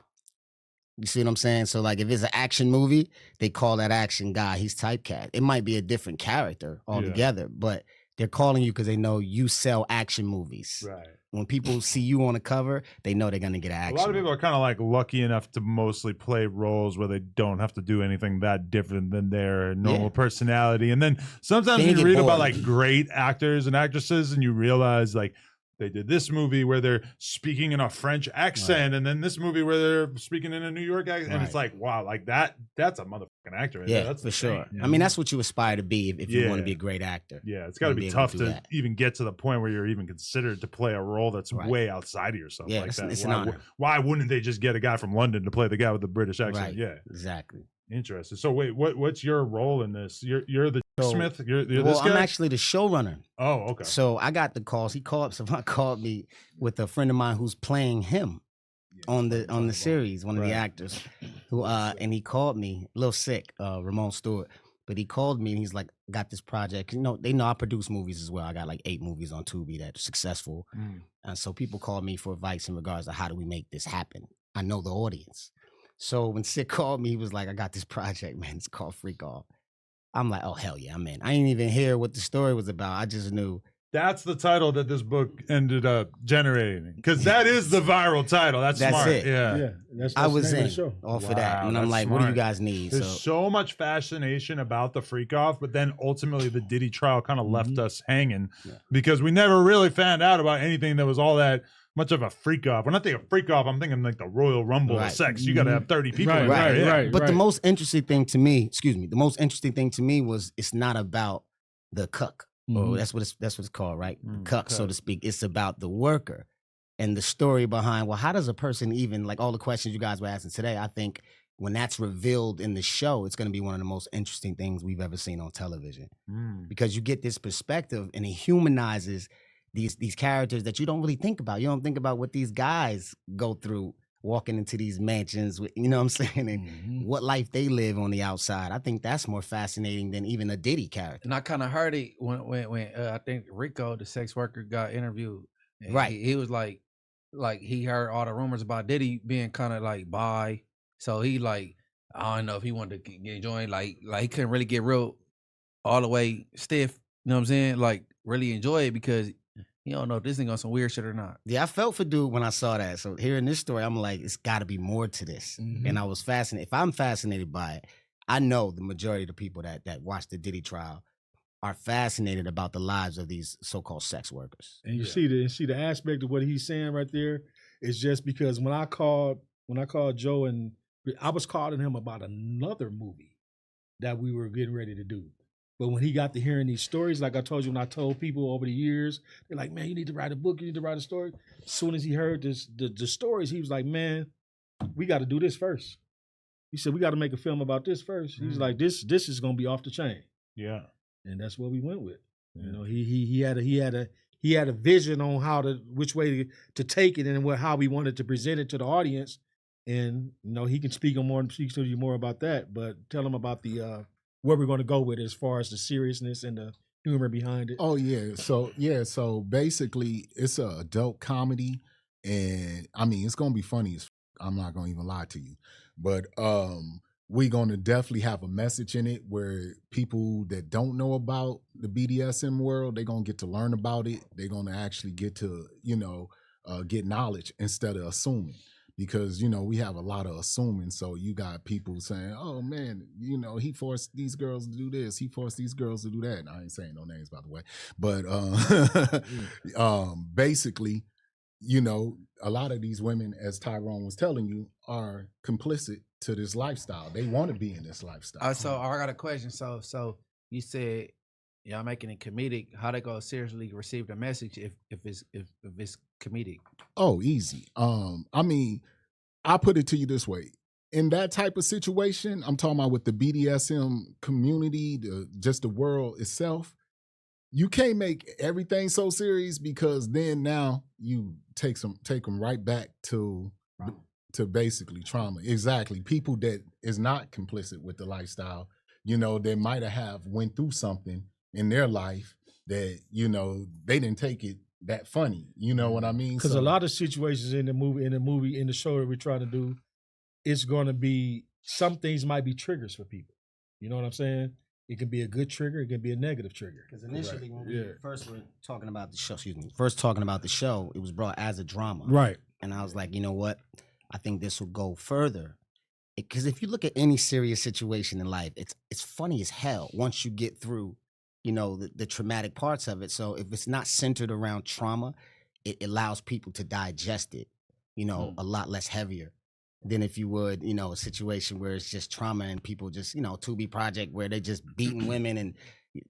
You see what I'm saying? So like if it's an action movie, they call that action guy, he's typecast. It might be a different character altogether, but they're calling you because they know you sell action movies. Right. When people see you on a cover, they know they're gonna get an A action. lot of people are kind of like lucky enough to mostly play roles where they don't have to do anything that different than their normal personality. And then sometimes Then you you get read about bored. like great actors and actresses and you realize like they did this movie where they're speaking in a French accent and then this movie where they're speaking in a New York accent. And it's like, wow, like that's a motherfucking actor. Right there. Yeah, That's for insane. sure. Yeah. I mean, that's what you aspire to be if you want to Yeah. be a great actor. Yeah, it's got to and be be able tough to do to that. even get to the point where you're even considered to play a role that's Right. way outside of yourself Yeah, like it's- that. it's an why, honor. why wouldn't they just get a guy from London to play the guy with the British accent? Right. Yeah, Exactly. interesting. So wait, what's your role in this? You're the So- Smith. You're Well, this guy. I'm actually the showrunner. Oh, okay. So I got the calls. Someone called me with a friend of mine who's playing him on the series, one of the actors, who and he called me, a little sick, Ramon Stewart, but he called me and he's like, got this project. You know, they know I produce movies as well. I got like 8 movies on Tubi that are successful, and so people call me for advice in regards to how do we make this happen. I know the audience, so when Sick called me, he was like, I got this project, man. It's called Freak Off. I'm like, oh hell yeah, I'm in. I didn't even hear what the story was about. I just knew. That's the title that this book ended up generating because that is the viral title. That's That's smart. it. Yeah. That's I the was name of in the show. all for that, Wow, and I'm that's like, what do you smart. guys need? There's so much fascination about the freak off, but then ultimately the Diddy trial kind of left us hanging because we never really found out about anything that was all that much of a freak off. When I think of freak off, I'm thinking like the Royal Rumble of Right. sex. You got to have 30 people. Right, in there. right, Yeah. right. But the most interesting thing to me, was it's not about the cuck. Oh, that's what it's called, right? Cuck, so to speak. It's about the worker and the story behind. Well, how does a person even like all the questions you guys were asking today? I think when that's revealed in the show, it's going to be one of the most interesting things we've ever seen on television because you get this perspective and it humanizes these characters that you don't really think about. You don't think about what these guys go through walking into these mansions, you know what I'm saying, and what life they live on the outside. I think that's more fascinating than even a Diddy character. And I kind of heard it when I think Rico, the sex worker, got interviewed. And Right. He was like he heard all the rumors about Diddy being kind of like bi. So he like, I don't know if he wanted to get joined. Like he couldn't really get real all the way stiff. You know what I'm saying? Like really enjoy it because you don't know if this thing on some weird shit or not. Yeah, I felt for dude when I saw that. So hearing this story, I'm like, it's got to be more to this. And I was fascinated. If I'm fascinated by it, I know the majority of the people that watch the Diddy trial are fascinated about the lives of these so-called sex workers. And you see the aspect of what he's saying right there is just because when I called Joe and I was calling him about another movie that we were getting ready to do. But when he got to hearing these stories, like I told you, when I told people over the years, they're like, man, you need to write a book, you need to write a story. As soon as he heard the stories, he was like, man, we got to do this first. He said, we got to make a film about this first. He was like, this is going to be off the chain. Yeah. And that's what we went with. You know, he had a vision on which way to take it and how we wanted to present it to the audience. And you know, he can speak to you more about that. But tell him about the where we're going to go with it as far as the seriousness and the humor behind it. Oh yeah, so basically it's a adult comedy, and I mean it's gonna be funny as I'm not gonna even lie to you, but we're gonna definitely have a message in it where people that don't know about the BDSM world, they're gonna get to learn about it. They're gonna actually get to get knowledge instead of assuming. Because, we have a lot of assuming. So you got people saying, oh, man, he forced these girls to do this. He forced these girls to do that. And I ain't saying no names, by the way. But basically, a lot of these women, as Tyrone was telling you, are complicit to this lifestyle. They want to be in this lifestyle. So I got a question. So you said y'all making it comedic. How they gonna seriously receive the message if it's comedic? Oh, easy. I mean, I put it to you this way. In that type of situation, I'm talking about with the BDSM community, just the world itself, you can't make everything so serious because then now you take them right back to basically trauma. Exactly. People that is not complicit with the lifestyle, they might have went through something in their life that, they didn't take it that funny. You know what I mean? Because a lot of situations in the show that we're trying to do, it's going to be, some things might be triggers for people. You know what I'm saying? It can be a good trigger. It can be a negative trigger. Because initially, when we first were talking about the show, it was brought as a drama. Right. And I was like, you know what? I think this will go further. Because if you look at any serious situation in life, it's funny as hell once you get through, the traumatic parts of it. So if it's not centered around trauma, it allows people to digest it, a lot less heavier than if you would, a situation where it's just trauma and people just, Tubi Project where they just beating women and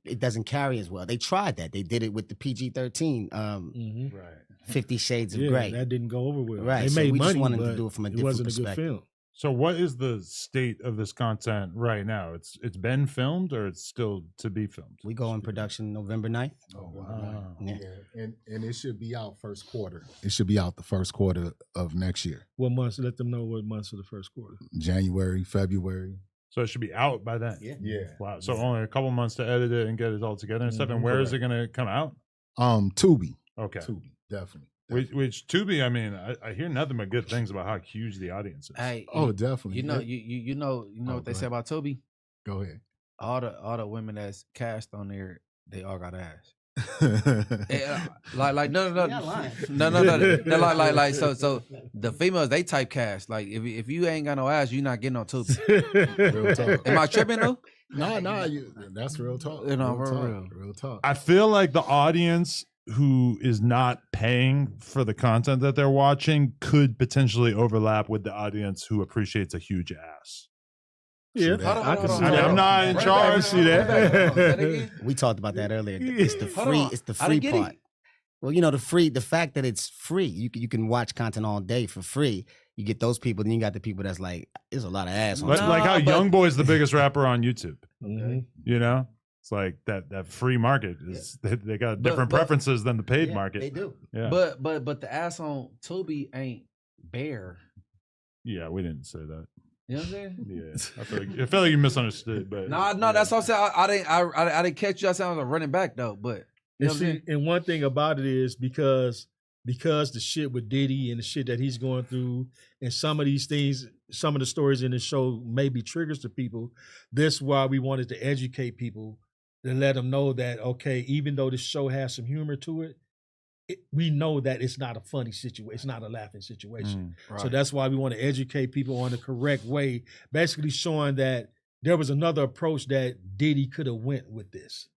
it doesn't carry as well. They tried that. They did it with the PG-13, Right. 50 Shades of Grey. That didn't go over well. Right. They So made we money, just wanted but to do it from a it different wasn't perspective. a good film. So what is the state of this content right now? It's been filmed or it's still to be filmed? We go in production November 9th. Oh, wow. Yeah. And it should be out first quarter. It should be out the first quarter of next year. What months? Let them know what months of the first quarter. January, February. So it should be out by then. Yeah. Wow. So only a couple months to edit it and get it all together and stuff. And where is it going to come out? Tubi. Okay. Tubi, definitely. Which Tubi, I mean, I hear nothing but good things about how huge the audience is. Hey, Definitely. You know what they say about Tubi? Go ahead. All the women that's cast on there, they all got ass. Like no, like so the females they typecast. Like if you ain't got no ass, you not getting on Tubi. Real talk. Am I tripping though? No, that's real talk. Real talk. I feel like the audience who is not paying for the content that they're watching could potentially overlap with the audience who appreciates a huge ass. Yeah, I can see I mean, that. I'm not in charge. see that. We talked about that earlier. It's the free. It's the free get part. it. Well, the fact that it's free, you can watch content all day for free. You get those people, then you got the people that's like, there's a lot of ass on Like how YoungBoy's the biggest rapper on YouTube. Mhm. It's like that free market is they got different preferences than the paid market. They do. Yeah. But the ass on Tubi ain't bare. Yeah, we didn't say that. You know what I'm saying? Yeah, I feel like you misunderstood. But No, that's what I'm saying. I didn't catch you. I sound like running back though, but you know what I'm saying? And one thing about it is because the shit with Diddy and the shit that he's going through, and some of these things, some of the stories in the show may be triggers to people. That's why we wanted to educate people and let them know that, okay, even though the show has some humor to it, we know that it's not a funny situation. It's not a laughing situation. Right. So that's why we want to educate people on the correct way, basically showing that there was another approach that Diddy could have went with this.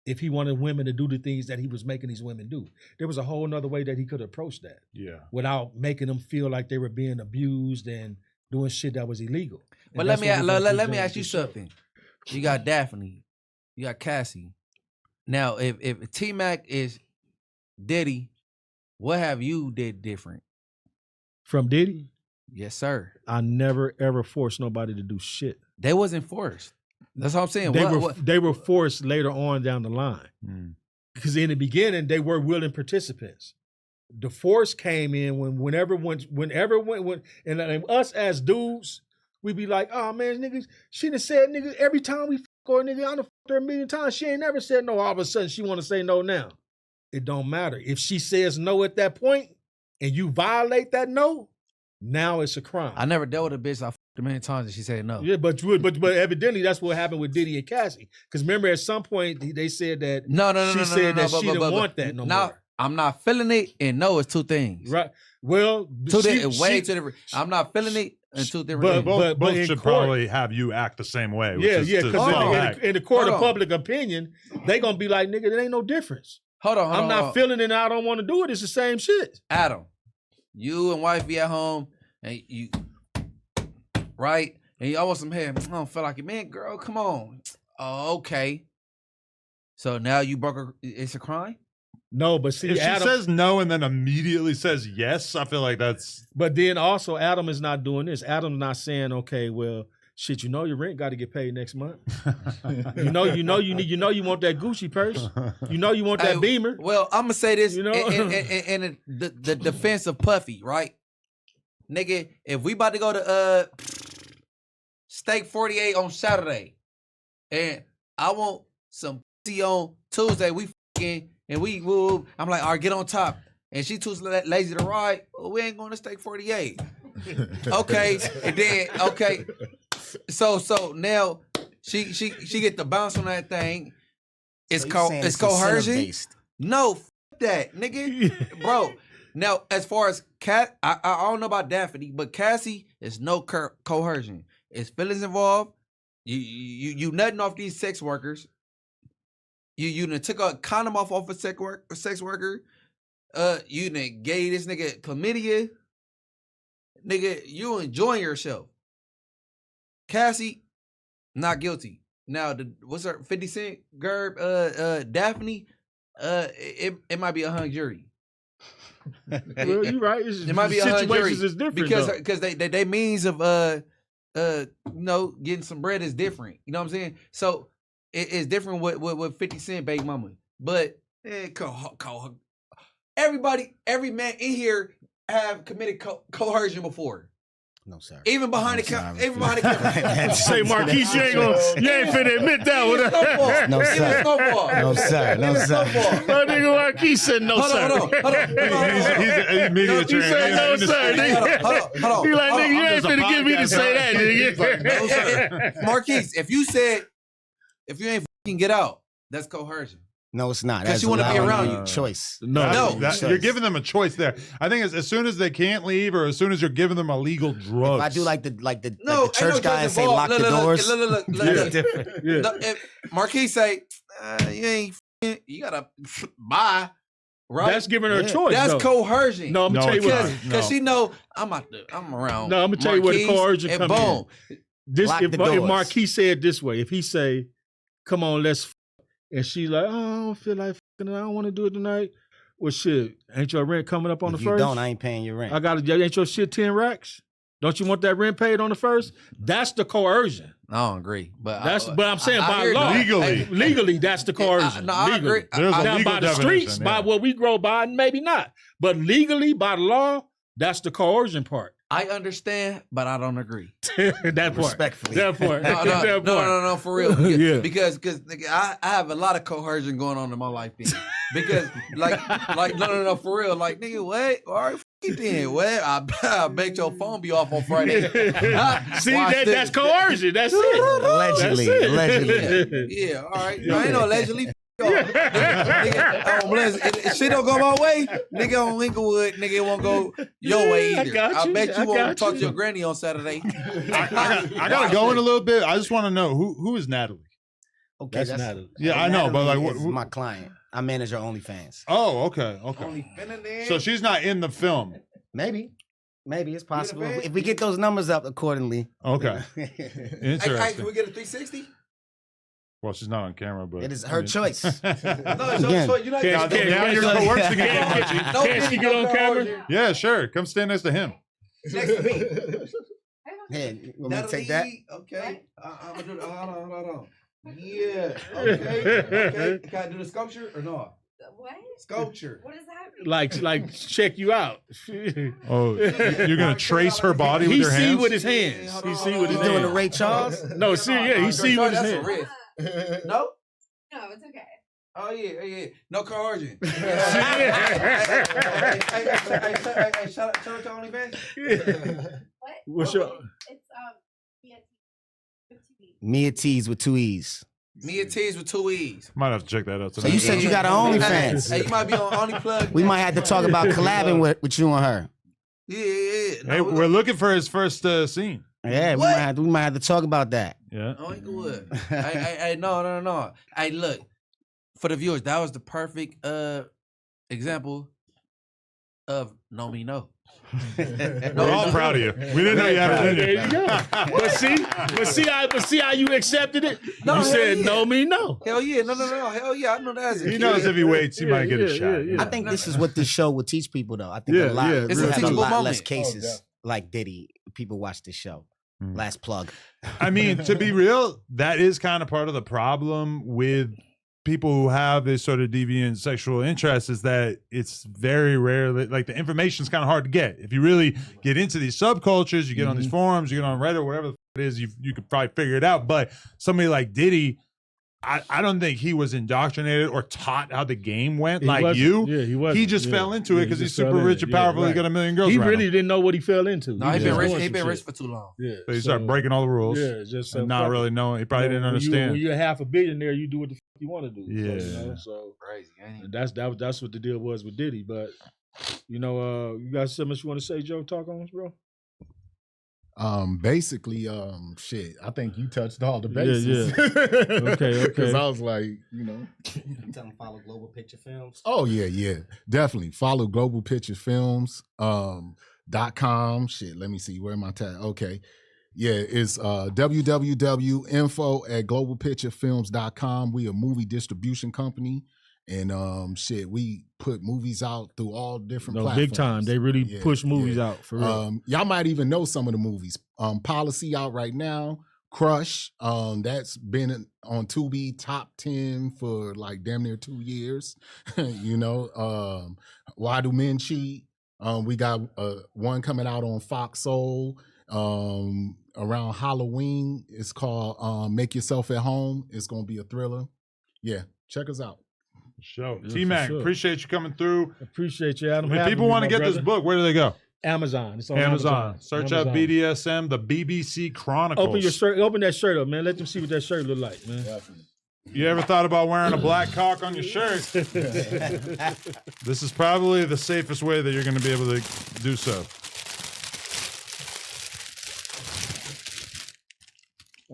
If he wanted women to do the things that he was making these women do. There was a whole nother way that he could approach that. Yeah. Without making them feel like they were being abused and doing shit that was illegal. But let me ask you something. You got Daphne, you got Cassie. Now, if T-Mac is Diddy, what have you did different? From Diddy, Yes, sir. I never ever forced nobody to do shit. They wasn't forced. That's what I'm saying. They were forced later on down the line. because in the beginning they were willing participants. The force came in whenever and us as dudes, we be like, oh man, niggas, she done said nigga every time we fuck her, nigga, I done fucked her a million times. She ain't never said no. All of a sudden she want to say no now. It don't matter. If she says no at that point and you violate that no, now it's a crime. I never dealt with a bitch I fucked a million times and she said no. Yeah, but evidently that's what happened with Diddy and Cassie. Because remember, at some point they said that she didn't want that no more. I'm not feeling it, and no, it's two things. Right. Well, two different. I'm not feeling it, and two different things. Both should probably have you act the same way. Yeah. Because in the court of public opinion, they gonna be like, nigga, there ain't no difference. Hold on. I'm not feeling it, and I don't want to do it. It's the same shit. Adam, you and wife be at home, and you, right? And you want some hair. I don't feel like it, man. Girl, come on. Oh, okay. So now you broke her. It's a crime. No, but see, if Adam she says no and then immediately says yes, I feel like that's. But then also, Adam is not doing this. Adam's not saying, okay, well, shit, your rent got to get paid next month. you want that Gucci purse. You want that Beamer. Well, I'm gonna say this, in the defense of Puffy, right, nigga? If we about to go to Steak 48 on Saturday, and I want some pussy on Tuesday, we fucking. And I'm like, all right, get on top. And she too lazy to ride. Well, we ain't going to Steak 48. Okay. And then, okay. So now she get the bounce on that thing. It's coercion. No, that, nigga. Bro. Now, as far as Cat, I don't know about Daphne, but Cassie is no coercion. It's feelings involved. You nutting off these sex workers. You done took a condom off a sex worker. You done gave this nigga chlamydia. Nigga, you enjoying yourself. Cassie, not guilty. Now, what's her 50 Cent Gerb? Daphne, it might be a hung jury. Well, you're right. It might be a hung jury is different because they means of getting some bread is different. You know what I'm saying? So. It's different with 50 Cent baby mama. But every man in here have committed coercion before. No, sir. Even behind the camera. Say, Marquise, you ain't finna admit that one. No, sir. No, sir. No, sir. My nigga Marquise said no, sir. Hold on. He's immediately He said no, sir. Hold on. He like, nigga, you ain't finna get me to say that, nigga. No, sir. Marquise, if you ain't fucking get out, that's coercion. No, it's not. Because she want to be around you. Choice. You're giving them a choice there. I think as soon as they can't leave, or as soon as you're giving them illegal drugs. If I do like the church guy and say lock the doors. Look. If Marquise say, you gotta buy. Right? That's giving her a choice. That's coercion. No, I'm gonna tell you what. Because she know I'm around. No, I'm gonna tell you where the coercion comes in. If Marquise said this way, if he say, "Come on, let's," and she like, "Oh, I don't feel like fucking. I don't want to do it tonight." Well, shit, ain't your rent coming up on the first? If you don't, I ain't paying your rent. Ain't your shit 10 racks? Don't you want that rent paid on the first? That's the coercion. I don't agree, but I'm saying by law, legally, that's the coercion. I agree. Now by the streets, by what we grow by, maybe not, but legally by the law, that's the coercion part. I understand, but I don't agree. That part. Respectfully. That part. No, for real. Yeah. Because I have a lot of coercion going on in my life then. Because no, for real. Like, nigga, what? All right, f it then. Well, I bet your phone be off on Friday. See, that's coercion. That's it. Allegedly. Yeah, all right. I ain't no allegedly. Nigga, shit don't go my way. Nigga on Lincolnwood, nigga it won't go your way either. I bet you won't talk to your granny on Saturday. I gotta go in a little bit. I just want to know who is Natalie? Okay, that's Natalie. Yeah, I know, but like, what, my client. I manage her OnlyFans. Oh, okay. So she's not in the film. Maybe it's possible if we get those numbers up accordingly. Okay. Interesting. Hey, can we get a 360? Well, she's not on camera, but it is her choice. No, it's your choice. You're not now you're coercing again. Can she get on camera? Yeah, sure. Come stand next to him. Next to me. Hey, want me to take that? Okay. I'm gonna do. Hold on. Yeah. Okay. Can I do the sculpture or no? What? Sculpture. What does that mean? Like check you out. Oh, you're gonna trace her body with He your see hands? with his hands. He see with his He's doing the hands. Ray Charles. No, see, yeah, he see with his That's a hands. risk. No? No, it's okay. Oh yeah. No coercion. Hey, shout out to OnlyFans. What? What's your? It's Mia T's with 2 E's. Mia T's with 2 E's. Might have to check that out So tonight. you said you got an OnlyFans. Hey, you might be on OnlyPlug. We might have to talk about collabing with you and her. Yeah. Hey, No, we're looking for his first scene. Yeah, we might have to talk about that. Yeah. Oh, he good. Hey, no. Hey, look, for the viewers, that was the perfect example of no me no. We're all proud of you. We didn't know you had it in There you. you go. But see how you accepted it. No, You hell said yeah. no me no. Hell yeah, no. Hell yeah, I know that's He knows if he waits, he might get a shot. yeah. I think this is what this show would teach people, though. I think Yeah, a lot. yeah, we It's a have a teachable lot moment. less cases like Diddy. People watch this show. Mm. Last plug. I mean, to be real, that is kind of part of the problem with people who have this sort of deviant sexual interest is that it's very rarely, like, the information is kind of hard to get. If you really get into these subcultures, you get on these forums, you get on Reddit, whatever the it is, you could probably figure it out. But somebody like Diddy, I don't think he was indoctrinated or taught how the game went like you. Yeah, he was. He just fell into it because he's super rich and powerful. He got a million girls He around really him. didn't know what he fell into. No, he was been just rich. doing He some been shit. rich for too long. Yeah, So he started breaking all the rules. Yeah, just and not really knowing. He probably didn't when understand. you're half a billionaire, you do what the fuck you want to do. Yeah. So Crazy, ain't it? that's what the deal was with Diddy. But you you got something else you want to say, Joe? Talk on us, bro. Basically, shit. I think you touched all the bases. Okay. Because I was like, You tell them follow Global Picture Films. oh yeah, definitely follow Global Picture Films .com. Shit, let me see where am I at? Okay, yeah, it's www.info@globalpicturefilms.com. We a movie distribution company, and shit, we put movies out through all different platforms. Big time. They really Yeah, push movies yeah. out for real. Y'all might even know some of the movies. Policy out right now. Crush. That's been on Tubi top 10 for like damn near 2 years. Why Do Men Cheat? We got one coming out on Fox Soul around Halloween. It's called Make Yourself at Home. It's gonna be a thriller. Yeah, check us out. Show. Yeah, T-Mac, for sure. appreciate you coming through. Appreciate you, Adam. If people want to get this book, where do they go? Amazon. It's on Amazon. Search up Amazon. BDSM, the BBC Chronicles. Open your shirt. Open that shirt up, man. Let them see what that shirt look like, man. Definitely. You ever thought about wearing a black cock on your shirt? This is probably the safest way that you're going to be able to do so.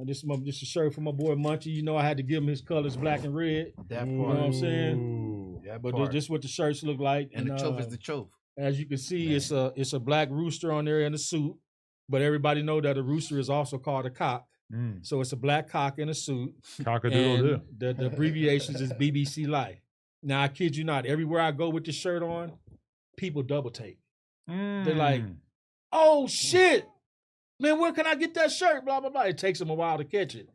This is a shirt for my boy Munchie. You know I had to give him his colors, black and red. That You know part. what I'm saying? Ooh. That But part. this is what the shirts look like. And the chove is the chove. As you can see, it's a black rooster on there in a suit. But everybody know that a rooster is also called a cock. Mm. So it's a black cock in a suit. Cock-a-doodle-doo. And the abbreviations is BBC Life. Now I kid you not, everywhere I go with this shirt on, people double take. They're like, oh shit, man, where can I get that shirt? Blah blah blah. It takes them a while to catch it,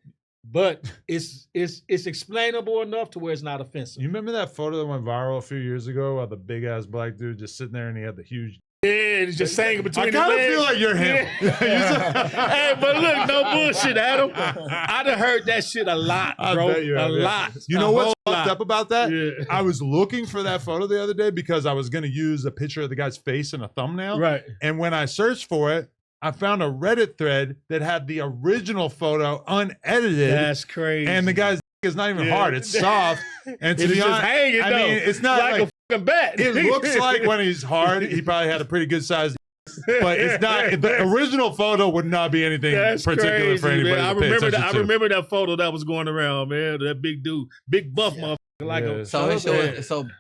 but it's explainable enough to where it's not offensive. You remember that photo that went viral a few years ago of the big ass black dude just sitting there and he had the huge. Yeah, it's just hanging between I the kind of legs. feel like you're him. Hey, but look, no bullshit, Adam. I done heard that shit a lot, I bro. bet you A have, yeah. lot. You A know what's whole fucked lot. up about that? Yeah. I was looking for that photo the other day because I was going to use a picture of the guy's face in a thumbnail. Right. And when I searched for it, I found a Reddit thread that had the original photo unedited. That's crazy. And the guy's is not even Yeah. hard. It's soft. And to It's be just honest, hanging, I though. mean, it's not like like a fucking bat. it looks like when he's hard, he probably had a pretty good size. But it's not. The original photo would not be anything That's particular crazy, for anybody. man. To pay attention I to. remember that photo that was going around, man. That big dude, big buff motherfucker, like Yeah. a.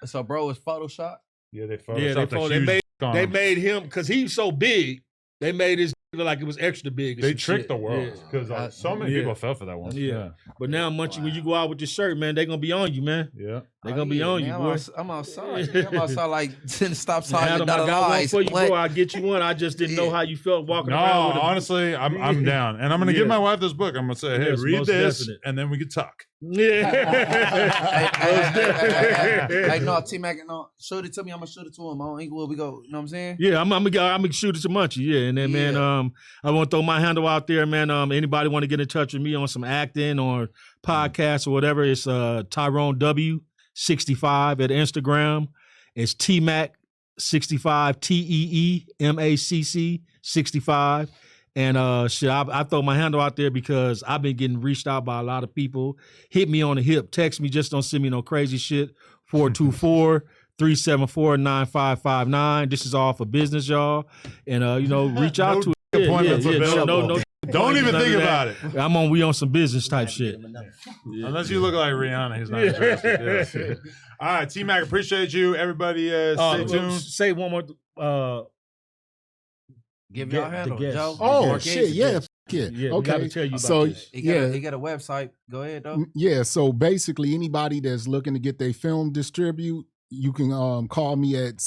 So bro, it's Photoshop. Yeah, they Yeah, photoshopped they a huge they arm. made him because he's so big. They made his like it was extra big. and They some tricked shit. the world Yeah. because like, so many Yeah. people fell for that one. Yeah. But now, Munchie, when you go out with your shirt, man, they gonna be on you, man. Yeah. They gonna be on you, boy. I'm outside. I'm outside like 10 stop signs. Adam, and I got one for you, What? boy. I'll get you one. I just didn't know how you felt walking around with a honestly, I'm down, and I'm gonna give my wife this book. I'm gonna say, hey, Yes, read most this, definite. and then we can talk. Hey, no, T-Mac, no, shoot it to me. I'm gonna shoot it to him. On Inglewood, we go. You know what I'm saying? Yeah, I'm gonna shoot it to Munchie. Yeah, and then man, I want to throw my handle out there, man. Anybody want to get in touch with me on some acting or podcast or whatever? It's Tyrone W65 at Instagram. It's T-Mac 65 TEEMACC 65. And shit, I throw my handle out there because I've been getting reached out by a lot of people. Hit me on the hip, text me, just don't send me no crazy shit. 424-374-9559. This is all for business, y'all. And reach out to it. appointments available. No Don't even think about it. we on some business type shit. Unless you look like Rihanna, he's not interested. Yeah. All right, T-Mac, appreciate you. Everybody, stay tuned. Say one more. Give y'all a handle, guest. Joe. Oh Marquez. shit, yeah, Yeah, we okay. gotta tell you about So this. He got a website. Go ahead, though. yeah, so basically anybody that's looking to get their film distribute, you can call me at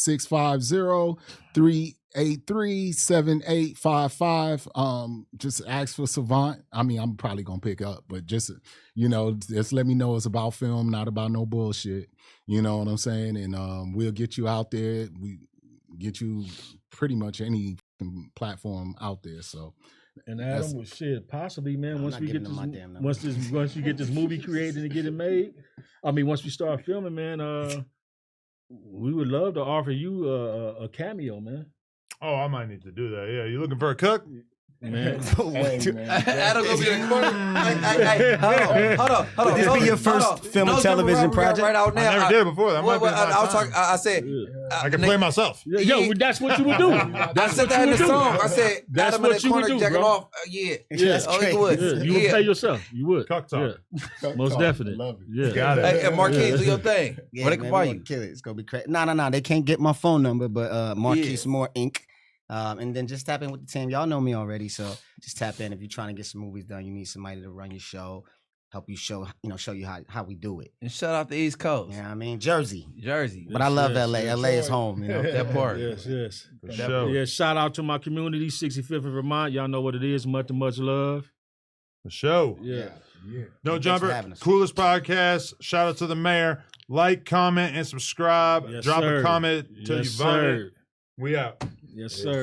650-383-7855. Just ask for Savant. I mean, I'm probably gonna pick up, but just let me know it's about film, not about no bullshit. You know what I'm saying? And we'll get you out there. We get you pretty much any platform out there. So And Adam was shit. Possibly, man. I'm Once not we get giving them my this, damn number. once you get this movie created and get it made, I mean, once we start filming, man, we would love to offer you a cameo, man. Oh, I might need to do that. Yeah, you looking for a cook? Man, Adam gonna be in the corner. Hey, hold on. Would this be your first film and television project? Right out I now. never did before. That might be my I was time. talking. I said. I can play myself. Yo, that's what you would do. I said that in the song. I said That's Adam in what the you would corner do, jacking bro. off. Yeah. That's Oh, he crazy. would. Yeah, you would play yourself. You would. Cock talk. Yeah, most definitely. Love it. Yeah, Got it. Hey, Marquez, do your thing. Yeah, Where they can man, find we you? gonna kill it. It's gonna be crazy. No. They can't get my phone number, but Marquise Moore Inc. And then just tap in with the team. Y'all know me already, so just tap in if you're trying to get some movies done. You need somebody to run your show, help you show you how we do it. And shout out the East Coast. Yeah, I mean Jersey, Jersey. but I love yes, LA. yes. LA is home. You know. That part. Yes. For sure. Yeah, shout out to my community, 65th of Vermont. Y'all know what it is. Much love. For sure. Yeah. No Thanks for Jumper, having us. coolest podcast. Shout out to the mayor. Like, comment, and subscribe. Yes, Drop sir. a comment till Yes, you vomit. sir. We out. Yes, sir.